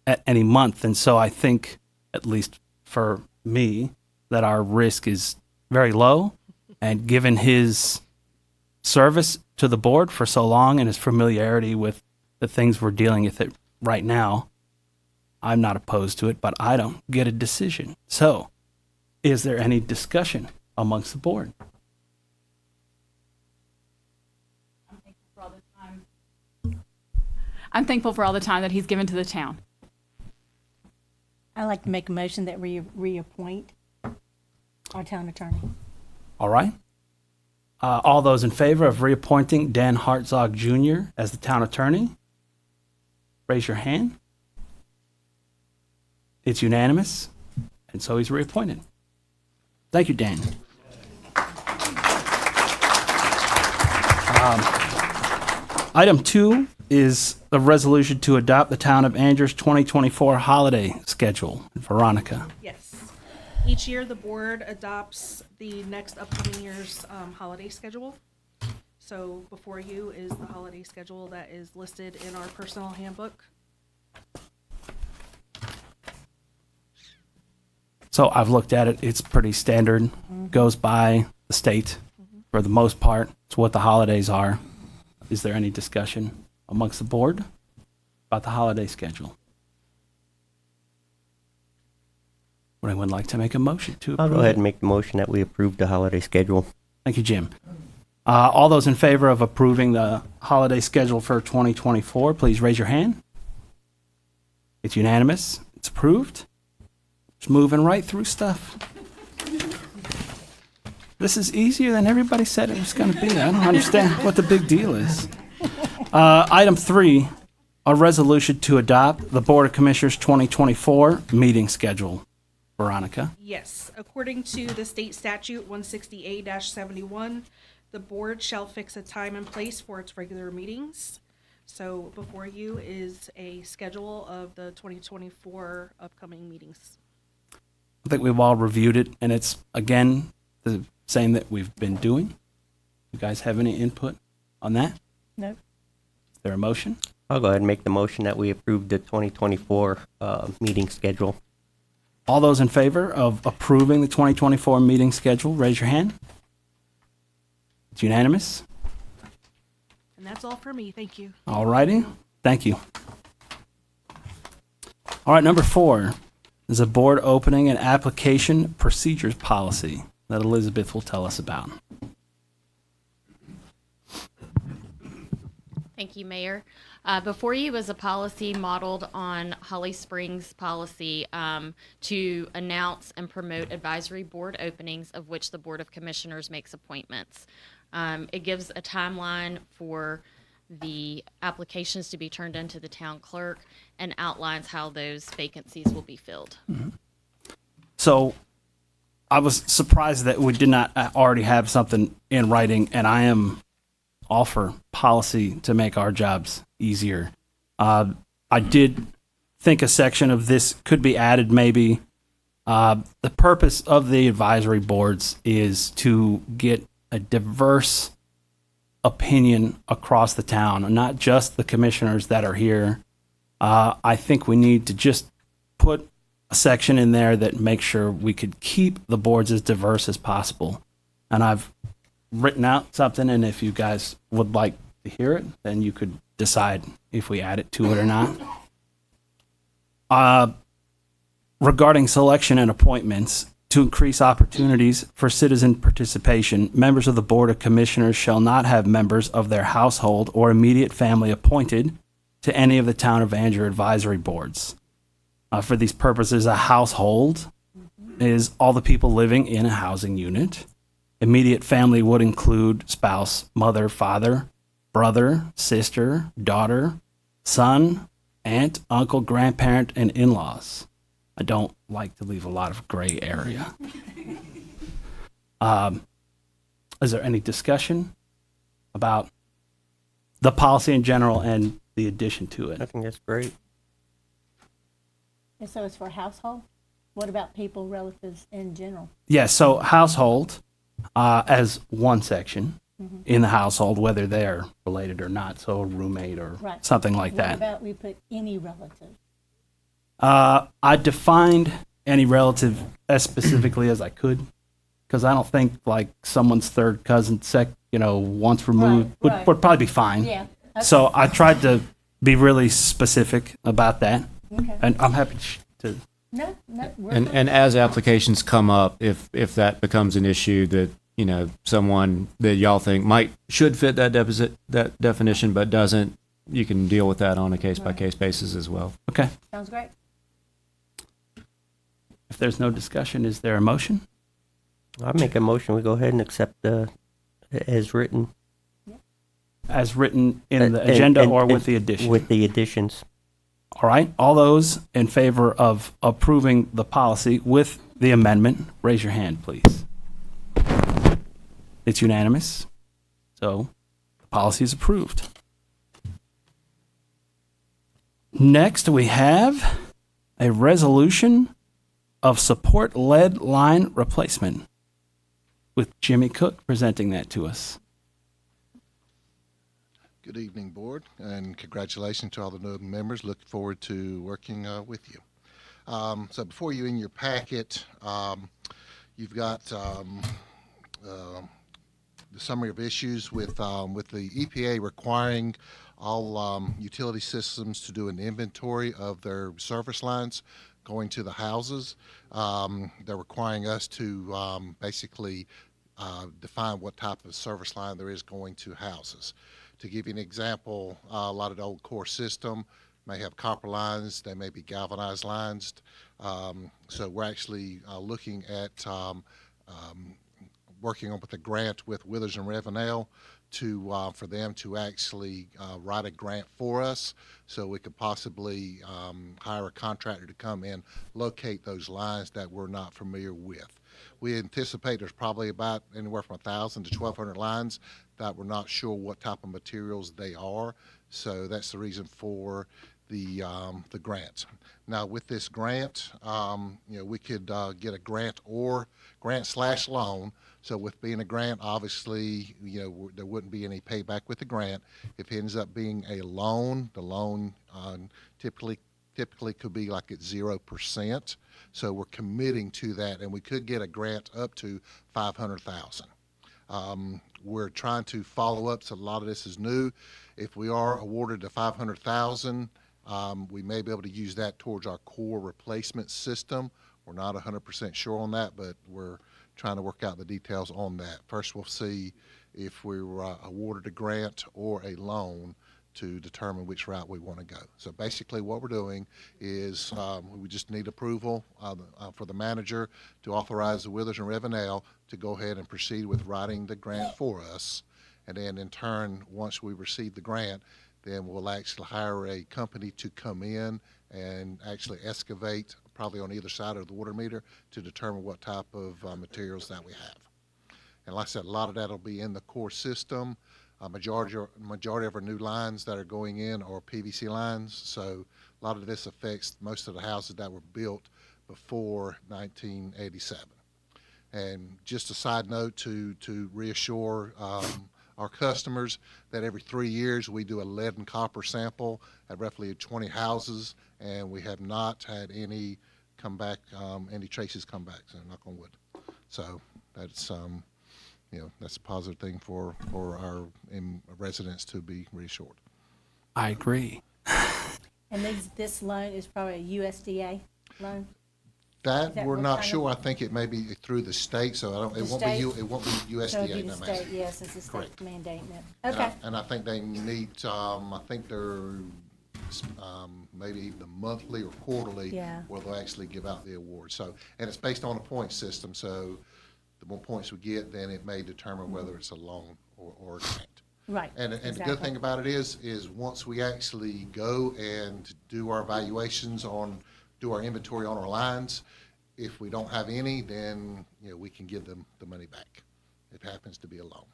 at any month. And so I think, at least for me, that our risk is very low. And given his service to the board for so long and his familiarity with the things we're dealing with it right now, I'm not opposed to it, but I don't get a decision. So, is there any discussion amongst the board? I'm thankful for all the time that he's given to the town. I'd like to make a motion that we reappoint our town attorney. All right. All those in favor of reappointing Dan Hartzog Jr. as the town attorney, raise your hand. It's unanimous, and so he's reappointed. Thank you, Dan. Item 2 is a resolution to adopt the Town of Andrews 2024 holiday schedule. Veronica. Yes. Each year, the board adopts the next upcoming year's holiday schedule. So before you is the holiday schedule that is listed in our personal handbook. So I've looked at it. It's pretty standard. Goes by the state for the most part. It's what the holidays are. Is there any discussion amongst the board about the holiday schedule? Would anyone like to make a motion to approve? I'll go ahead and make the motion that we approve the holiday schedule. Thank you, Jim. All those in favor of approving the holiday schedule for 2024, please raise your hand. It's unanimous. It's approved. Just moving right through stuff. This is easier than everybody said it was going to be. I don't understand what the big deal is. Item 3, a resolution to adopt the Board of Commissioners 2024 meeting schedule. Veronica. Yes, according to the state statute 168-71, the board shall fix a time and place for its regular meetings. So before you is a schedule of the 2024 upcoming meetings. I think we've all reviewed it, and it's, again, the same that we've been doing. You guys have any input on that? No. Is there a motion? I'll go ahead and make the motion that we approve the 2024 meeting schedule. All those in favor of approving the 2024 meeting schedule, raise your hand. It's unanimous. And that's all for me. Thank you. All righty. Thank you. All right, number 4 is a board opening and application procedures policy that Elizabeth will tell us about. Thank you, Mayor. Before you is a policy modeled on Holly Springs policy to announce and promote advisory board openings of which the Board of Commissioners makes appointments. It gives a timeline for the applications to be turned into the town clerk and outlines how those vacancies will be filled. So I was surprised that we did not already have something in writing, and I am all for policy to make our jobs easier. I did think a section of this could be added maybe. The purpose of the advisory boards is to get a diverse opinion across the town, and not just the commissioners that are here. I think we need to just put a section in there that makes sure we could keep the boards as diverse as possible. And I've written out something, and if you guys would like to hear it, then you could decide if we add it to it or not. Regarding selection and appointments, to increase opportunities for citizen participation, members of the Board of Commissioners shall not have members of their household or immediate family appointed to any of the Town of Andrew advisory boards. For these purposes, a household is all the people living in a housing unit. Immediate family would include spouse, mother, father, brother, sister, daughter, son, aunt, uncle, grandparent, and in-laws. I don't like to leave a lot of gray area. Is there any discussion about the policy in general and the addition to it? I think that's great. And so it's for household? What about people, relatives in general? Yeah, so household as one section in the household, whether they're related or not, so a roommate or Right. something like What that. about we put any relative? I defined any relative as specifically as I could, because I don't think like someone's third cousin, once removed Right. would probably be fine. Yeah. Okay. So I tried to be really specific about that, Okay. and I'm happy to. No, we're And fine. and as applications come up, if that becomes an issue that someone that y'all think should fit that definition but doesn't, you can deal with that on a case by case basis as well. Okay. Sounds great. If there's no discussion, is there a motion? I make a motion. We go ahead and accept as written. As written in the agenda or with the addition? With the additions. All right. All those in favor of approving the policy with the amendment, raise your hand, please. It's unanimous. So the Policy is approved. Next, we have a resolution of support lead line replacement with Jimmy Cook presenting that to us. Good evening, Board, and congratulations to all the new members. Look forward to working with you. So before you in your packet, you've got the summary of issues with the EPA requiring all utility systems to do an inventory of their service lines going to the houses. They're requiring us to basically define what type of service line there is going to houses. To give you an example, a lot of the old core system may have copper lines, they may be galvanized lines. So we're actually looking at working on with a grant with Withers and Ravenel to for them to actually write a grant for us, so we could possibly hire a contractor to come in, locate those lines that we're not familiar with. We anticipate there's probably about anywhere from 1,000 to 1,200 lines that we're not sure what type of materials they are. So that's the reason for the grant. Now with this grant, we could get a grant or grant/loan. So with being a grant, obviously, there wouldn't be any payback with the grant. If it ends up being a loan, the loan typically could be like at 0%. So we're committing to that, and we could get a grant up to $500,000. We're trying to follow up, so a lot of this is new. If we are awarded the $500,000, we may be able to use that towards our core replacement system. We're not 100% sure on that, but we're trying to work out the details on that. First, we'll see if we were awarded a grant or a loan to determine which route we want to go. So basically what we're doing is we just need approval for the manager to authorize the Withers and Ravenel to go ahead and proceed with writing the grant for us. And then in turn, once we receive the grant, then we'll actually hire a company to come in and actually excavate probably on either side of the water meter to determine what type of materials that we have. And like I said, a lot of that will be in the core system. Majority of our new lines that are going in are PVC lines, so a lot of this affects most of the houses that were built before 1987. And just a side note to reassure our customers that every 3 years we do a lead and copper sample at roughly 20 houses, and we have not had any come back, any traces come back, so knock on wood. So that's that's a positive thing for our residents to be reassured. I agree. And this loan is probably a USDA loan? That That we're what not kind of- sure. I think it may be through the state, so it won't be USDA. So it'll be the no, ma'am. state, yes, it's the state Correct. mandating it. And Okay. and I think they need, I think they're maybe even the monthly or quarterly Yeah. where they'll actually give out the award. So, and it's based on a point system, so the more points we get, then it may determine whether it's a loan or a grant. Right, And the good exactly. thing about it is once we actually go and do our evaluations do our inventory on our lines, if we don't have any, then, we can give them the money back. It happens to be a loan.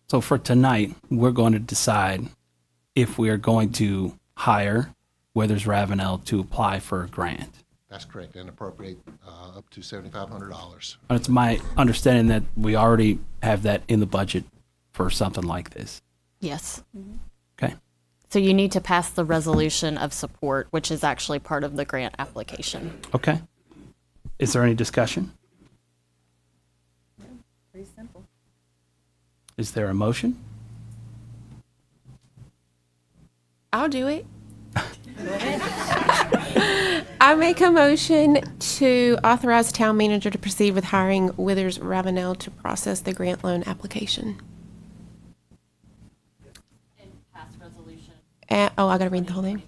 So for tonight, we're going to decide if we are going to hire Withers Ravenel to apply for a grant. That's correct, and appropriate up to $7,500. And it's my understanding that we already have that in the budget for something like this. Yes. Okay. So you need to pass the resolution of support, which is actually part of the grant application. Okay. Is there any discussion? Pretty simple. Is there a motion? I'll do it. I make a motion to authorize the town manager to proceed with hiring Withers Ravenel to process the grant loan application. And pass resolution. I gotta read the whole thing.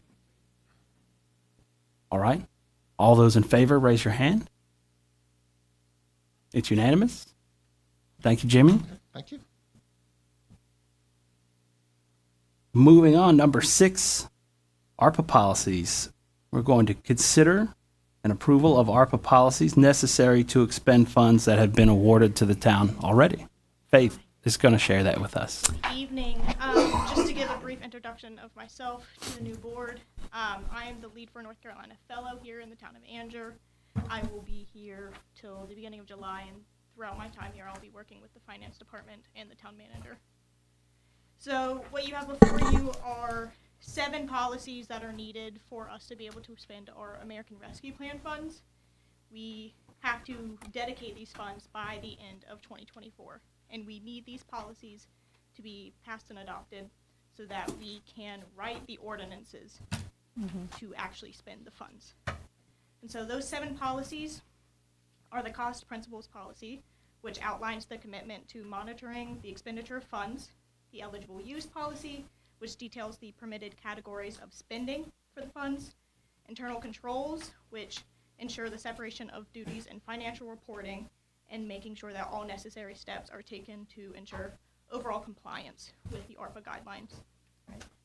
All right. All those in favor, raise your hand. It's unanimous. Thank you, Jimmy. Thank you. Moving on, number 6, ARPA policies. We're going to consider an approval of ARPA policies necessary to expend funds that have been awarded to the town already. Faith, is going to share that with us. Evening. Just to give a brief introduction of myself to the new board, I am the Lead for North Carolina Fellow here in the town of Anger. I will be here till the beginning of July, and throughout my time here, I'll be working with the finance department and the town manager. So what you have before you are 7 policies that are needed for us to be able to spend our American Rescue Plan funds. We have to dedicate these funds by the end of 2024, and we need these policies to be passed and adopted so that we can write the ordinances to actually spend the funds. And so those 7 policies are the cost principles policy, which outlines the commitment to monitoring the expenditure of funds, the eligible use policy, which details the permitted categories of spending for the funds, internal controls, which ensure the separation of duties and financial reporting, and making sure that all necessary steps are taken to ensure overall compliance with the ARPA guidelines.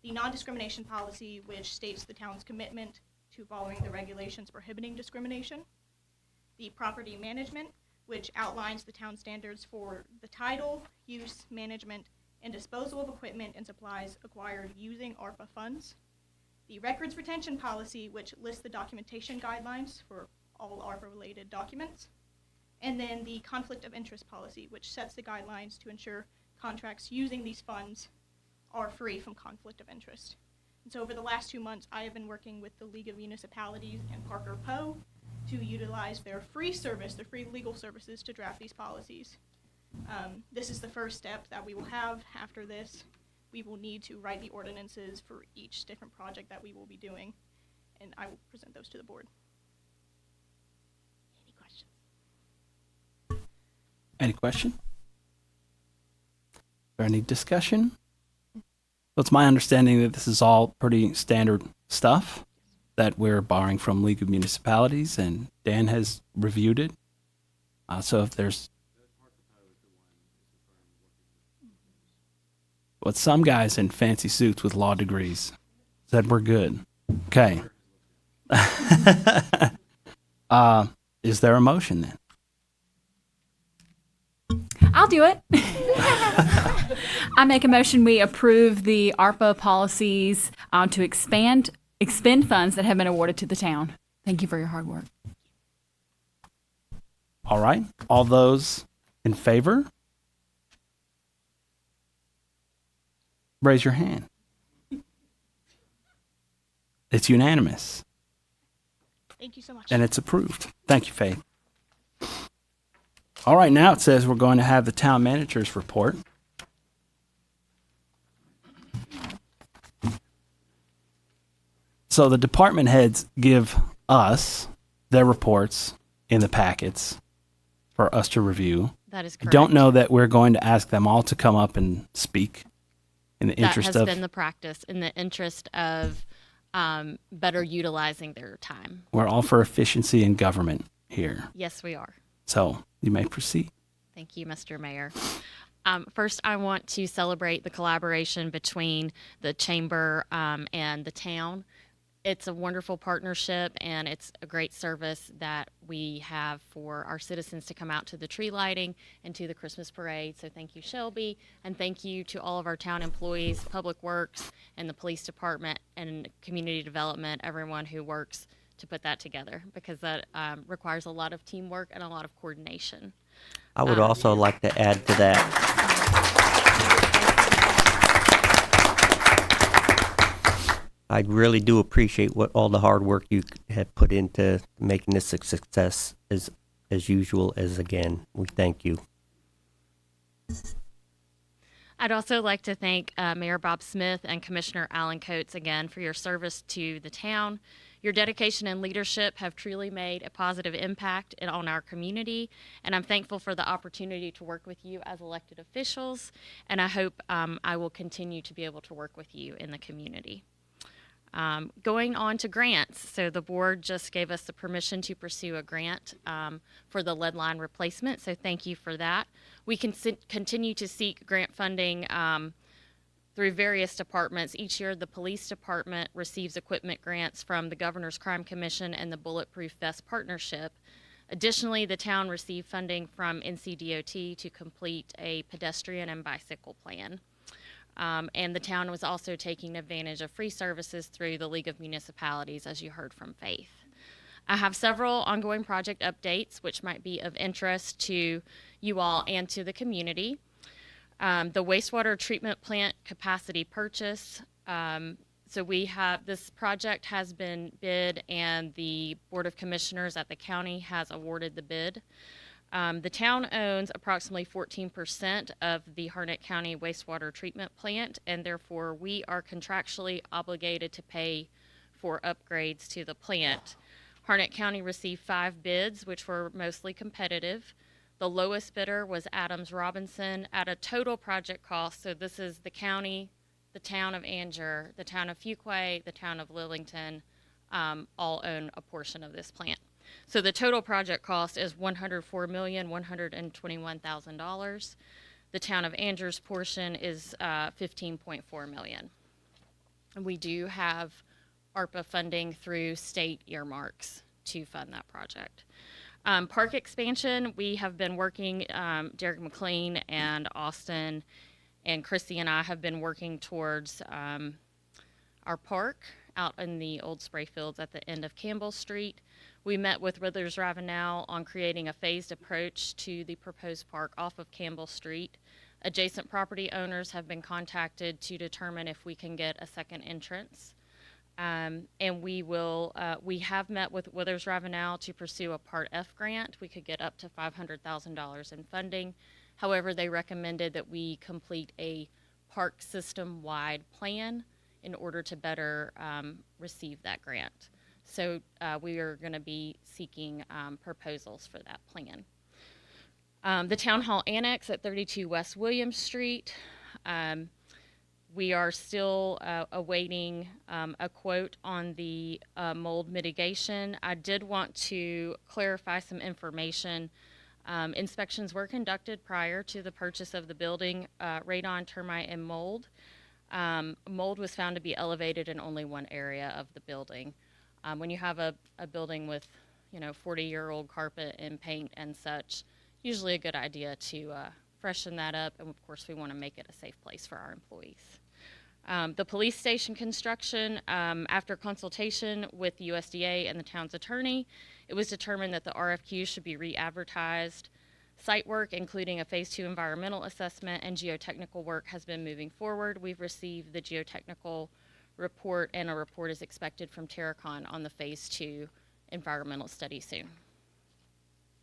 The non-discrimination policy, which states the town's commitment to following the regulations prohibiting discrimination. The property management, which outlines the town standards for the title, use, management, and disposal of equipment and supplies acquired using ARPA funds. The records retention policy, which lists the documentation guidelines for all ARPA-related documents. And then the conflict of interest policy, which sets the guidelines to ensure contracts using these funds are free from conflict of interest. And so over the last 2 months, I have been working with the League of Municipalities and Parker Poe to utilize their free service, their free legal services, to draft these policies. This is the first step that we will have. After this, we will need to write the ordinances for each different project that we will be doing, and I will present those to the board. Any questions? Any question? Is there any discussion? So it's my understanding that this is all pretty standard stuff that we're borrowing from League of Municipalities, and Dan has reviewed it. So if there's but some guys in fancy suits with law degrees said we're good. Okay. Is there a motion then? I'll do it. I make a motion we approve the ARPA policies to expend funds that have been awarded to the town. Thank you for your hard work. All right. All those in favor? Raise your hand. It's unanimous. Thank you so much. And it's approved. Thank you, Faith. All right, now it says we're going to have the town manager's report. So the department heads give us their reports in the packets for us to review. That is I correct. don't know that we're going to ask them all to come up and speak in the That interest has of been the practice in the interest of better utilizing their time. we're all for efficiency in government here. Yes, we are. So you may proceed. Thank you, Mr. Mayor. First, I want to celebrate the collaboration between the chamber and the town. It's a wonderful partnership, and it's a great service that we have for our citizens to come out to the tree lighting and to the Christmas parade. So thank you, Shelby, and thank you to all of our town employees, Public Works, and the police department, and community development, everyone who works to put that together, because that requires a lot of teamwork and a lot of coordination. I would also like to add to that. I really do appreciate what all the hard work you have put into making this a success as usual as again. We thank you. I'd also like to thank Mayor Bob Smith and Commissioner Alan Coates again for your service to the town. Your dedication and leadership have truly made a positive impact on our community, and I'm thankful for the opportunity to work with you as elected officials, and I hope I will continue to be able to work with you in the community. Going on to grants. So the board just gave us the permission to pursue a grant for the lead line replacement. So thank you for that. We can continue to seek grant funding through various departments. Each year, the police department receives equipment grants from the Governor's Crime Commission and the Bulletproof Vest Partnership. Additionally, the town received funding from NCDOT to complete a pedestrian and bicycle plan. And the town was also taking advantage of free services through the League of Municipalities, as you heard from Faith. I have several ongoing project updates which might be of interest to you all and to the community. The wastewater treatment plant capacity purchase. So we have, this project has been bid and the Board of Commissioners at the county has awarded the bid. The town owns approximately 14% of the Harnett County wastewater treatment plant, and therefore we are contractually obligated to pay for upgrades to the plant. Harnett County received 5 bids, which were mostly competitive. The lowest bidder was Adams Robinson at a total project cost. So this is the county, the town of Anger, the town of Fuquay, the town of Lillington, all own a portion of this plant. So the total project cost is $104,121,000. The town of Anger's portion is $15.4 million. And we do have ARPA funding through state earmarks to fund that project. Park expansion, we have been working, Derek McLean and Austin and Christy and I have been working towards our park out in the old spray fields at the end of Campbell Street. We met with Withers Ravenel on creating a phased approach to the proposed park off of Campbell Street. Adjacent property owners have been contacted to determine if we can get a second entrance. And we have met with Withers Ravenel to pursue a Part F grant. We could get up to $500,000 in funding. However, they recommended that we complete a park system-wide plan in order to better receive that grant. So we are going to be seeking proposals for that plan. The Town Hall Annex at 32 West Williams Street. We are still awaiting a quote on the mold mitigation. I did want to clarify some information. Inspections were conducted prior to the purchase of the building, radon, termite, and mold. Mold was found to be elevated in only one area of the building. When you have a building with, 40-year-old carpet and paint and such, usually a good idea to freshen that up. And of course, we want to make it a safe place for our employees. The police station construction, after consultation with the USDA and the town's attorney, it was determined that the RFQ should be re-advertised. Site work, including a Phase 2 environmental assessment and geotechnical work, has been moving forward. We've received the geotechnical report, and a report is expected from Terracon on the Phase 2 environmental study soon.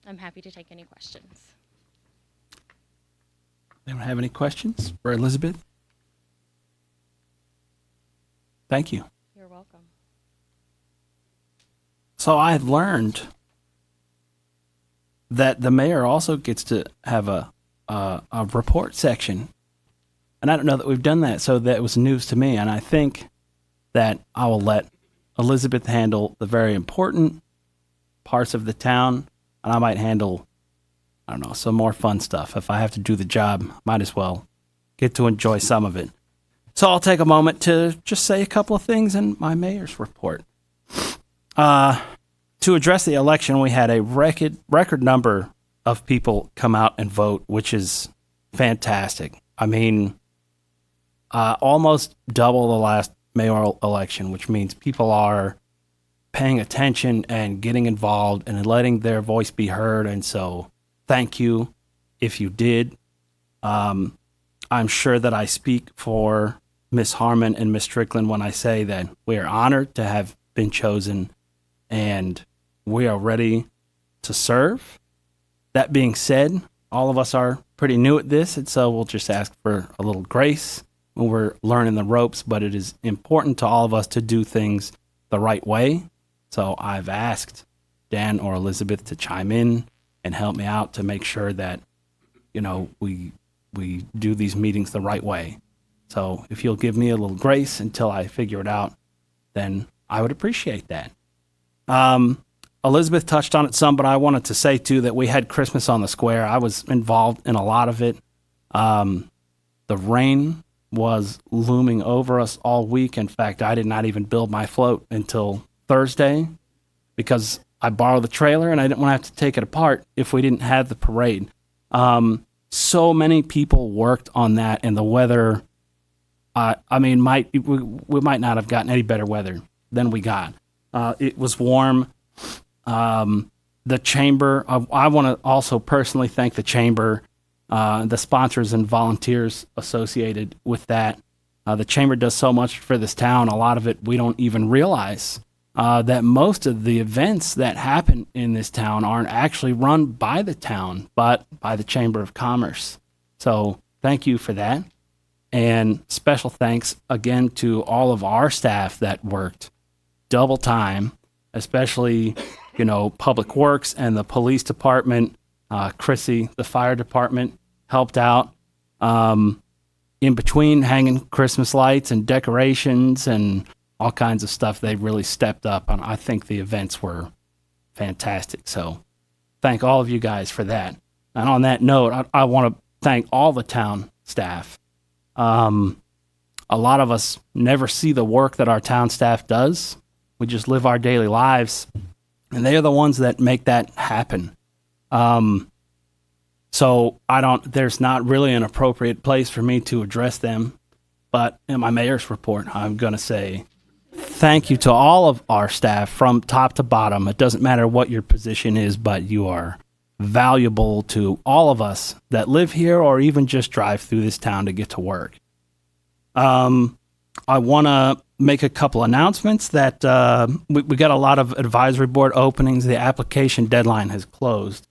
I'm happy to take any questions. Anyone have any questions for Elizabeth? Thank you. You're welcome. So I've learned that the mayor also gets to have a report section. And I don't know that we've done that, so that was news to me. And I think that I will let Elizabeth handle the very important parts of the town, and I might handle, some more fun stuff. If I have to do the job, might as well get to enjoy some of it. So I'll take a moment to just say a couple of things in my mayor's report. To address the election, we had a record number of people come out and vote, which is fantastic. I mean, almost double the last mayoral election, which means people are paying attention and getting involved and letting their voice be heard. And so thank you if you did. I'm sure that I speak for Ms. Harmon and Ms. Strickland when I say that we are honored to have been chosen and we are ready to serve. That being said, all of us are pretty new at this, and so we'll just ask for a little grace when we're learning the ropes, but it is important to all of us to do things the right way. So I've asked Dan or Elizabeth to chime in and help me out to make sure that, we do these meetings the right way. So if you'll give me a little grace until I figure it out, then I would appreciate that. Elizabeth touched on it some, but I wanted to say too that we had Christmas on the Square. I was involved in a lot of it. The rain was looming over us all week. In fact, I did not even build my float until Thursday because I borrowed the trailer and I didn't want to have to take it apart if we didn't have the parade. So many people worked on that, and the weather, I mean, we might not have gotten any better weather than we got. It was warm. The chamber, I want to also personally thank the chamber, the sponsors and volunteers associated with that. The chamber does so much for this town. A lot of it we don't even realize. That most of the events that happen in this town aren't actually run by the town, but by the Chamber of Commerce. So thank you for that. And special thanks again to all of our staff that worked double time, especially, Public Works and the police department. Chrissy, the fire department, helped out. In between hanging Christmas lights and decorations and all kinds of stuff, they really stepped up, and I think the events were fantastic. So thank all of you guys for that. And on that note, I want to thank all the town staff. A lot of us never see the work that our town staff does. We just live our daily lives, and they are the ones that make that happen. So there's not really an appropriate place for me to address them, but in my mayor's report, I'm going to say thank you to all of our staff from top to bottom. It doesn't matter what your position is, but you are valuable to all of us that live here or even just drive through this town to get to work. I want to make a couple announcements that we got a lot of advisory board openings. The application deadline has closed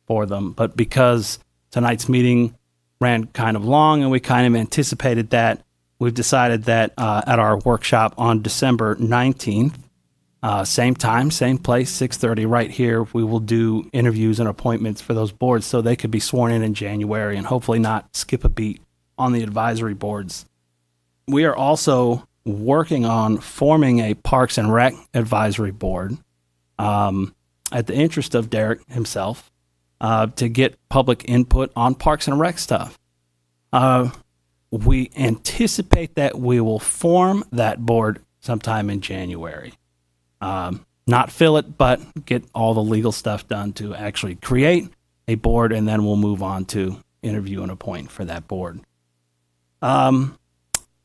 for them, but because tonight's meeting ran kind of long and we kind of anticipated that, we've decided that at our workshop on December 19th, same time, same place, 6:30 right here, we will do interviews and appointments for those boards so they could be sworn in January and hopefully not skip a beat on the advisory boards. We are also working on forming a Parks and Rec advisory board at the interest of Derek himself to get public input on Parks and Rec stuff. We anticipate that we will form that board sometime in January. Not fill it, but get all the legal stuff done to actually create a board, and then we'll move on to interview and appoint for that board.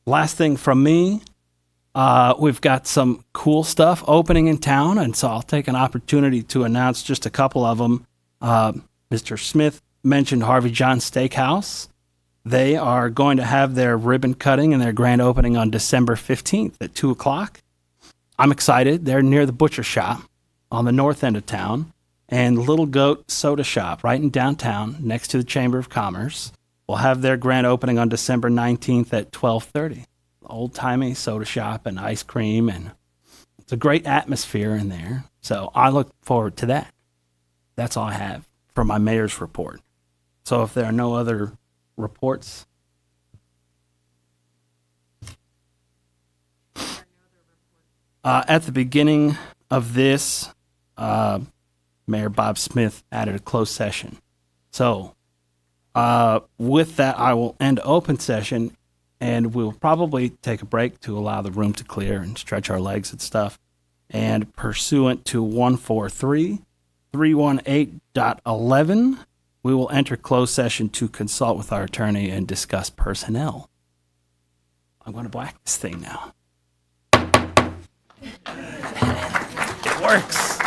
Last thing from me, we've got some cool stuff opening in town, and so I'll take an opportunity to announce just a couple of them. Mr. Smith mentioned Harvey John Steakhouse. They are going to have their ribbon cutting and their grand opening on December 15th at 2 o'clock. I'm excited. They're near the butcher shop on the north end of town, and Little Goat Soda Shop right in downtown next to the Chamber of Commerce will have their grand opening on December 19th at 12:30. Old-timey soda shop and ice cream, and it's a great atmosphere in there. So I look forward to that. That's all I have for my mayor's report. So if there are no other reports. At the beginning of this, Mayor Bob Smith added a closed session. So with that, I will end open session, and we'll probably take a break to allow the room to clear and stretch our legs and stuff. And pursuant to 143.318.11, we will enter closed session to consult with our attorney and discuss personnel. I'm going to black this thing now. It works.